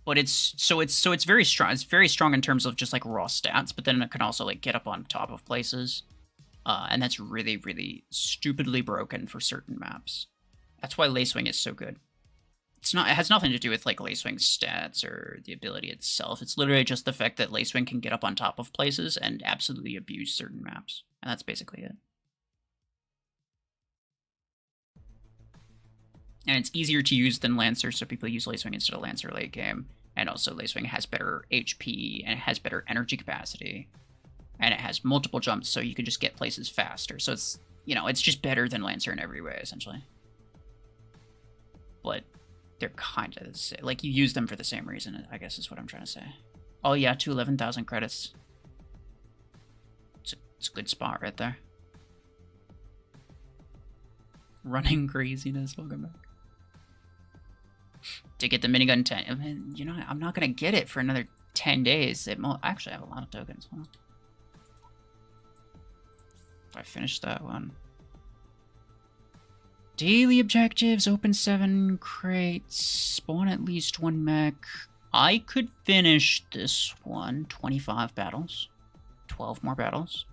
But it's very strong. It's very strong in terms of just like raw stats, but then it can also like get up on top of places. And that's really, really stupidly broken for certain maps. That's why Lacewing is so good. It has nothing to do with like Lacewing's stats or the ability itself. It's literally just the fact that Lacewing can get up on top of places and absolutely abuse certain maps. And that's basically it. And it's easier to use than Lancer, so people use Lacewing instead of Lancer late game. And also Lacewing has better HP, and it has better energy capacity. And it has multiple jumps, so you can just get places faster. So it's, you know, it's just better than Lancer in every way, essentially. But they're kind of the same. Like, you use them for the same reason, I guess is what I'm trying to say. Oh yeah, 11,000 credits. It's a good spot right there. Running craziness, welcome back. To get the minigun 10. I mean, you know, I'm not going to get it for another 10 days. It actually have a lot of tokens. Huh? If I finish that one. Daily objectives, open 7 crates, spawn at least 1 mech. I could finish this one. 25 battles. 12 more battles.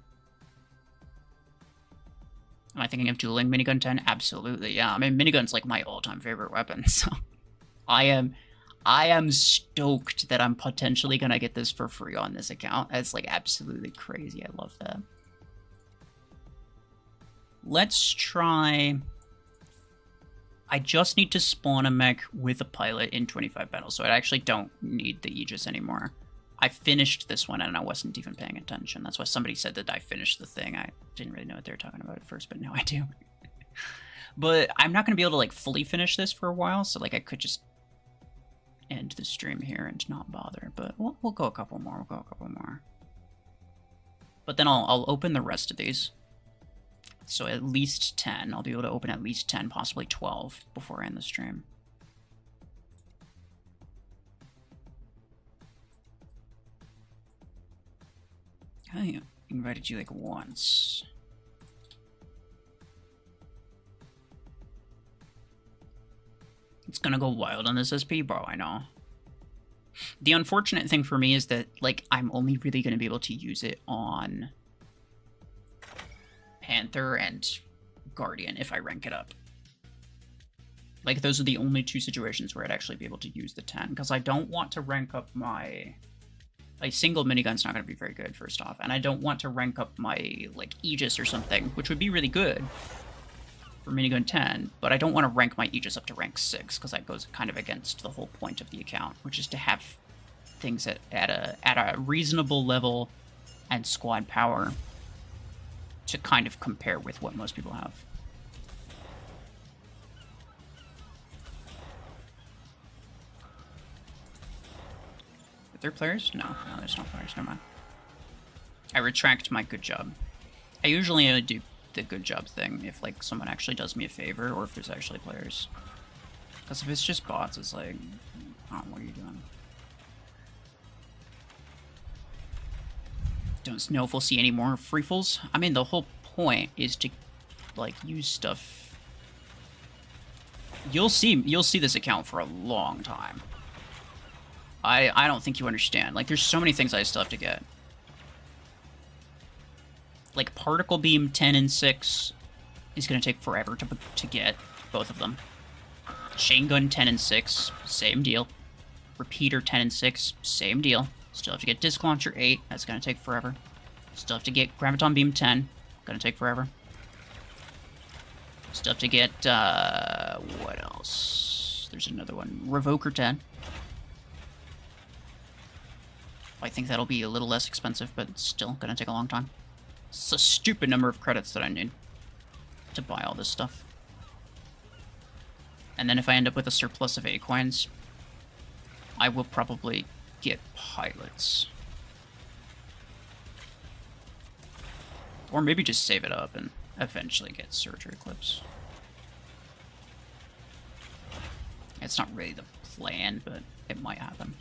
Am I thinking of dueling minigun 10? Absolutely, yeah. I mean, minigun's like my all-time favorite weapon, so I am stoked that I'm potentially gonna get this for free on this account. It's like absolutely crazy. I love that. Let's try. I just need to spawn a mech with a pilot in 25 battles, so I actually don't need the Aegis anymore. I finished this one and I wasn't even paying attention. That's why somebody said that I finished the thing. I didn't really know what they were talking about at first, but now I do. But I'm not going to be able to like fully finish this for a while, so like I could just end the stream here and not bother. But we'll go a couple more. We'll go a couple more. But then I'll open the rest of these. So at least 10. I'll be able to open at least 10, possibly 12 before I end the stream. I invited you like once. It's gonna go wild on this SP, bro, I know. The unfortunate thing for me is that, like, I'm only really gonna be able to use it on Panther and Guardian if I rank it up. Like, those are the only 2 situations where I'd actually be able to use the 10, because I don't want to rank up my... A single minigun's not going to be very good, first off, and I don't want to rank up my, like, Aegis or something, which would be really good for minigun 10, but I don't want to rank my Aegis up to rank 6, because that goes kind of against the whole point of the account, which is to have things at a reasonable level and squad power to kind of compare with what most people have. Are there players? No, there's no players. Never mind. I retract my good job. I usually only do the good job thing if like someone actually does me a favor or if there's actually players. Because if it's just bots, it's like, oh, what are you doing? Don't know if we'll see any more RuFFles. I mean, the whole point is to, like, use stuff. You'll see this account for a long time. I don't think you understand. Like, there's so many things I still have to get. Like, Particle Beam 10 and 6 is going to take forever to get both of them. Chain Gun 10 and 6, same deal. Repeater 10 and 6, same deal. Still have to get Disc Launcher 8, that's going to take forever. Still have to get Graviton Beam 10, going to take forever. Still have to get, what else? There's another one. Revoker 10. I think that'll be a little less expensive, but it's still going to take a long time. It's a stupid number of credits that I need to buy all this stuff. And then if I end up with a surplus of A coins, I will probably get pilots. Or maybe just save it up and eventually get surgery clips. It's not really the plan, but it might happen.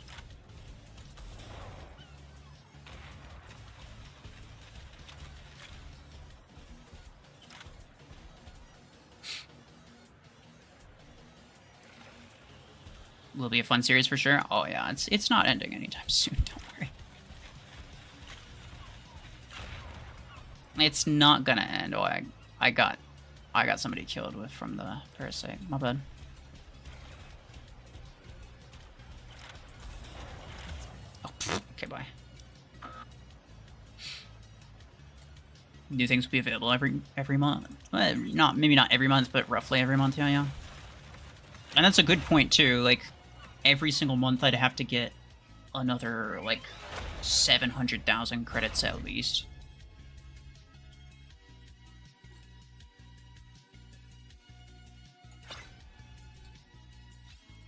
Will be a fun series for sure. Oh yeah, it's not ending anytime soon, don't worry. It's not gonna end. Oh, I got somebody killed from the parasite. My bad. Oh, okay, bye. New things will be available every month. Well, maybe not every month, but roughly every month. Yeah. And that's a good point too. Like, every single month I'd have to get another, like, 700,000 credits at least.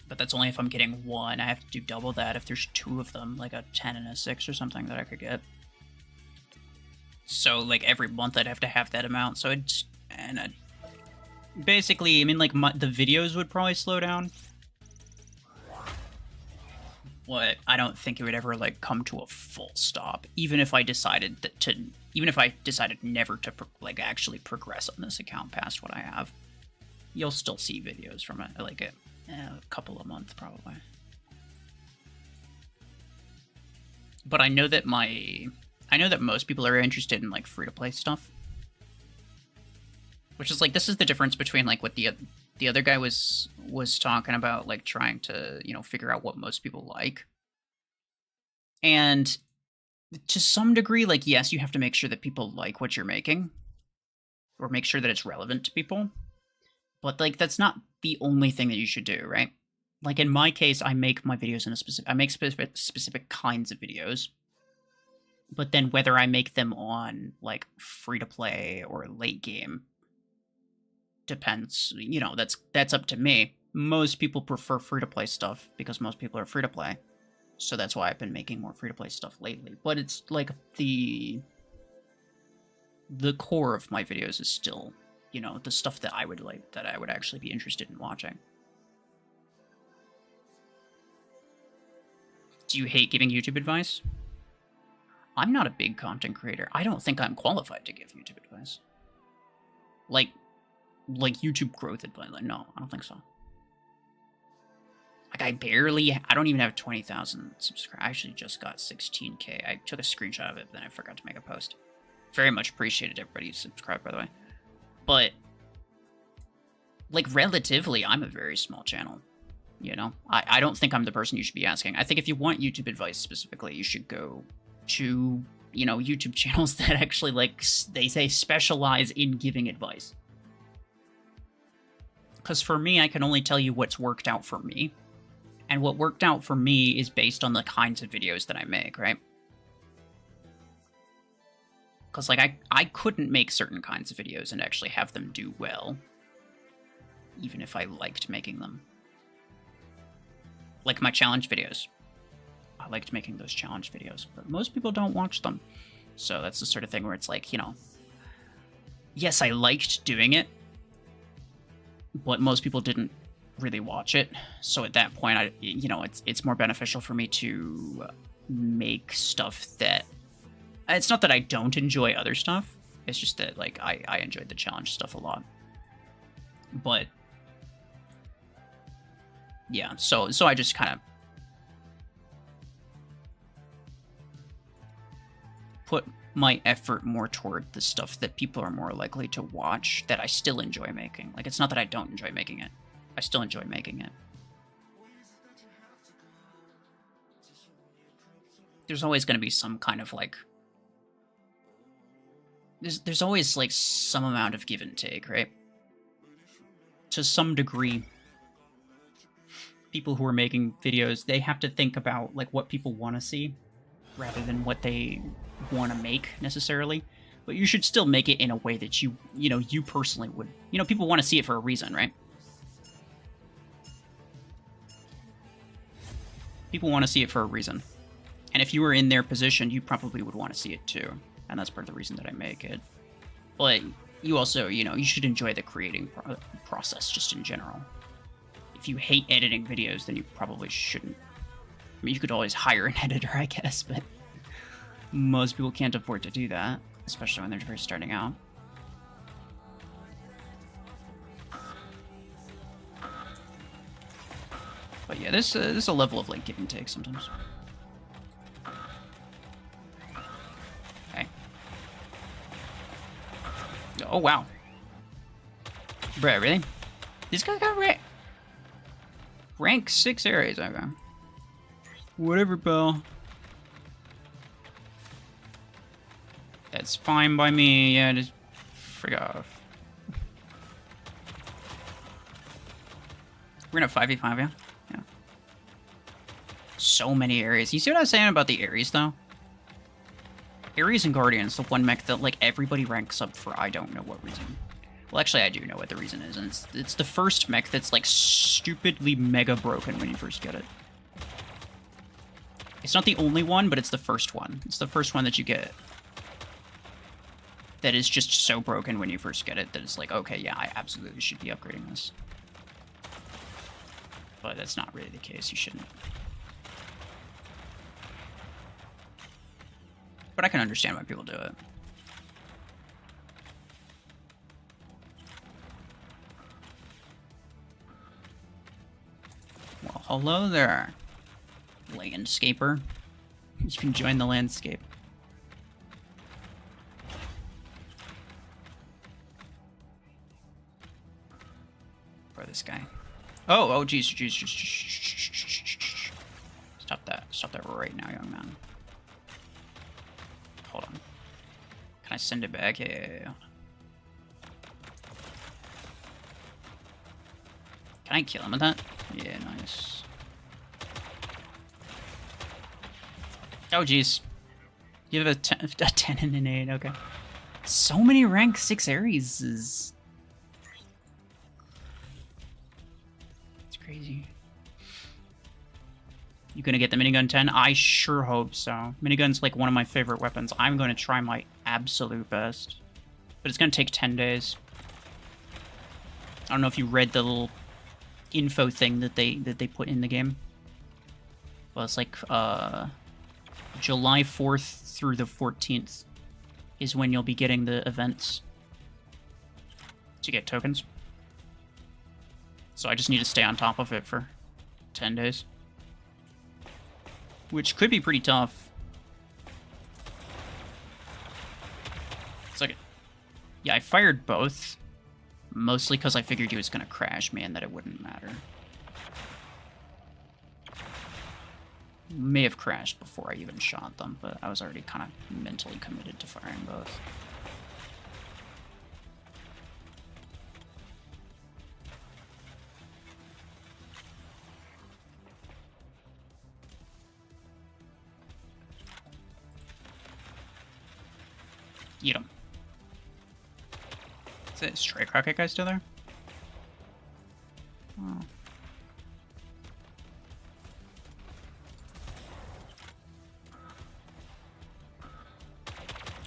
But that's only if I'm getting one. I have to do double that if there's two of them, like a 10 and a 6 or something that I could get. So, like, every month I'd have to have that amount, so it's... And basically, I mean, like, the videos would probably slow down. But I don't think it would ever, like, come to a full stop. Even if I decided never to, like, actually progress on this account past what I have. You'll still see videos from it, like, a couple a month, probably. But I know that most people are interested in, like, free-to-play stuff. Which is, like, this is the difference between, like, what the other guy was talking about, like, trying to, you know, figure out what most people like. And to some degree, like, yes, you have to make sure that people like what you're making. Or make sure that it's relevant to people. But, like, that's not the only thing that you should do, right? Like, in my case, I make my videos in I make specific kinds of videos. But then whether I make them on, like, free-to-play or late game depends. You know, that's up to me. Most people prefer free-to-play stuff because most people are free-to-play. So that's why I've been making more free-to-play stuff lately. But it's, like, the core of my videos is still, you know, the stuff that I would like, that I would actually be interested in watching. Do you hate giving YouTube advice? I'm not a big content creator. I don't think I'm qualified to give YouTube advice. Like YouTube growth advice. Like, no, I don't think so. Like, I don't even have 20,000 subscribers. I actually just got 16K. I took a screenshot of it, but then I forgot to make a post. Very much appreciated everybody who subscribed, by the way. But, like, relatively, I'm a very small channel. You know? I don't think I'm the person you should be asking. I think if you want YouTube advice specifically, you should go to, you know, YouTube channels that actually, like, they say specialize in giving advice. Because for me, I can only tell you what's worked out for me. And what worked out for me is based on the kinds of videos that I make, right? Because, like, I couldn't make certain kinds of videos and actually have them do well. Even if I liked making them. Like my challenge videos. I liked making those challenge videos, but most people don't watch them. So that's the sort of thing where it's like, you know, yes, I liked doing it, but most people didn't really watch it. So at that point, it's more beneficial for me to make stuff that... It's not that I don't enjoy other stuff. It's just that, like, I enjoyed the challenge stuff a lot. But yeah, so I just kind of put my effort more toward the stuff that people are more likely to watch that I still enjoy making. Like, it's not that I don't enjoy making it. I still enjoy making it. There's always going to be some kind of, like... There's always, like, some amount of give and take, right? To some degree, people who are making videos, they have to think about, like, what people want to see rather than what they want to make, necessarily. But you should still make it in a way that you personally would... people want to see it for a reason, right? People want to see it for a reason. And if you were in their position, you probably would want to see it too. And that's part of the reason that I make it. But you also, you should enjoy the creating process just in general. If you hate editing videos, then you probably shouldn't. I mean, you could always hire an editor, I guess, but most people can't afford to do that, especially when they're first starting out. But yeah, there's a level of, like, give and take sometimes. Okay. Oh, wow. Bruh, really? This guy got rank 6 areas, okay. Whatever, pal. That's fine by me. Yeah, just frig off. We're gonna 5v5, yeah? Yeah. So many areas. You see what I was saying about the Ares, though? Ares and Guardian's the one mech that, like, everybody ranks up for I don't know what reason. Well, actually, I do know what the reason is, and it's the first mech that's, like, stupidly mega broken when you first get it. It's not the only one, but it's the first one. It's the first one that you get that is just so broken when you first get it that it's like, okay, yeah, I absolutely should be upgrading this. But that's not really the case. You shouldn't. But I can understand why people do it. Well, hello there, landscaper. You can join the landscape. Or this guy. Oh, geez. Stop that right now, young man. Hold on. Can I send it back? Yeah. Can I kill him with that? Yeah, nice. Oh, jeez. You have a 10 and an 8, okay. So many rank 6 Ares is... It's crazy. You gonna get the minigun 10? I sure hope so. Minigun's like one of my favorite weapons. I'm gonna try my absolute best. But it's gonna take 10 days. I don't know if you read the little info thing that they put in the game. Well, it's like July 4th through the 14th is when you'll be getting the events to get tokens. So I just need to stay on top of it for 10 days. Which could be pretty tough. It's like... Yeah, I fired both. Mostly because I figured he was going to crash me and that it wouldn't matter. May have crashed before I even shot them, but I was already kind of mentally committed to firing both. Eat him. Is that Strike Rocket guy still there? Oh.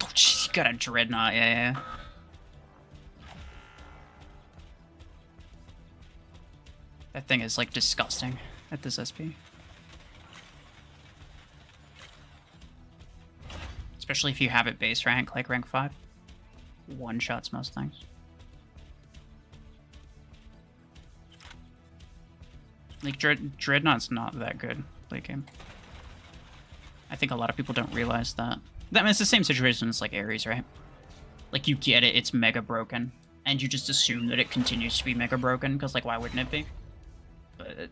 Oh, jeez, you got a Dreadnought, yeah. That thing is, like, disgusting at this SP. Especially if you have it base rank, like rank 5. One-shots most things. Like, Dreadnought's not that good late game. I think a lot of people don't realize that. I mean, it's the same situation as, like, Ares, right? Like, you get it, it's mega broken. And you just assume that it continues to be mega broken, because, like, why wouldn't it be? But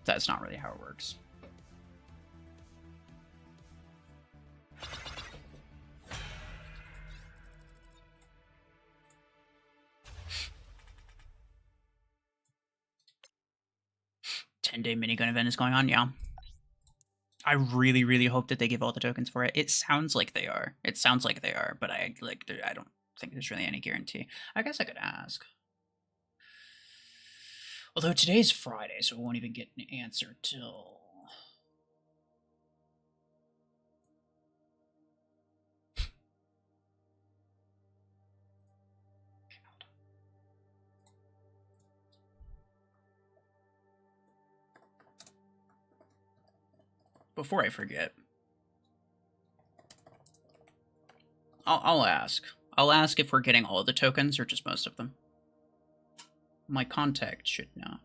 that's not really how it works. Day minigun event is going on, yeah. I really, really hope that they give all the tokens for it. It sounds like they are. It sounds like they are, but I don't think there's really any guarantee. I guess I could ask. Although today's Friday, so we won't even get an answer till... Before I forget, I'll ask. I'll ask if we're getting all of the tokens or just most of them. My contact should know.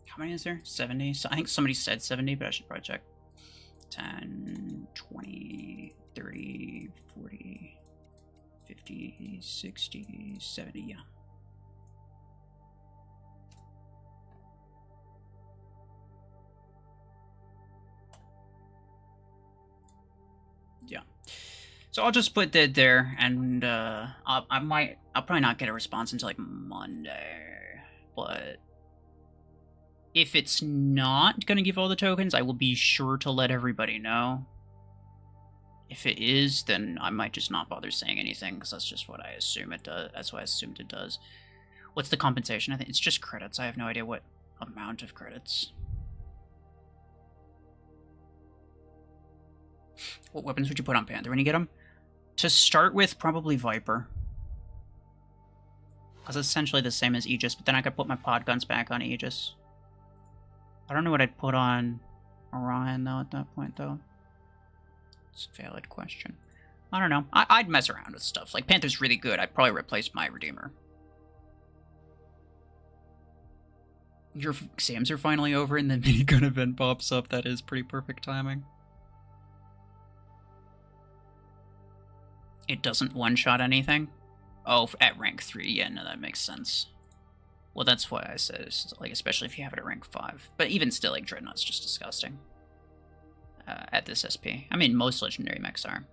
How many is there? 70? So I think somebody said 70, but I should probably check. 10, 20, 30, 40, 50, 60, 70, yeah. Yeah. So I'll just put that there, and I'll probably not get a response until like Monday, but if it's not going to give all the tokens, I will be sure to let everybody know. If it is, then I might just not bother saying anything, because that's just what I assume it does. That's what I assumed it does. What's the compensation? I think it's just credits. I have no idea what amount of credits. What weapons would you put on Panther when you get them? To start with, probably Viper. Because it's essentially the same as Aegis, but then I could put my pod guns back on Aegis. I don't know what I'd put on Orion, though, at that point, though. It's a valid question. I don't know. I'd mess around with stuff. Like, Panther's really good. I'd probably replace my Redeemer. Your exams are finally over and the minigun event pops up. That is pretty perfect timing. It doesn't one-shot anything? Oh, at rank 3. Yeah, no, that makes sense. Well, that's why I said, it's like, especially if you have it at rank 5. But even still, like, Dreadnought's just disgusting. At this SP. I mean, most legendary mechs are.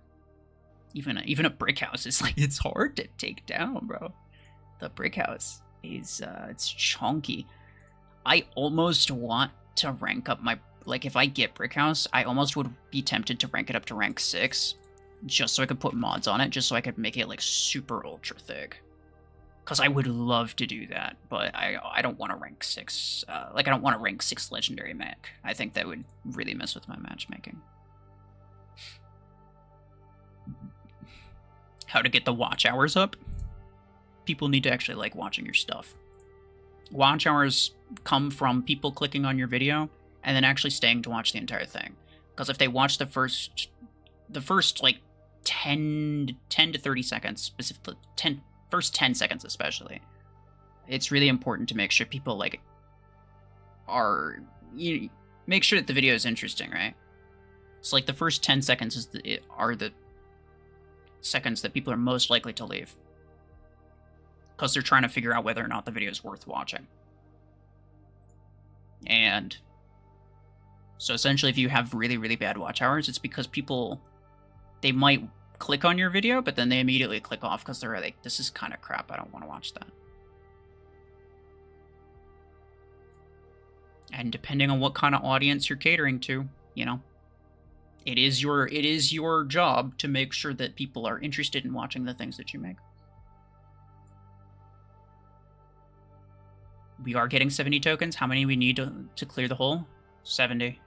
Even a brick house is, like, it's hard to take down, bro. The brick house is, it's chunky. I almost want to rank up my, like, if I get brick house, I almost would be tempted to rank it up to rank 6. Just so I could put mods on it, just so I could make it, like, super ultra thick. Because I would love to do that, but I don't want to rank 6. Like, I don't want to rank 6 legendary mech. I think that would really mess with my matchmaking. How to get the watch hours up? People need to actually like watching your stuff. Watch hours come from people clicking on your video and then actually staying to watch the entire thing. Because if they watch the first like 10 to 30 seconds, specifically first 10 seconds especially, it's really important to make sure people like make sure that the video is interesting, right? It's like the first 10 seconds are the seconds that people are most likely to leave, because they're trying to figure out whether or not the video is worth watching. And so essentially, if you have really, really bad watch hours, it's because people, they might click on your video, but then they immediately click off because they're like, this is kind of crap, I don't want to watch that. And depending on what kind of audience you're catering to, you know, it is your job to make sure that people are interested in watching the things that you make. We are getting 70 tokens. How many we need to clear the hole? 70.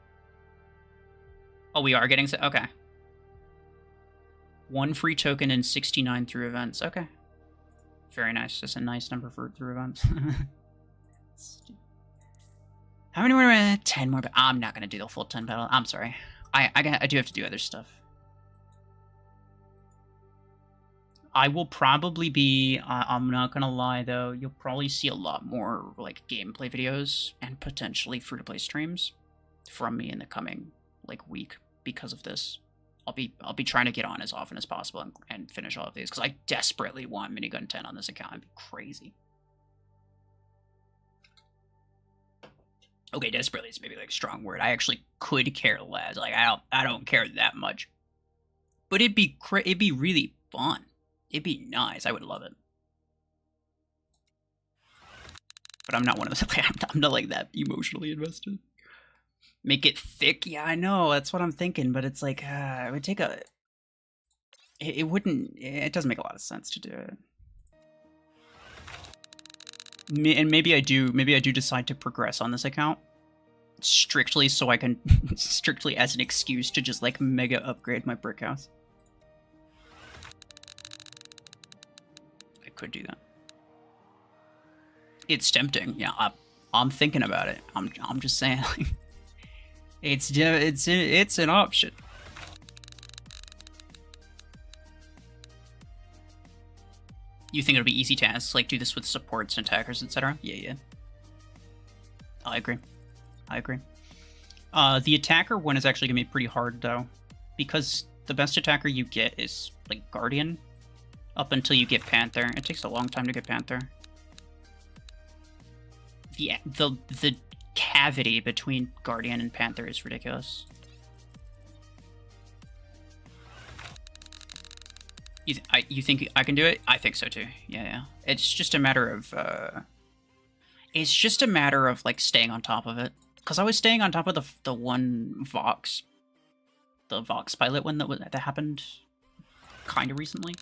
Oh, we are getting... Okay. 1 free token and 69 through events. Okay. Very nice. That's a nice number for through events. How many more? 10 more. I'm not going to do the full 10 battle. I'm sorry. I do have to do other stuff. I will probably be, I'm not gonna lie though, you'll probably see a lot more like gameplay videos and potentially free-to-play streams from me in the coming like week because of this. I'll be trying to get on as often as possible and finish all of these because I desperately want Minigun 10 on this account. It'd be crazy. Okay, desperately is maybe like a strong word. I actually could care less. Like I don't care that much. But it'd be really fun. It'd be nice. I would love it. But I'm not one of those. I'm not like that emotionally invested. Make it thick? Yeah, I know. That's what I'm thinking. But it's like, it would take a... It wouldn't... It doesn't make a lot of sense to do it. And maybe I do decide to progress on this account. Strictly so I can... strictly as an excuse to just, like, mega upgrade my brick house. Could do that. It's tempting. Yeah, I'm thinking about it. I'm just saying, like, it's an option. You think it'll be easy tasks, like do this with supports and attackers, etc.? Yeah. I agree. The attacker one is actually gonna be pretty hard though, because the best attacker you get is like Guardian. Up until you get Panther. It takes a long time to get Panther. The cavity between Guardian and Panther is ridiculous. You think I can do it? I think so too. Yeah. It's just a matter of like staying on top of it. Cause I was staying on top of the one Vox, the Vox pilot one that happened kind of recently.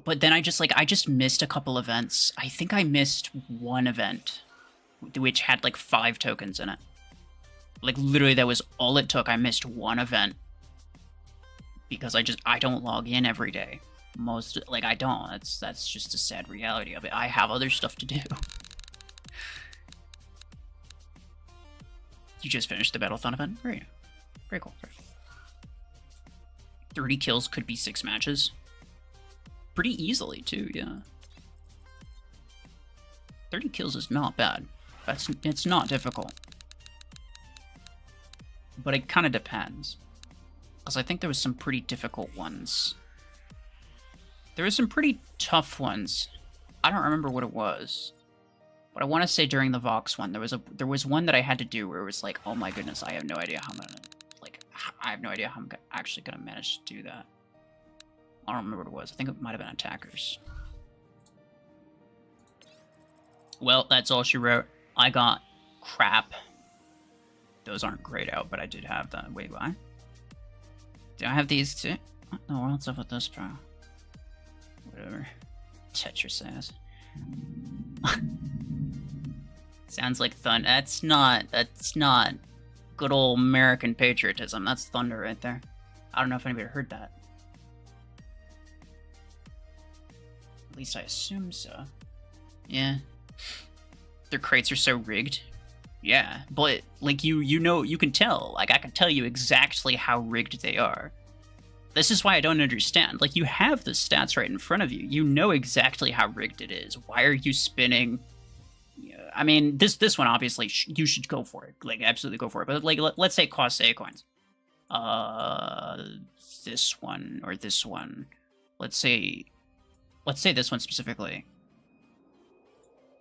But then I just missed a couple events. I think I missed one event, which had like 5 tokens in it. Like literally that was all it took. I missed one event. Because I don't log in every day. I don't. That's just a sad reality of it. I have other stuff to do. You just finished the Battlethon event? Very cool. 30 kills could be 6 matches. Pretty easily, too, yeah. 30 kills is not bad. It's not difficult. But it kind of depends. Because I think there was some pretty difficult ones. There were some pretty tough ones. I don't remember what it was. But I want to say during the Vox one, there was one that I had to do where it was like, oh my goodness, I have no idea how I'm actually gonna manage to do that. I don't remember what it was. I think it might have been attackers. Well, that's all she wrote. I got crap. Those aren't grayed out, but I did have that. Wait, why? Do I have these too? What in the world's up with this, bro? Whatever. Tetris ass. Sounds like thunder. That's not good old American patriotism. That's thunder right there. I don't know if anybody heard that. At least I assume so. Yeah. Their crates are so rigged. Yeah, but like you know, you can tell. Like I can tell you exactly how rigged they are. This is why I don't understand. Like you have the stats right in front of you. You know exactly how rigged it is. Why are you spinning? I mean, this one obviously you should go for it. Like absolutely go for it. But like let's say it costs 8 coins. This one or this one. Let's say this one specifically.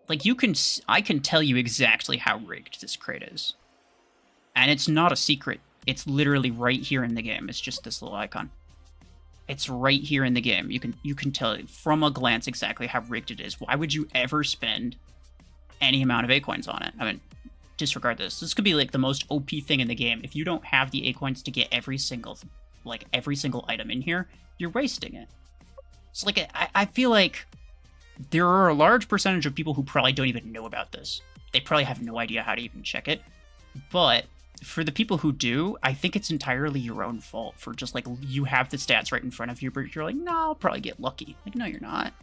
Like I can tell you exactly how rigged this crate is. And it's not a secret. It's literally right here in the game. It's just this little icon. It's right here in the game. You can tell from a glance exactly how rigged it is. Why would you ever spend any amount of A coins on it. I mean, disregard this. This could be like the most OP thing in the game. If you don't have the A coins to get every single item in here, you're wasting it. It's like, I feel like there are a large percentage of people who probably don't even know about this. They probably have no idea how to even check it. But for the people who do, I think it's entirely your own fault for just like, you have the stats right in front of you, but you're like, no, I'll probably get lucky. Like, no, you're not.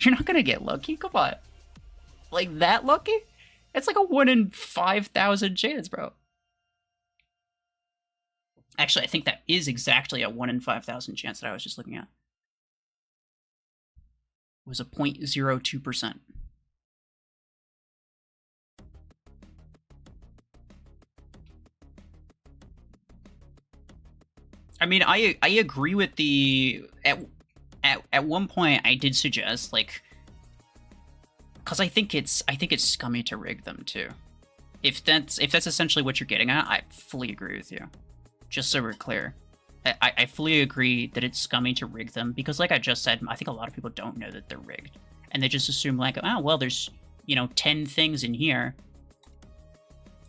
You're not gonna get lucky. Come on. Like, that lucky? It's like a 1 in 5,000 chance, bro. Actually, I think that is exactly a 1 in 5,000 chance that I was just looking at. It was a 0.02%. I mean, I agree with the... At one point, I did suggest, like... Because I think it's scummy to rig them, too. If that's essentially what you're getting at, I fully agree with you. Just so we're clear. I fully agree that it's scummy to rig them, because like I just said, I think a lot of people don't know that they're rigged. And they just assume like, oh, well, there's, 10 things in here.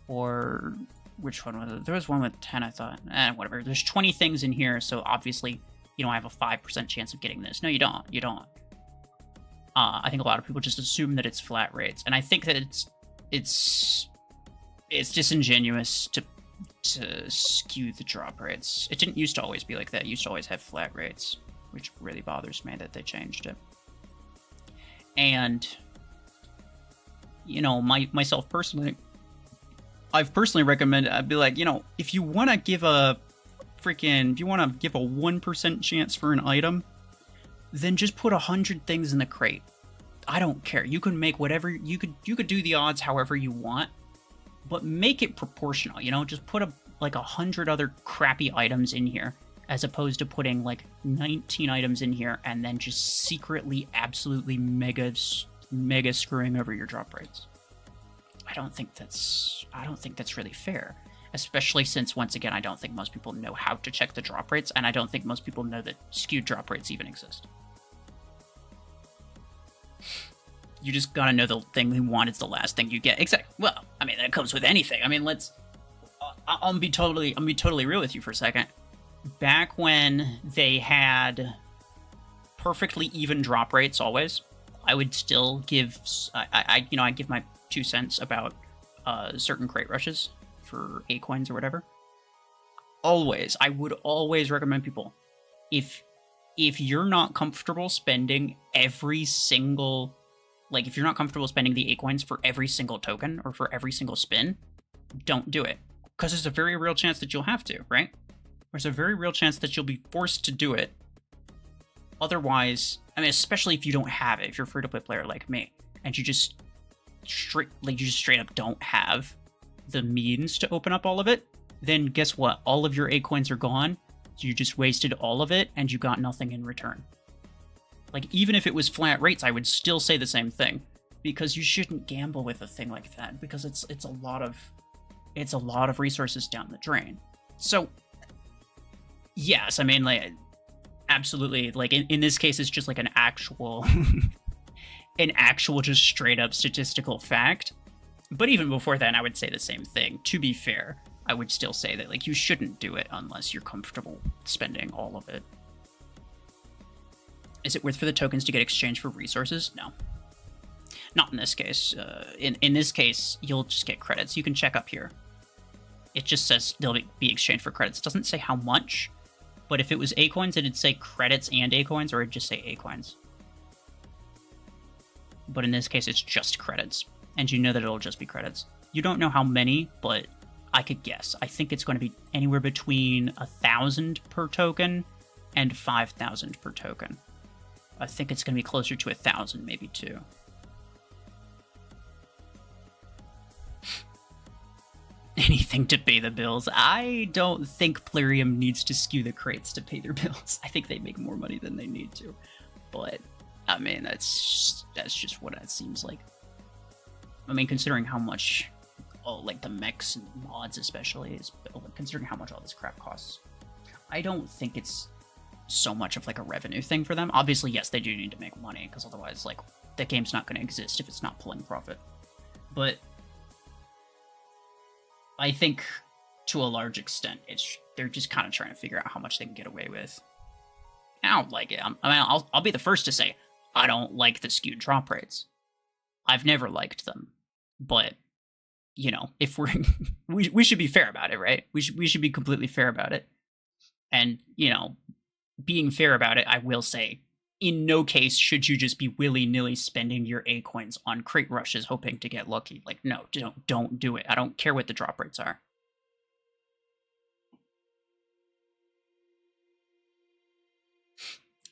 Or, which one was it? There was one with 10, I thought. Whatever. There's 20 things in here, so obviously, I have a 5% chance of getting this. No, you don't. You don't. I think a lot of people just assume that it's flat rates. And I think that it's disingenuous to skew the drop rates. It didn't used to always be like that. It used to always have flat rates, which really bothers me that they changed it. And, myself personally, I've personally recommended, I'd be like, if you want to give a 1% chance for an item, then just put 100 things in the crate. I don't care. You can make whatever, you could do the odds however you want, but make it proportional, just put 100 other crappy items in here, as opposed to putting like 19 items in here and then just secretly, absolutely mega screwing over your drop rates. I don't think that's really fair, especially since, once again, I don't think most people know how to check the drop rates, and I don't think most people know that skewed drop rates even exist. You just gotta know the thing you want is the last thing you get. Exactly. Well, I mean, that comes with anything. I mean, I'll be totally real with you for a second. Back when they had perfectly even drop rates always, I would still give, I give my 2 cents about certain crate rushes for A coins or whatever. I would always recommend people, if you're not comfortable spending every single, if you're not comfortable spending the A coins for every single token or for every single spin, don't do it. Because there's a very real chance that you'll have to, right? There's a very real chance that you'll be forced to do it. Otherwise, I mean, especially if you don't have it, if you're a free-to-play player like me, and you just straight up don't have the means to open up all of it, then guess what? All of your A coins are gone. So you just wasted all of it, and you got nothing in return. Even if it was flat rates, I would still say the same thing, because you shouldn't gamble with a thing like that, because it's a lot of resources down the drain. So, yes, I mean, absolutely, in this case, it's just an actual, just straight up statistical fact. But even before that, I would say the same thing. To be fair, I would still say that, you shouldn't do it unless you're comfortable spending all of it. Is it worth for the tokens to get exchanged for resources? No. Not in this case. In this case, you'll just get credits. You can check up here. It just says they'll be exchanged for credits. It doesn't say how much, but if it was A coins, it'd say credits and A coins, or it'd just say A coins. But in this case, it's just credits, and you know that it'll just be credits. You don't know how many, but I could guess. I think it's going to be anywhere between 1,000 per token and 5,000 per token. I think it's going to be closer to 1,000, maybe 2. Anything to pay the bills. I don't think Plarium needs to skew the crates to pay their bills. I think they make more money than they need to. But, I mean, that's just what it seems like. I mean, considering how much, the mechs and mods especially, considering how much all this crap costs, I don't think it's so much of a revenue thing for them. Obviously, yes, they do need to make money, because otherwise, that game's not going to exist if it's not pulling profit. But I think to a large extent, they're just kind of trying to figure out how much they can get away with. I don't like it. I'll be the first to say I don't like the skewed drop rates. I've never liked them, but you know, if we're we should be fair about it, right? We should be completely fair about it. And you know, being fair about it, I will say, in no case should you just be willy-nilly spending your A coins on crate rushes hoping to get lucky. Like, no, don't do it. I don't care what the drop rates are.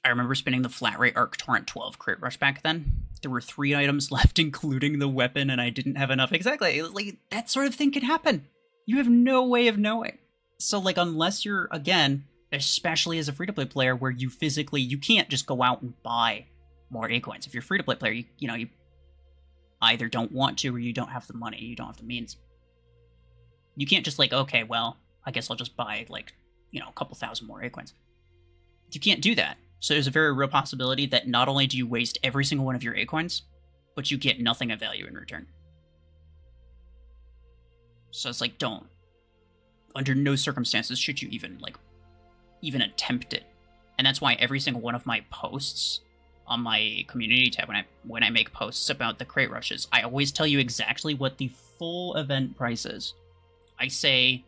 I remember spinning the flat rate Arc Torrent 12 crate rush back then. There were 3 items left, including the weapon, and I didn't have enough. Exactly. It was like, that sort of thing could happen. You have no way of knowing. So, like, unless you're, again, especially as a free-to-play player, where you can't just go out and buy more A-coins. If you're a free-to-play player, you either don't want to or you don't have the money, you don't have the means. You can't just, like, okay, well, I guess I'll just buy, like, a couple thousand more A-coins. You can't do that. So there's a very real possibility that not only do you waste every single one of your A-coins, but you get nothing of value in return. So it's like, don't. Under no circumstances should you even attempt it. And that's why every single one of my posts on my community tab, when I make posts about the crate rushes, I always tell you exactly what the full event price is. I say,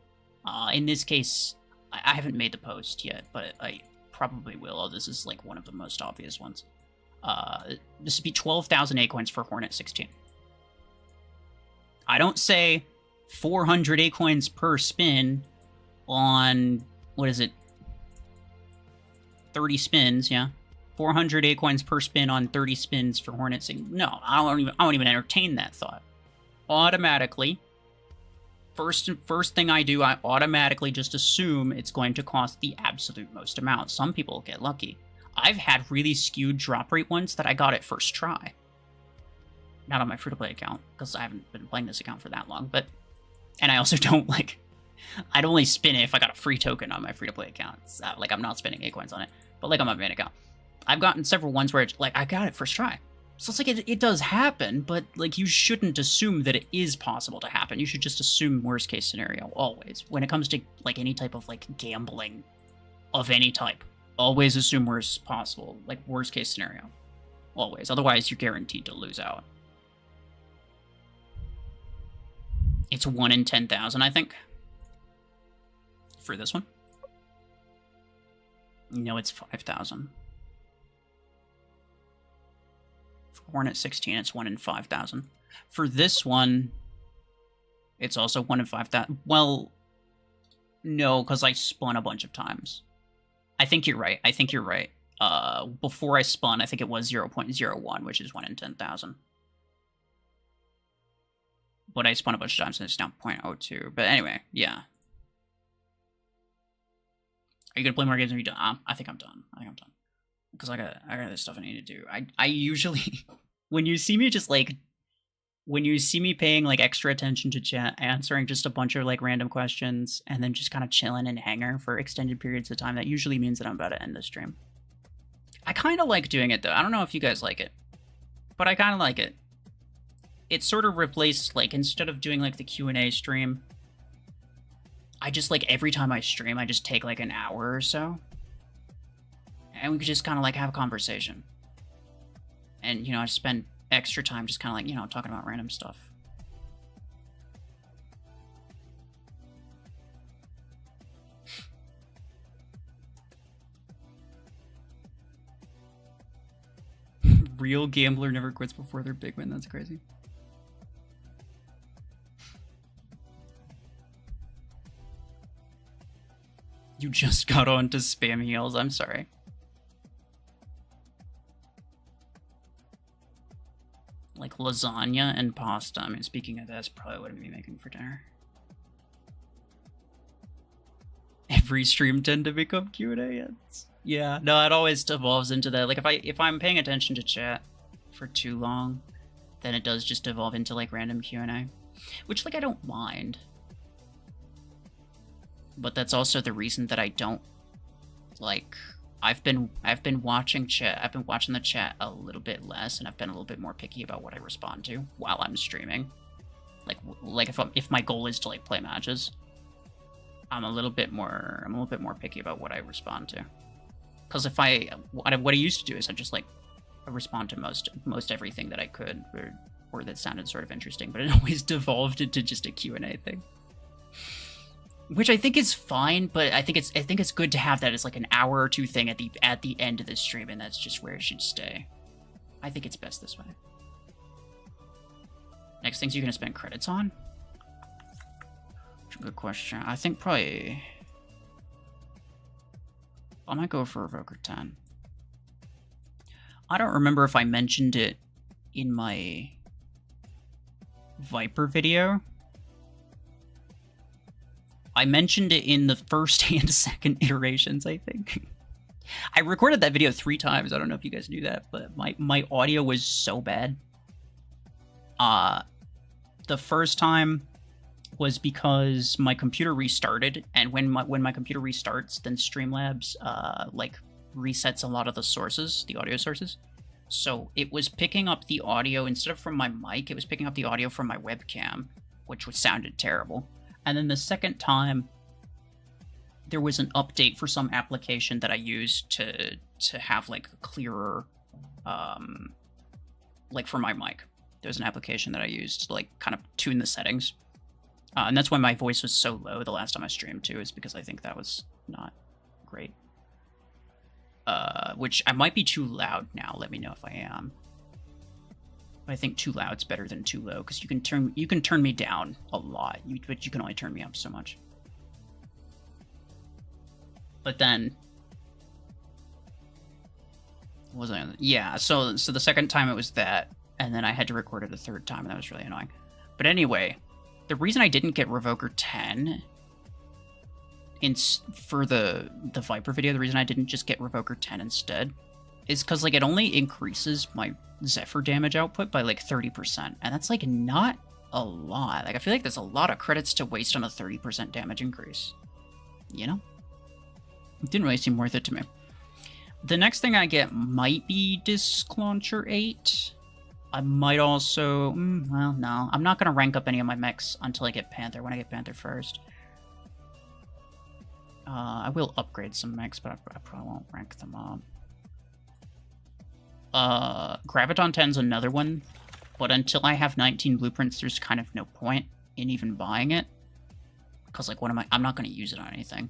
in this case, I haven't made the post yet, but I probably will. Oh, this is like one of the most obvious ones. This would be 12,000 A-coins for Hornet 16. I don't say 400 A-coins per spin on, what is it? 30 spins, yeah. 400 A-coins per spin on 30 spins for Hornet 16. No, I won't even entertain that thought. Automatically, first thing I do, I automatically just assume it's going to cost the absolute most amount. Some people get lucky. I've had really skewed drop rate ones that I got at first try. Not on my free-to-play account, because I haven't been playing this account for that long, but... And I also don't, like... I'd only spin it if I got a free token on my free-to-play account. So, like, I'm not spending A-coins on it, but, like, on my main account. I've gotten several ones where, I got it first try. So it's like, it does happen, but, like, you shouldn't assume that it is possible to happen. You should just assume worst-case scenario, always. When it comes to, like, any type of, like, gambling of any type, always assume worst possible, like, worst-case scenario. Always. Otherwise, you're guaranteed to lose out. It's 1 in 10,000, I think. For this one. No, it's 5,000. For Hornet 16, it's 1 in 5,000. For this one, it's also 1 in 5,000. Well, no, because I spun a bunch of times. I think you're right. Before I spun, I think it was 0.01, which is 1 in 10,000. But I spun a bunch of times, and it's now 0.02. But anyway, yeah. Are you gonna play more games? Or are you done? I think I'm done. Because I got this stuff I need to do. I usually, when you see me paying like extra attention to chat, answering just a bunch of like random questions, and then just kind of chilling in Hangar for extended periods of time, that usually means that I'm about to end the stream. I kind of like doing it though. I don't know if you guys like it, but I kind of like it. It sort of replaced, like, instead of doing like the Q&A stream, I just, like, every time I stream, I just take, like, an hour or so. And we could just kind of, like, have a conversation. And, I just spend extra time just kind of, like, talking about random stuff. Real gambler never quits before their big win. That's crazy. You just got on to spam heals. I'm sorry. Like lasagna and pasta. I mean, speaking of this, probably what I'm gonna be making for dinner. Every stream tend to become Q&A. Yeah, no, it always evolves into that. Like if I'm paying attention to chat for too long, then it does just evolve into like random Q&A, which like I don't mind. But that's also the reason that I don't, like, I've been watching chat. I've been watching the chat a little bit less, and I've been a little bit more picky about what I respond to while I'm streaming. Like if my goal is to like play matches, I'm a little bit more picky about what I respond to. Because what I used to do is I respond to most everything that I could, or that sounded sort of interesting, but it always devolved into just a Q&A thing. Which I think is fine, but I think it's good to have that as like an hour or two thing at the end of the stream, and that's just where it should stay. I think it's best this way. Next things you're gonna spend credits on? Good question. I think probably I might go for Evoker 10. I don't remember if I mentioned it in my Viper video. I mentioned it in the first and second iterations, I think. I recorded that video 3 times. I don't know if you guys knew that, but my audio was so bad. The first time was because my computer restarted, and when my computer restarts, then Streamlabs like resets a lot of the sources, the audio sources. So it was picking up the audio instead of from my mic, it was picking up the audio from my webcam, which sounded terrible. And then the second time, there was an update for some application that I used to have like clearer, like for my mic. There's an application that I used to like kind of tune the settings. And that's why my voice was so low the last time I streamed too, is because I think that was not great. Which I might be too loud now. Let me know if I am. But I think too loud's better than too low, because you can turn me down a lot, but you can only turn me up so much. But then, what was I? Yeah. So the second time it was that, and then I had to record it a third time, and that was really annoying. But anyway, the reason I didn't get Revoker 10 for the Viper video, the reason I didn't just get Revoker 10 instead, is because like it only increases my Zephyr damage output by like 30%, and that's like not a lot. Like I feel like there's a lot of credits to waste on a 30% damage increase. You know? It didn't really seem worth it to me. The next thing I get might be Disc Launcher 8. I might also... well, no. I'm not going to rank up any of my mechs until I get Panther, when I get Panther first. I will upgrade some mechs, but I probably won't rank them up. Graviton 10's another one, but until I have 19 blueprints, there's kind of no point in even buying it. Because, like, I'm not going to use it on anything.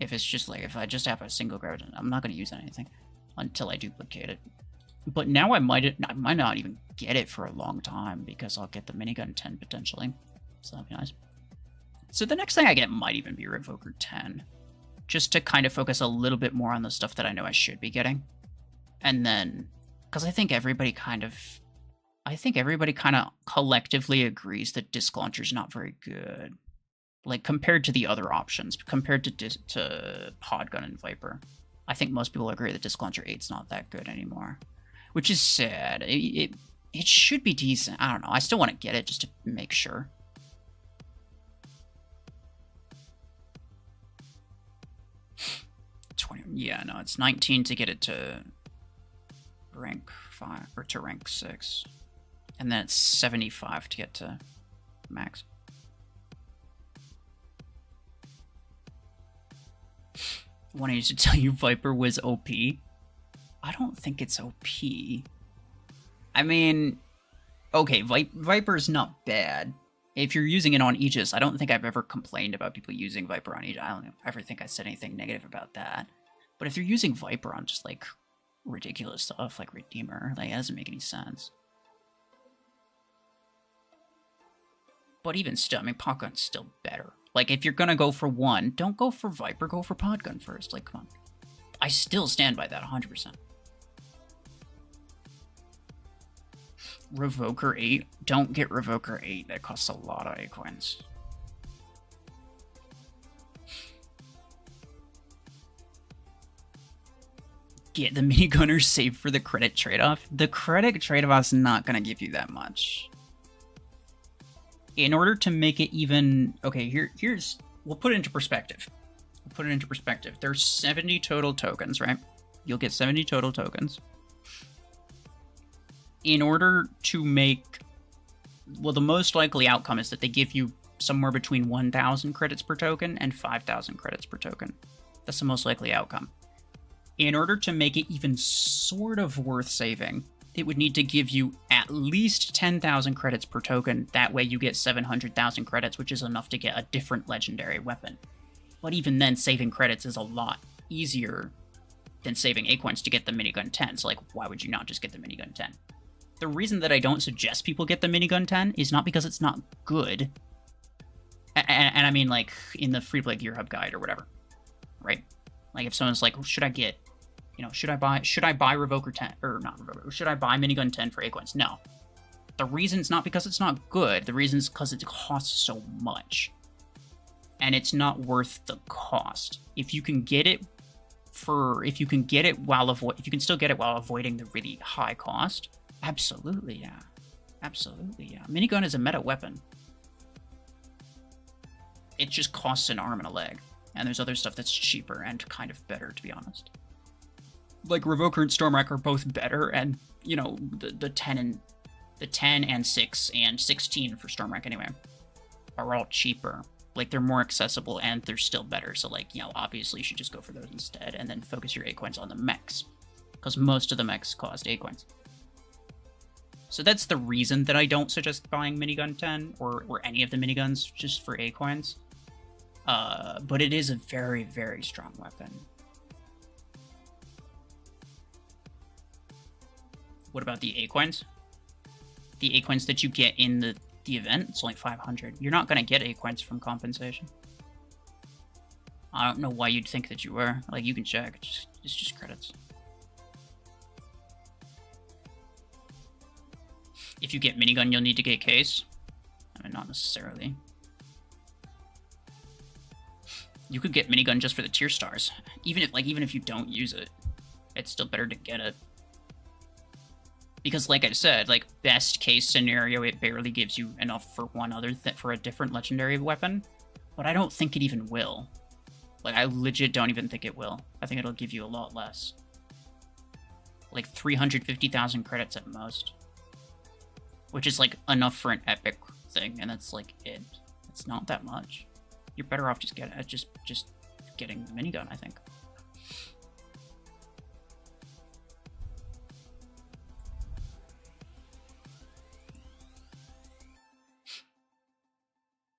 If it's just, like, if I just have a single Graviton, I'm not going to use it on anything until I duplicate it. But now I might not even get it for a long time, because I'll get the Minigun 10 potentially. So that'd be nice. So the next thing I get might even be Revoker 10. Just to kind of focus a little bit more on the stuff that I know I should be getting. And then, because I think everybody kind of collectively agrees that Disc Launcher's not very good. Like, compared to the other options, compared to Podgun and Viper. I think most people agree that Disc Launcher 8's not that good anymore. Which is sad. It should be decent. I don't know. I still want to get it just to make sure. Yeah, no, it's 19 to get it to rank 5, or to rank 6. And then it's 75 to get to max. I wanted to tell you Viper was OP. I don't think it's OP. I mean, okay, Viper's not bad. If you're using it on Aegis, I don't think I've ever complained about people using Viper on Aegis. I don't ever think I said anything negative about that. But if you're using Viper on just, like, ridiculous stuff like Redeemer, like, it doesn't make any sense. But even still, I mean, Podgun's still better. Like, if you're gonna go for one, don't go for Viper, go for Podgun first. Like, come on. I still stand by that 100%. Revoker 8. Don't get Revoker 8. That costs a lot of A-coins. Get the minigunner saved for the credit trade-off. The credit trade-off's not going to give you that much. In order to make it even... Okay, here's... We'll put it into perspective. There's 70 total tokens, right? You'll get 70 total tokens. In order to make... Well, the most likely outcome is that they give you somewhere between 1,000 credits per token and 5,000 credits per token. That's the most likely outcome. In order to make it even sort of worth saving, it would need to give you at least 10,000 credits per token. That way you get 700,000 credits, which is enough to get a different legendary weapon. But even then, saving credits is a lot easier than saving A-coins to get the Minigun 10. So, like, why would you not just get the Minigun 10? The reason that I don't suggest people get the Minigun 10 is not because it's not good. And I mean, like, in the Free Play Gear Hub guide or whatever, right? Like, if someone's like, should I get, you know, should I buy Revoker 10, or not Revoker, should I buy Minigun 10 for A-coins? No. The reason it's not because it's not good. The reason is because it costs so much. And it's not worth the cost. If you can get it if you can still get it while avoiding the really high cost, absolutely, yeah. Absolutely, yeah. Minigun is a meta weapon. It just costs an arm and a leg. And there's other stuff that's cheaper and kind of better, to be honest. Like, Revoker and Stormwreck are both better, and, you know, the 10 and 6 and 16 for Stormwreck anyway are all cheaper. Like, they're more accessible and they're still better. So, like, you know, obviously you should just go for those instead and then focus your A-coins on the mechs. Because most of the mechs cost A-coins. So that's the reason that I don't suggest buying Minigun 10 or any of the miniguns just for A-coins. But it is a very, very strong weapon. What about the A-coins? The A-coins that you get in the event, it's only 500. You're not going to get A-coins from compensation. I don't know why you'd think that you were. Like, you can check. It's just credits. If you get Minigun, you'll need to get Case. I mean, not necessarily. You could get Minigun just for the tier stars. Even if you don't use it, it's still better to get it. Because, like I said, like, best case scenario, it barely gives you enough for for a different legendary weapon. But I don't think it even will. Like, I legit don't even think it will. I think it'll give you a lot less. Like, 350,000 credits at most. Which is, like, enough for an epic thing, and that's, like, it. It's not that much. You're better off just getting the minigun, I think.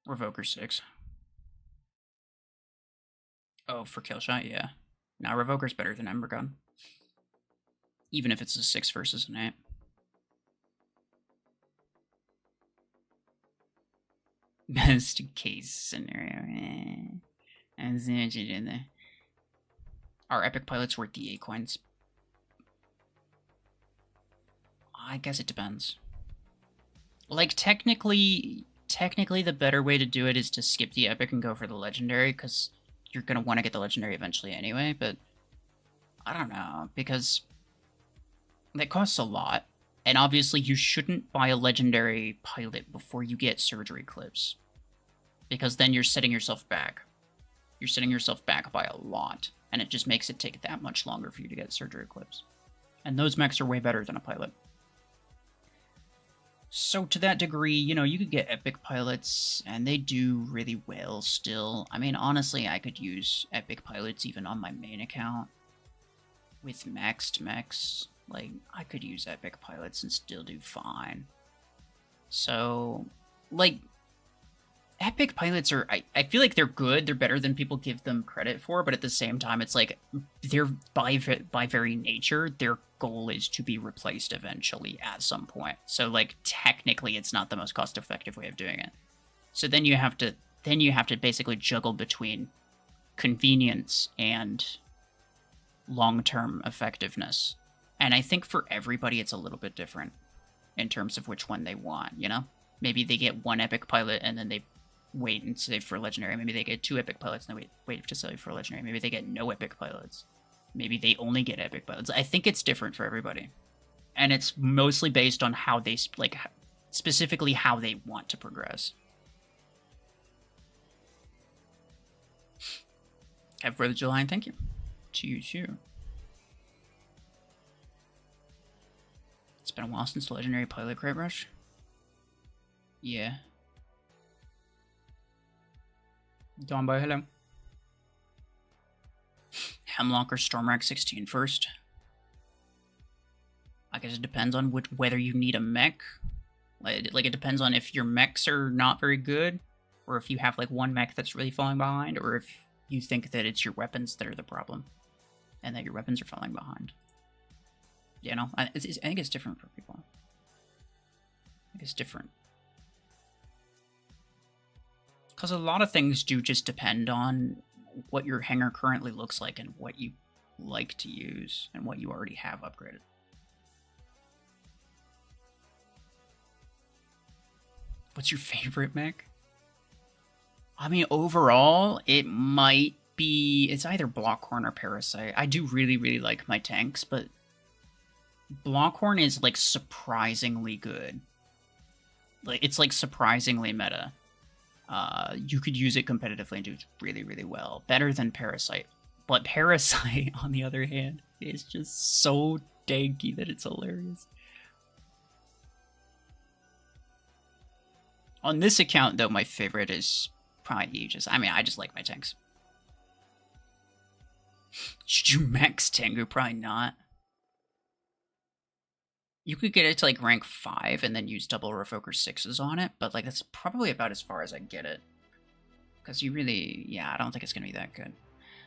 Revoker 6. Oh, for Killshot, yeah. Now Revoker's better than Ember Gun. Even if it's a 6 versus an 8. Best case scenario. I see what you did there. Are epic pilots worth the A-coins? I guess it depends. Like, technically the better way to do it is to skip the epic and go for the legendary, because you're going to want to get the legendary eventually anyway, but I don't know, because that costs a lot, and obviously you shouldn't buy a legendary pilot before you get surgery clips, because then you're setting yourself back. You're setting yourself back by a lot, and it just makes it take that much longer for you to get surgery clips. And those mechs are way better than a pilot. So to that degree, you know, you could get epic pilots, and they do really well still. I mean, honestly, I could use epic pilots even on my main account. With maxed mechs, like, I could use epic pilots and still do fine. So, like, epic pilots are, I feel like they're good, they're better than people give them credit for, but at the same time, it's like, they're, by very nature, their goal is to be replaced eventually at some point. So, like, technically, it's not the most cost-effective way of doing it. So then you have to basically juggle between convenience and long-term effectiveness. And I think for everybody, it's a little bit different in terms of which one they want, you know? Maybe they get one epic pilot and then they wait and save for a legendary. Maybe they get 2 epic pilots and they wait to save for a legendary. Maybe they get no epic pilots. Maybe they only get epic pilots. I think it's different for everybody. And it's mostly based on how they, like, specifically how they want to progress. Happy 4th of July, and thank you. To you too. been a while since the Legendary Pilot Crate Rush. Yeah. Dawnboy, hello. Hemlock or Stormrack 16 first. I guess it depends on whether you need a mech. Like, it depends on if your mechs are not very good, or if you have, like, one mech that's really falling behind, or if you think that it's your weapons that are the problem, and that your weapons are falling behind. You know? I think it's different for people. I think it's different. Because a lot of things do just depend on what your hanger currently looks like and what you like to use and what you already have upgraded. What's your favorite mech? I mean, overall, it might be... It's either Blockhorn or Parasite. I do really, really like my tanks, but Blockhorn is, like, surprisingly good. Like, it's, like, surprisingly meta. You could use it competitively and do really, really well. Better than Parasite. But Parasite, on the other hand, is just so danky that it's hilarious. On this account, though, my favorite is probably Aegis. I mean, I just like my tanks. Should you max Tengu? Probably not. You could get it to, like, rank 5 and then use double Revoker 6s on it, but, like, that's probably about as far as I get it. Because you really... Yeah, I don't think it's going to be that good.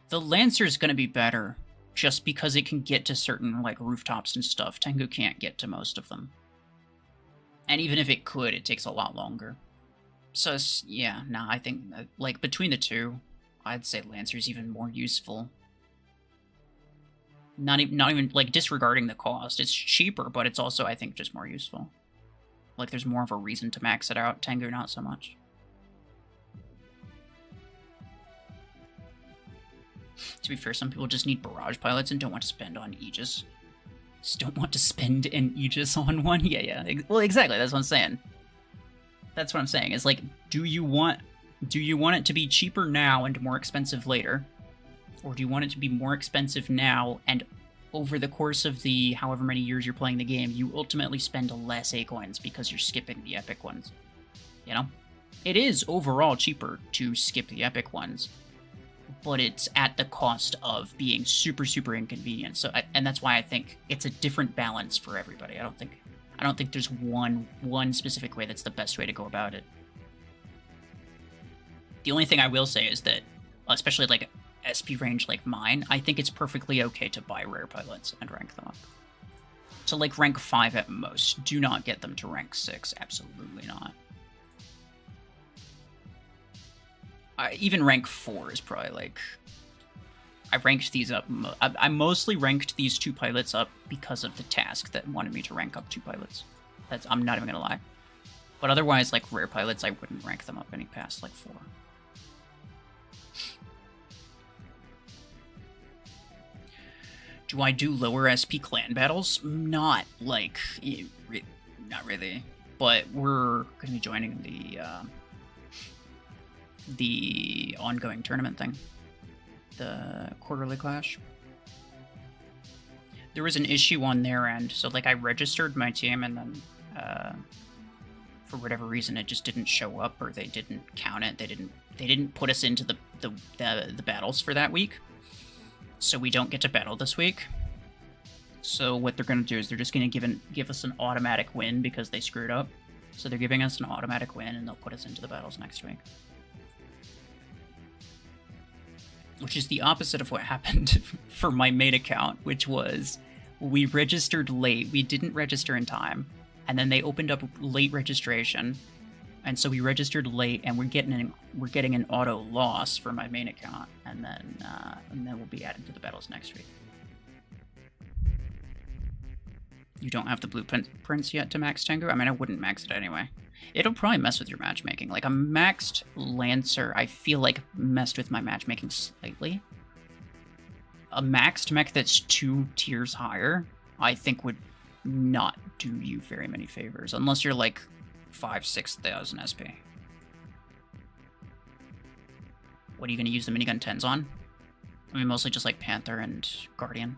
The Lancer is going to be better, just because it can get to certain, like, rooftops and stuff. Tengu can't get to most of them. And even if it could, it takes a lot longer. So, yeah, no, I think, like, between the two, I'd say Lancer's even more useful. Not even, like, disregarding the cost. It's cheaper, but it's also, I think, just more useful. Like, there's more of a reason to max it out. Tengu, not so much. To be fair, some people just need barrage pilots and don't want to spend on Aegis. Just don't want to spend an Aegis on one? Yeah. Well, exactly, that's what I'm saying. That's what I'm saying. It's like, do you want it to be cheaper now and more expensive later? Or do you want it to be more expensive now, and over the course of the however many years you're playing the game, you ultimately spend less A-coins because you're skipping the epic ones? You know? It is overall cheaper to skip the epic ones, but it's at the cost of being super, super inconvenient. So, and that's why I think it's a different balance for everybody. I don't think there's one specific way that's the best way to go about it. The only thing I will say is that, especially like SP range like mine, I think it's perfectly okay to buy rare pilots and rank them up. To like rank 5 at most. Do not get them to rank 6. Absolutely not. Even rank 4 is probably like... I ranked these up... I mostly ranked these 2 pilots up because of the task that wanted me to rank up 2 pilots. I'm not even gonna lie. But otherwise, like, rare pilots, I wouldn't rank them up any past, like, 4. Do I do lower SP clan battles? Not, like... not really. But we're gonna be joining the ongoing tournament thing. The quarterly clash. There was an issue on their end, so like I registered my team and then for whatever reason it just didn't show up, or they didn't count it. They didn't put us into the battles for that week, so we don't get to battle this week. So what they're gonna do is they're just gonna give us an automatic win because they screwed up. So they're giving us an automatic win and they'll put us into the battles next week. Which is the opposite of what happened for my main account, which was we registered late, we didn't register in time, and then they opened up late registration, and so we registered late, and we're getting an auto loss for my main account, and then we'll be added to the battles next week. You don't have the blueprints yet to max Tengu? I mean, I wouldn't max it anyway. It'll probably mess with your matchmaking. Like, a maxed Lancer, I feel like messed with my matchmaking slightly. A maxed mech that's 2 tiers higher, I think would not do you very many favors, unless you're like 5,000-6,000 SP. What are you going to use the minigun 10s on? I mean, mostly just like Panther and Guardian.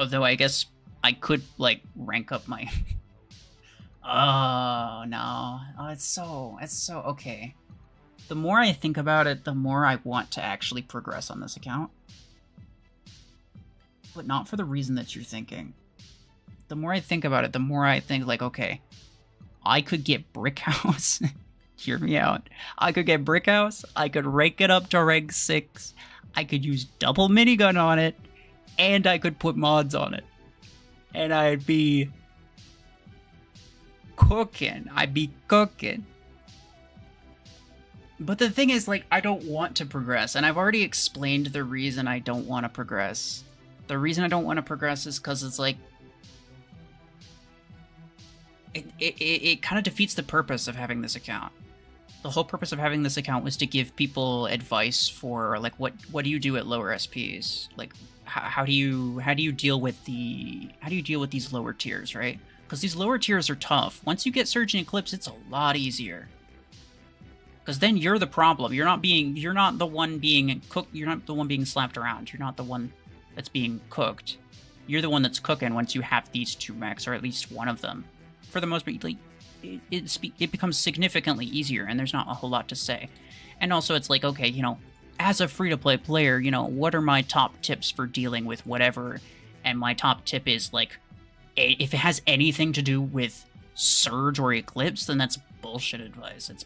Although I guess I could, like, rank up my... Oh, no. Oh, it's so... Okay. The more I think about it, the more I want to actually progress on this account. But not for the reason that you're thinking. The more I think about it, the more I think, like, okay, I could get Brick House. Hear me out. I could get Brick House. I could rank it up to rank 6. I could use double minigun on it. And I could put mods on it. And I'd be cooking. I'd be cooking. But the thing is, like, I don't want to progress. And I've already explained the reason I don't want to progress. The reason I don't want to progress is because it's like... It kind of defeats the purpose of having this account. The whole purpose of having this account was to give people advice for, like, what do you do at lower SPs? Like, how do you deal with these lower tiers, right? Because these lower tiers are tough. Once you get Surge and Eclipse, it's a lot easier. Because then you're the problem. You're not the one being cooked. You're not the one being slapped around. You're not the one that's being cooked. You're the one that's cooking once you have these 2 mechs, or at least one of them. For the most part, like, it becomes significantly easier, and there's not a whole lot to say. And also, it's like, okay, you know, as a free-to-play player, you know, what are my top tips for dealing with whatever? And my top tip is, like, if it has anything to do with Surge or Eclipse, then that's bullshit advice. It's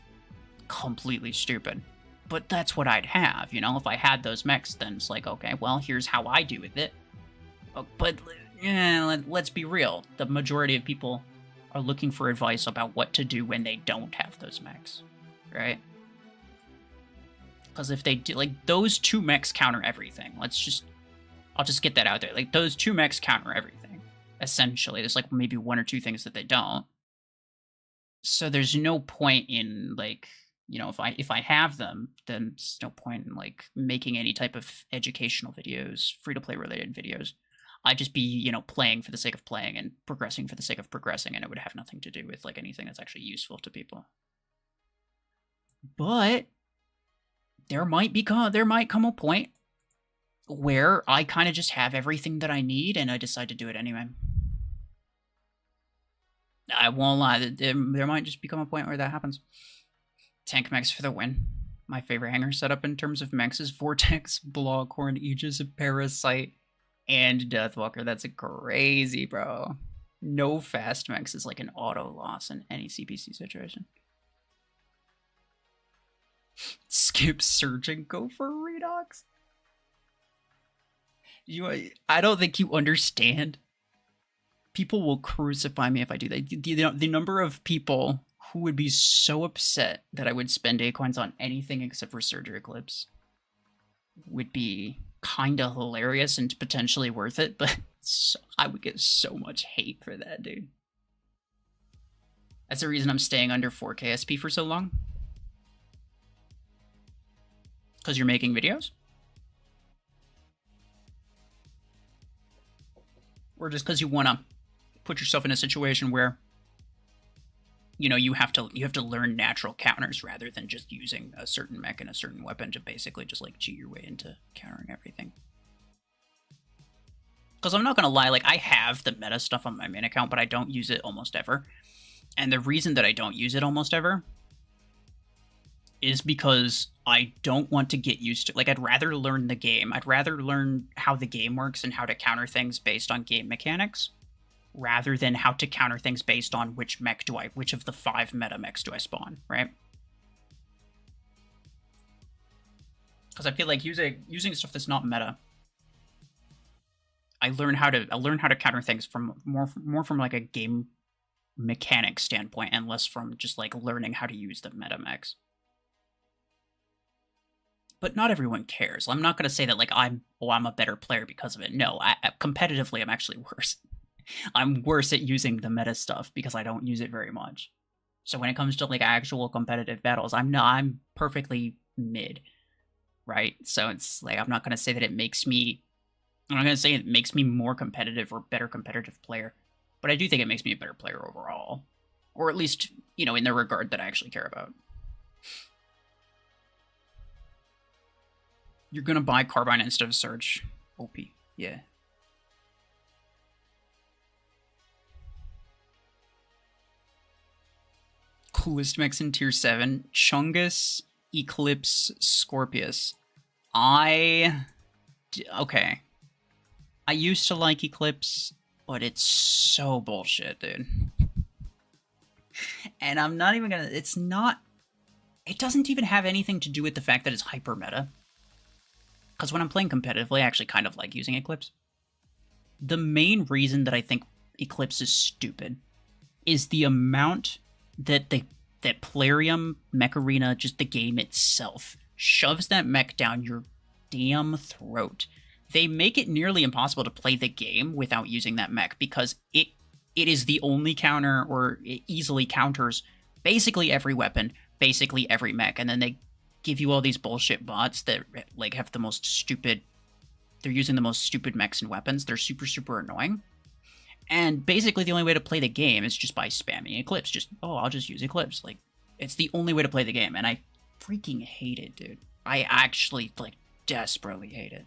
completely stupid. But that's what I'd have, you know? If I had those mechs, then it's like, okay, well, here's how I do with it. But, let's be real. The majority of people are looking for advice about what to do when they don't have those mechs, right? Because if they do, like, those 2 mechs counter everything. I'll just get that out there. Like, those 2 mechs counter everything, essentially. There's, like, maybe 1 or 2 things that they don't. So there's no point in, like, you know, if I have them, then there's no point in, like, making any type of educational videos, free-to-play related videos. I'd just be, you know, playing for the sake of playing and progressing for the sake of progressing, and it would have nothing to do with, like, anything that's actually useful to people. But there might come a point where I kind of just have everything that I need, and I decide to do it anyway. I won't lie, there might just become a point where that happens. Tank mechs for the win. My favorite hanger setup in terms of mechs is Vortex, Bloghorn, Aegis, Parasite, and Deathwalker. That's crazy, bro. No fast mechs is like an auto loss in any CPC situation. Skip Surge and go for Redox. I don't think you understand. People will crucify me if I do that. The number of people who would be so upset that I would spend Acoins on anything except for Surge or Eclipse would be kind of hilarious and potentially worth it, but I would get so much hate for that, dude. That's the reason I'm staying under 4K SP for so long. Because you're making videos? Or just because you want to put yourself in a situation where, you know, you have to learn natural counters rather than just using a certain mech and a certain weapon to basically just, like, cheat your way into countering everything. Because I'm not going to lie, like, I have the meta stuff on my main account, but I don't use it almost ever. And the reason that I don't use it almost ever is because I don't want to get used to, like, I'd rather learn the game. I'd rather learn how the game works and how to counter things based on game mechanics, rather than how to counter things based on which of the 5 meta mechs do I spawn, right? Because I feel like using stuff that's not meta, I learn how to counter things from more from like a game mechanic standpoint, and less from just, like, learning how to use the meta mechs. But not everyone cares. I'm not going to say that, like, I'm a better player because of it. No, competitively, I'm actually worse. I'm worse at using the meta stuff because I don't use it very much. So when it comes to, like, actual competitive battles, I'm perfectly mid, right? So it's like, I'm not going to say that it makes me, I'm not going to say it makes me more competitive or better competitive player, but I do think it makes me a better player overall. Or at least, you know, in the regard that I actually care about. You're going to buy Carbine instead of Surge. OP, yeah. coolest mechs in tier 7. Chungus, Eclipse, Scorpius. Okay. I used to like Eclipse, but it's so bullshit, dude. And I'm not even gonna... It doesn't even have anything to do with the fact that it's hyper meta. Because when I'm playing competitively, I actually kind of like using Eclipse. The main reason that I think Eclipse is stupid is the amount that Plarium, Mech Arena, just the game itself, shoves that mech down your damn throat. They make it nearly impossible to play the game without using that mech because it is the only counter, or it easily counters basically every weapon, basically every mech, and then they give you all these bullshit bots that like have the most stupid... They're using the most stupid mechs and weapons. They're super, super annoying. And basically the only way to play the game is just by spamming Eclipse. I'll just use Eclipse. Like, it's the only way to play the game, and I freaking hate it, dude. I actually, like, desperately hate it.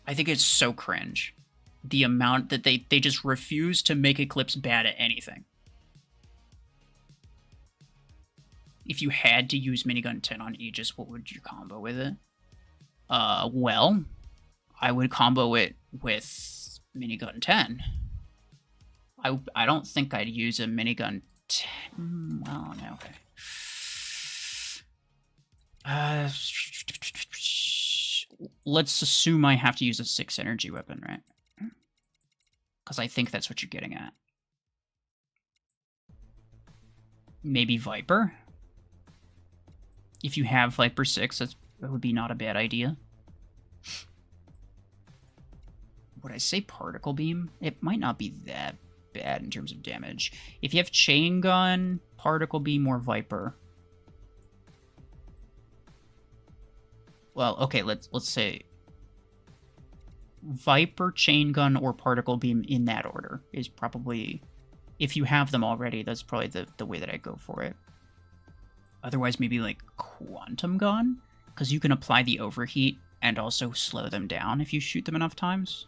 I think it's so cringe. The amount that they just refuse to make Eclipse bad at anything. If you had to use Minigun 10 on Aegis, what would you combo with it? Well, I would combo it with Minigun 10. I don't think I'd use a Minigun 10. Well, no, okay. Let's assume I have to use a 6 energy weapon, right? Because I think that's what you're getting at. Maybe Viper? If you have Viper 6, that would be not a bad idea. Would I say Particle Beam? It might not be that bad in terms of damage. If you have Chain Gun, Particle Beam, or Viper. Well, okay, let's say Viper, Chain Gun, or Particle Beam in that order is probably... If you have them already, that's probably the way that I go for it. Otherwise, maybe like Quantum Gun, because you can apply the overheat and also slow them down if you shoot them enough times.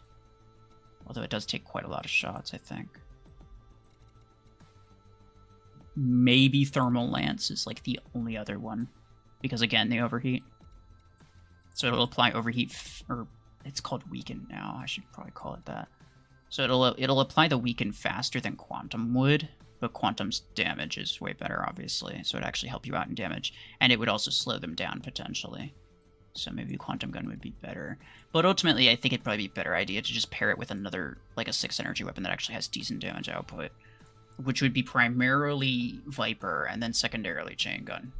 Although it does take quite a lot of shots, I think. Maybe Thermal Lance is like the only other one, because again, they overheat. So it'll apply overheat, or it's called Weaken now. I should probably call it that. So it'll apply the Weaken faster than Quantum would. But Quantum's damage is way better, obviously, so it'd actually help you out in damage. And it would also slow them down, potentially. So maybe Quantum Gun would be better. But ultimately, I think it'd probably be a better idea to just pair it with another, like a 6 energy weapon that actually has decent damage output. Which would be primarily Viper, and then secondarily Chain Gun.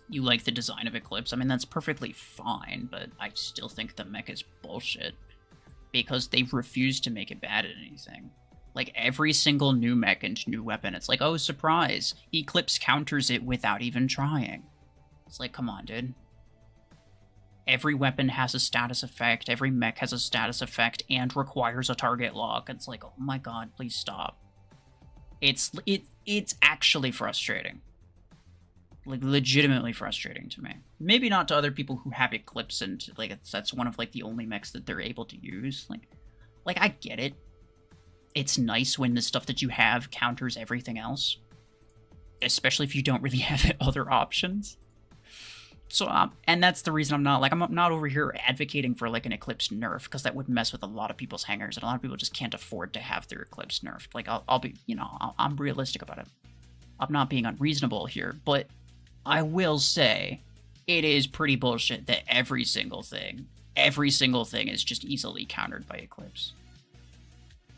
You like the design of Eclipse? I mean, that's perfectly fine, but I still think the mech is bullshit. Because they refuse to make it bad at anything. Like, every single new mech and new weapon, it's like, oh, surprise, Eclipse counters it without even trying. It's like, come on, dude. Every weapon has a status effect, every mech has a status effect, and requires a target lock. It's like, oh my god, please stop. It's actually frustrating. Like, legitimately frustrating to me. Maybe not to other people who have Eclipse, and, like, that's one of, like, the only mechs that they're able to use. Like, I get it. It's nice when the stuff that you have counters everything else. Especially if you don't really have other options. So, and that's the reason I'm not over here advocating for, like, an Eclipse nerf, because that would mess with a lot of people's hangers, and a lot of people just can't afford to have their Eclipse nerfed. Like, I'll be, you know, I'm realistic about it. I'm not being unreasonable here, but I will say it is pretty bullshit that every single thing is just easily countered by Eclipse.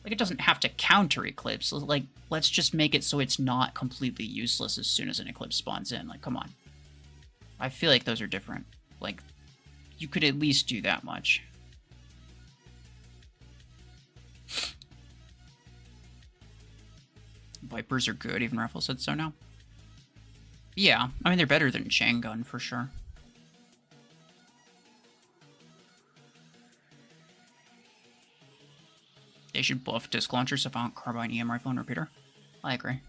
Like, it doesn't have to counter Eclipse. Like, let's just make it so it's not completely useless as soon as an Eclipse spawns in. Like, come on. I feel like those are different. Like, you could at least do that much. Vipers are good, even RuFFles said so now. Yeah, I mean, they're better than Chain Gun, for sure. They should buff Disc Launcher, Savant, Carbine, EM Rifle, and Repeater. I agree.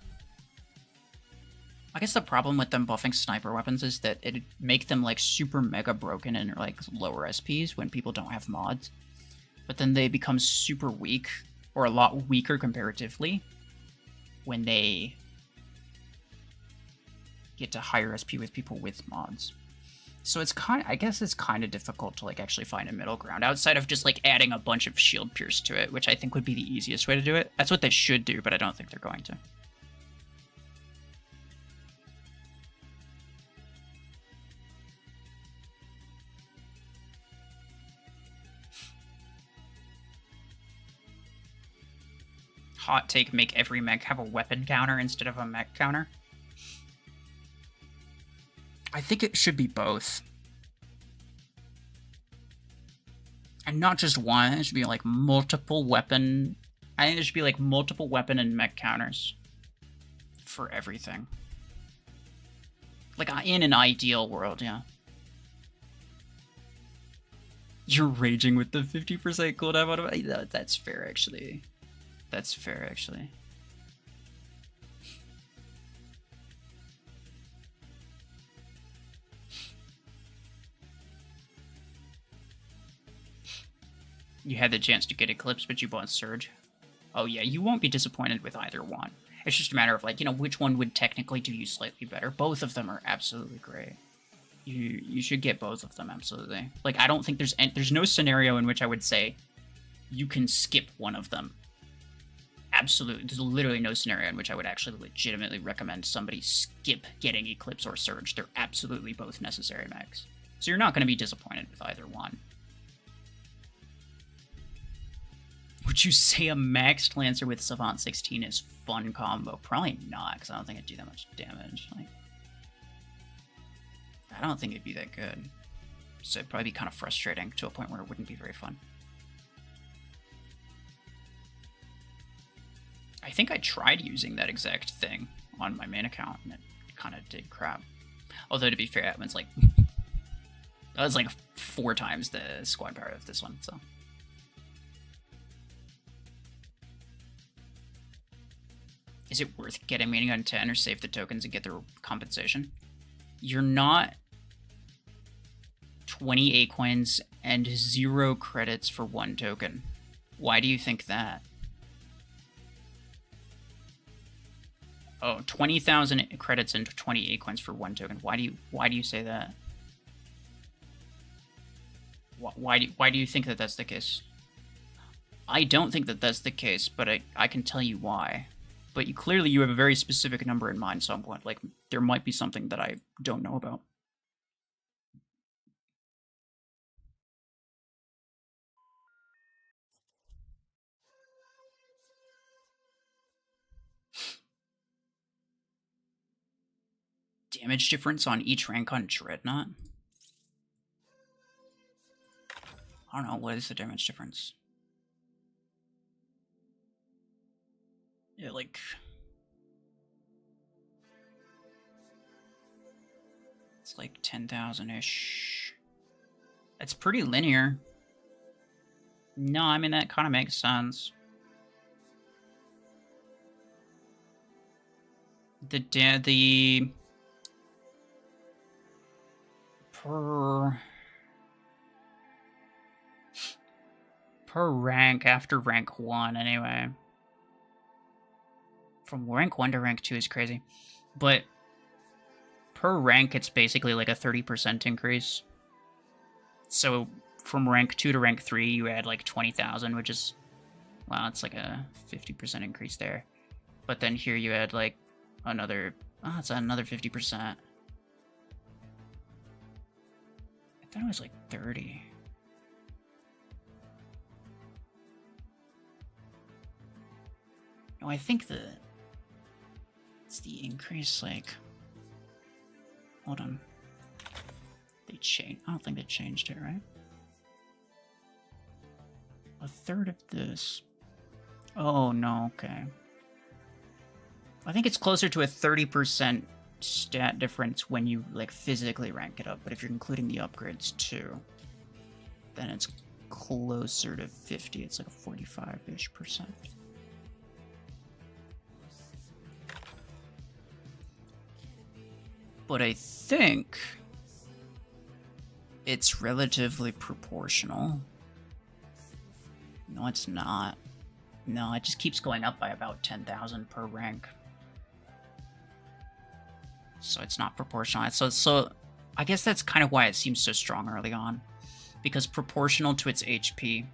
I guess the problem with them buffing sniper weapons is that it'd make them, like, super mega broken and, like, lower SPs when people don't have mods. But then they become super weak or a lot weaker comparatively when they get to higher SP with people with mods. So it's I guess it's kind of difficult to like actually find a middle ground outside of just like adding a bunch of shield pierce to it, which I think would be the easiest way to do it. That's what they should do, but I don't think they're going to. Hot take, make every mech have a weapon counter instead of a mech counter. I think it should be both. And not just one, it should be like multiple weapon. I think it should be like multiple weapon and mech counters for everything. Like in an ideal world, yeah. You're raging with the 50% cooldown out of that's fair, actually. That's fair, actually. You had the chance to get Eclipse, but you bought Surge. Oh yeah, you won't be disappointed with either one. It's just a matter of like, you know, which one would technically do you slightly better. Both of them are absolutely great. You should get both of them, absolutely. Like, I don't think there's no scenario in which I would say you can skip one of them. Absolutely, there's literally no scenario in which I would actually legitimately recommend somebody skip getting Eclipse or Surge. They're absolutely both necessary mechs. So you're not going to be disappointed with either one. Would you say a maxed Lancer with Savant 16 is fun combo? Probably not, because I don't think it'd do that much damage. Like, I don't think it'd be that good. So it'd probably be kind of frustrating to a point where it wouldn't be very fun. I think I tried using that exact thing on my main account, and it kind of did crap. Although, to be fair, that one's like... that was like 4 times the squad power of this one, so... Is it worth getting Minigun 10 or save the tokens and get the compensation? You're not 28 coins and 0 credits for 1 token. Why do you think that? Oh, 20,000 credits and 28 coins for 1 token. Why do you say that? Why do you think that that's the case? I don't think that that's the case, but I can tell you why. But clearly you have a very specific number in mind somewhat. Like, there might be something that I don't know about. Damage difference on each rank on Dreadnought? I don't know, what is the damage difference? Yeah, like... it's like 10,000-ish. It's pretty linear. No, I mean, that kind of makes sense. The per rank after rank 1 anyway. From rank 1 to rank 2 is crazy. But per rank it's basically like a 30% increase. So from rank 2 to rank 3 you add like 20,000, which is, wow, it's like a 50% increase there. But then here you add like another, oh, it's another 50%. I thought it was like 30. No, I think it's the increase, like, hold on. They changed, I don't think they changed it, right? A third of this. Oh, no, okay. I think it's closer to a 30% stat difference when you, like, physically rank it up, but if you're including the upgrades too, then it's closer to 50. It's like a 45-ish percent. But I think it's relatively proportional. No, it's not. No, it just keeps going up by about 10,000 per rank. So it's not proportional. So I guess that's kind of why it seems so strong early on. Because proportional to its HP.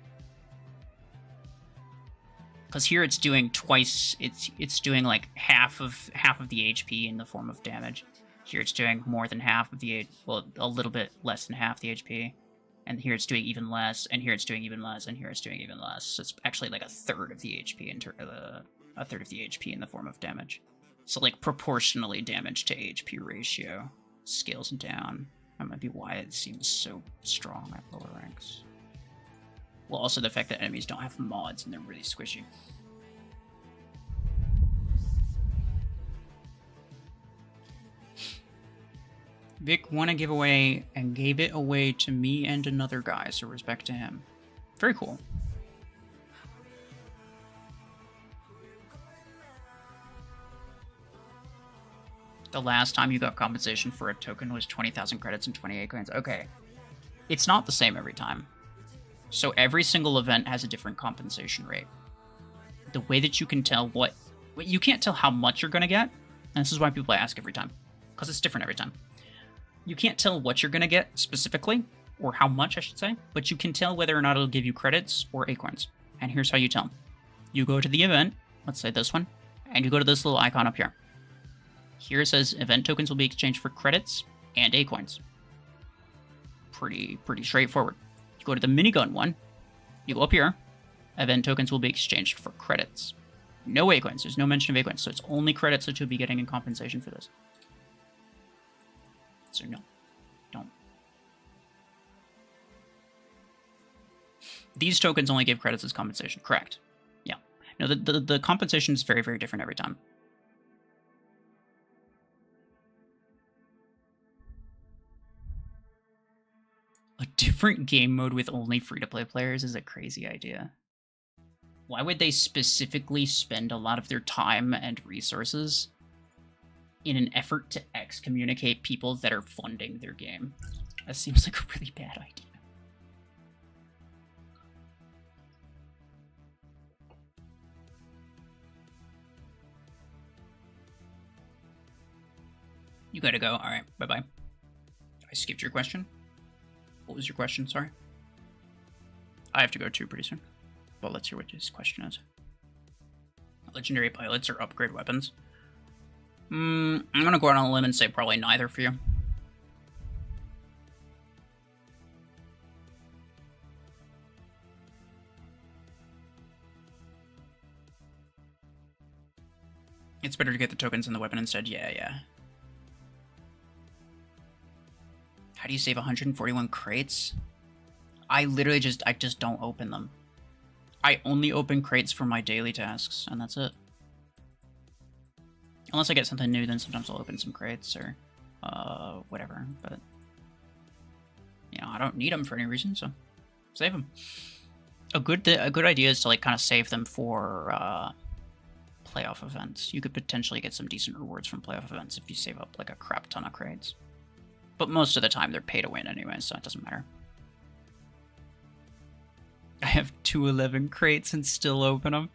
Because here it's doing twice, it's doing like half of the HP in the form of damage. Here it's doing more than half of the, well, a little bit less than half the HP. And here it's doing even less, and here it's doing even less, and here it's doing even less. So it's actually like a third of the HP a third of the HP in the form of damage. So like proportionally damage to HP ratio scales down. That might be why it seems so strong at lower ranks. Well, also the fact that enemies don't have mods and they're really squishy. Vic won a giveaway and gave it away to me and another guy, so respect to him. Very cool. The last time you got compensation for a token was 20,000 credits and 28 coins. Okay. It's not the same every time. So every single event has a different compensation rate. The way that you can tell you can't tell how much you're going to get, and this is why people ask every time, because it's different every time. You can't tell what you're going to get specifically, or how much, I should say, but you can tell whether or not it'll give you credits or acorns. And here's how you tell. You go to the event, let's say this one, and you go to this little icon up here. Here it says event tokens will be exchanged for credits and acorns. Pretty straightforward. You go to the minigun one, you go up here, event tokens will be exchanged for credits. No acorns, there's no mention of acorns, so it's only credits that you'll be getting in compensation for this. So no, don't. These tokens only give credits as compensation, correct. Yeah. No, the compensation is very, very different every time. A different game mode with only free-to-play players is a crazy idea. Why would they specifically spend a lot of their time and resources in an effort to excommunicate people that are funding their game? That seems like a really bad idea. You gotta go. Alright, bye-bye. I skipped your question. What was your question? Sorry. I have to go too pretty soon. Well, let's hear what his question is. Legendary pilots or upgrade weapons? I'm gonna go out on a limb and say probably neither for you. It's better to get the tokens and the weapon instead. Yeah. How do you save 141 crates? I just don't open them. I only open crates for my daily tasks, and that's it. Unless I get something new, then sometimes I'll open some crates or whatever, but you know, I don't need them for any reason, so save them. A good idea is to like kind of save them for playoff events. You could potentially get some decent rewards from playoff events if you save up like a crap ton of crates. But most of the time they're pay to win anyway, so it doesn't matter. I have 211 crates and still open them.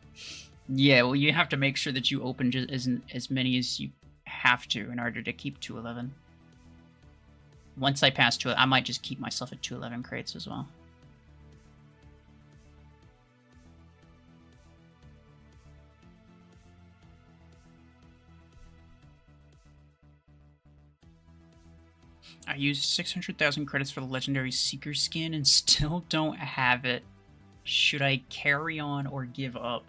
Yeah, well, you have to make sure that you open just as many as you have to in order to keep 211. Once I pass 2, I might just keep myself at 211 crates as well. I used 600,000 credits for the legendary Seeker skin and still don't have it. Should I carry on or give up?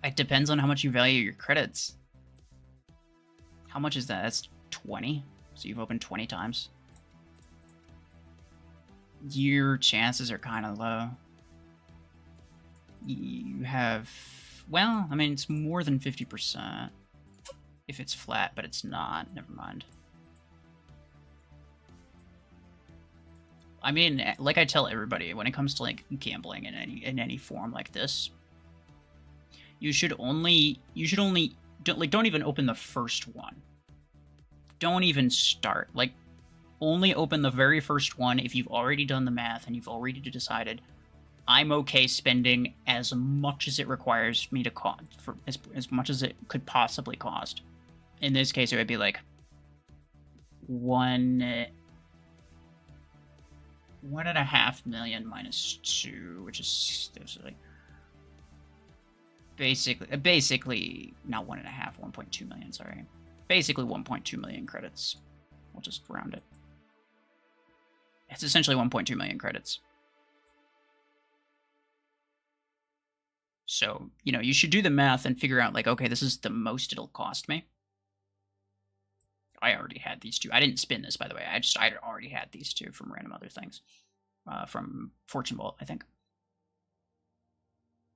It depends on how much you value your credits. How much is that? That's 20. So you've opened 20 times. Your chances are kind of low. You have... Well, I mean, it's more than 50%. If it's flat, but it's not. Never mind. I mean, like I tell everybody, when it comes to like gambling in any form like this, you should only don't even open the first one. Don't even start. Like, only open the very first one if you've already done the math and you've already decided, I'm okay spending as much as it requires me to cost, for as much as it could possibly cost. In this case, it would be like 1.5 million minus 2, which is like basically not 1.5, 1.2 million. Sorry, basically 1.2 million credits. We'll just round it. It's essentially 1.2 million credits. So, you know, you should do the math and figure out, like, okay, this is the most it'll cost me. I already had these two. I didn't spin this, by the way. I already had these two from random other things. From Fortune Vault, I think.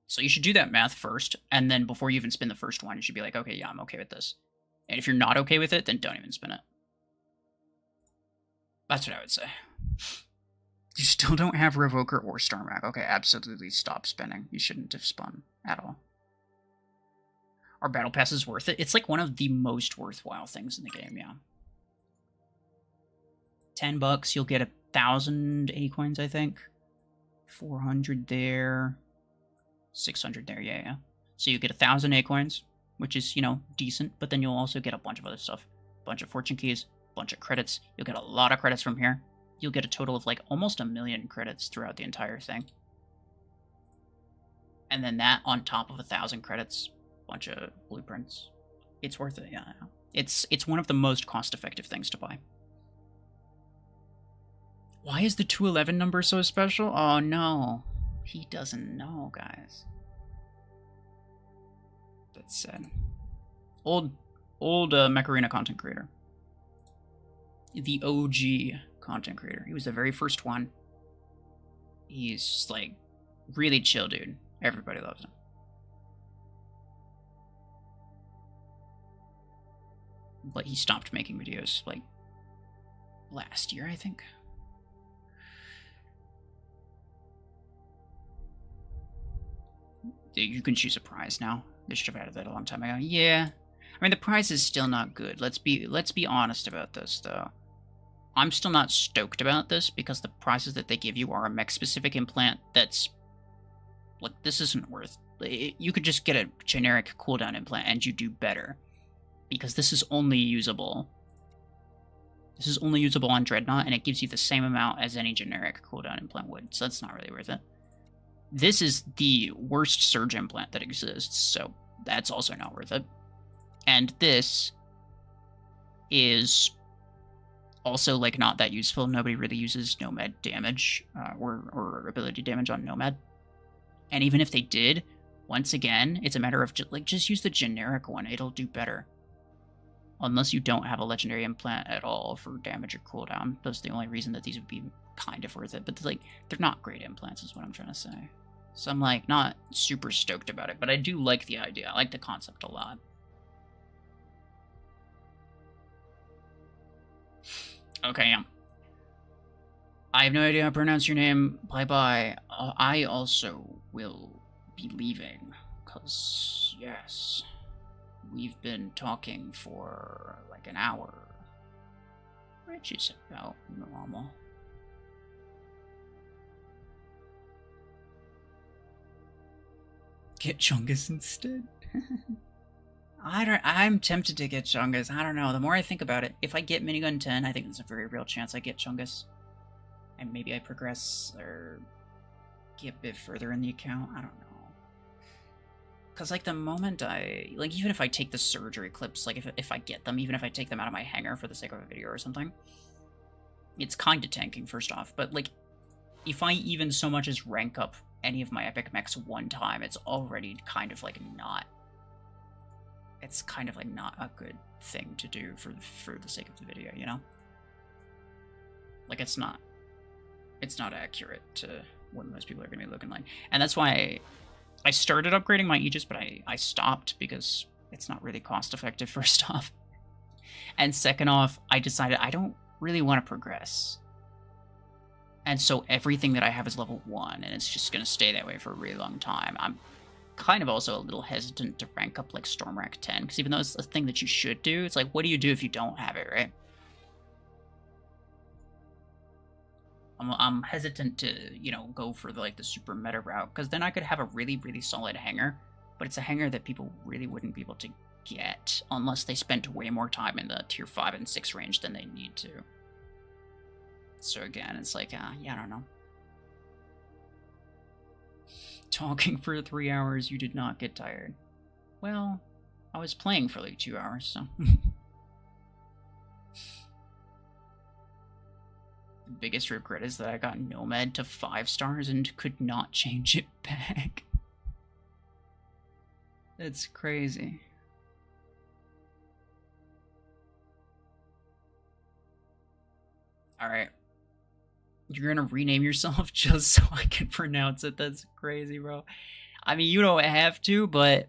So you should do that math first, and then before you even spin the first one, you should be like, okay, yeah, I'm okay with this. And if you're not okay with it, then don't even spin it. That's what I would say. You still don't have Revoker or Starmac. Okay, absolutely stop spinning. You shouldn't have spun at all. Are Battle Passes worth it? It's like one of the most worthwhile things in the game, yeah. $10, you'll get 1,000 A-coins, I think. 400 there. 600 there, yeah. So you get 1,000 A-coins, which is, you know, decent, but then you'll also get a bunch of other stuff. Bunch of fortune keys, bunch of credits. You'll get a lot of credits from here. You'll get a total of like almost 1 million credits throughout the entire thing. And then that on top of 1,000 credits, bunch of blueprints. It's worth it, yeah. It's one of the most cost-effective things to buy. Why is the 211 number so special? Oh no. He doesn't know, guys. That's sad. Old Mech Arena content creator. The OG content creator. He was the very first one. He's just like really chill dude. Everybody loves him. But he stopped making videos like last year, I think. You can choose a prize now. They should have added that a long time ago. Yeah. I mean, the prize is still not good. Let's be honest about this, though. I'm still not stoked about this because the prizes that they give you are a mech-specific implant that's... Like, this isn't worth... You could just get a generic cooldown implant and you do better. Because this is only usable... This is only usable on Dreadnought, and it gives you the same amount as any generic cooldown implant would, so that's not really worth it. This is the worst surge implant that exists, so that's also not worth it. And this is also, like, not that useful. Nobody really uses Nomad damage, or ability damage on Nomad. And even if they did, once again, it's a matter of, just use the generic one. It'll do better. Unless you don't have a legendary implant at all for damage or cooldown. That's the only reason that these would be kind of worth it. But, like, they're not great implants is what I'm trying to say. So I'm, like, not super stoked about it. But I do like the idea. I like the concept a lot. Okay, yeah. I have no idea how to pronounce your name. Bye-bye. I also will be leaving. Because, yes... We've been talking for like an hour, which is about normal. Get Chungus instead? I'm tempted to get Chungus. I don't know. The more I think about it, if I get Minigun 10, I think there's a very real chance I get Chungus. And maybe I progress or get a bit further in the account. I don't know. Because, like, the moment even if I take the surgery clips, like, if I get them, even if I take them out of my hangar for the sake of a video or something, it's kind of tanking, first off. But, like, if I even so much as rank up any of my epic mechs one time, it's already kind of, like, not... It's kind of, like, not a good thing to do for the sake of the video, you know? Like, it's not accurate to what most people are going to be looking like. And that's why... I started upgrading my Aegis, but I stopped because it's not really cost-effective, first off. And second off, I decided I don't really want to progress. And so everything that I have is level 1, and it's just going to stay that way for a really long time. I'm kind of also a little hesitant to rank up, like, Stormrack 10, because even though it's a thing that you should do, it's like, what do you do if you don't have it, right? I'm hesitant to, you know, go for the super meta route, because then I could have a really, really solid hanger, but it's a hanger that people really wouldn't be able to get unless they spent way more time in the tier 5 and 6 range than they need to. So again, it's like, yeah, I don't know. Talking for 3 hours, you did not get tired. Well, I was playing for like 2 hours, so... The biggest regret is that I got Nomad to 5 stars and could not change it back. That's crazy. Alright. You're gonna rename yourself just so I can pronounce it? That's crazy, bro. I mean, you don't have to, but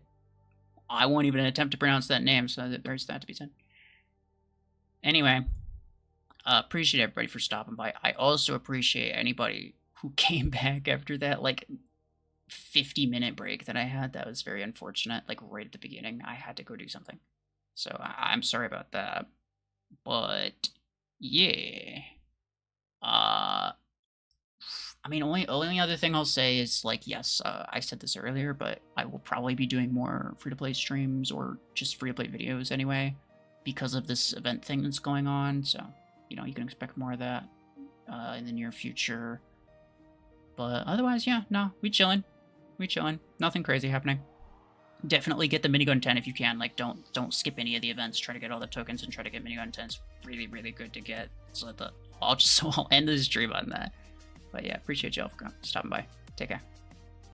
I won't even attempt to pronounce that name, so there's that to be said. Anyway. Appreciate everybody for stopping by. I also appreciate anybody who came back after that, like, 50-minute break that I had. That was very unfortunate. Like, right at the beginning, I had to go do something. So, I'm sorry about that. But, yeah. I mean, only other thing I'll say is, like, yes, I said this earlier, but I will probably be doing more free-to-play streams, or just free-to-play videos anyway, because of this event thing that's going on, so... You know, you can expect more of that in the near future. But otherwise, yeah, no, we chilling. We chilling. Nothing crazy happening. Definitely get the Minigun 10 if you can. Like, don't skip any of the events. Try to get all the tokens and try to get Minigun 10. It's really, really good to get. So I'll end the stream on that. But yeah, appreciate y'all for stopping by. Take care.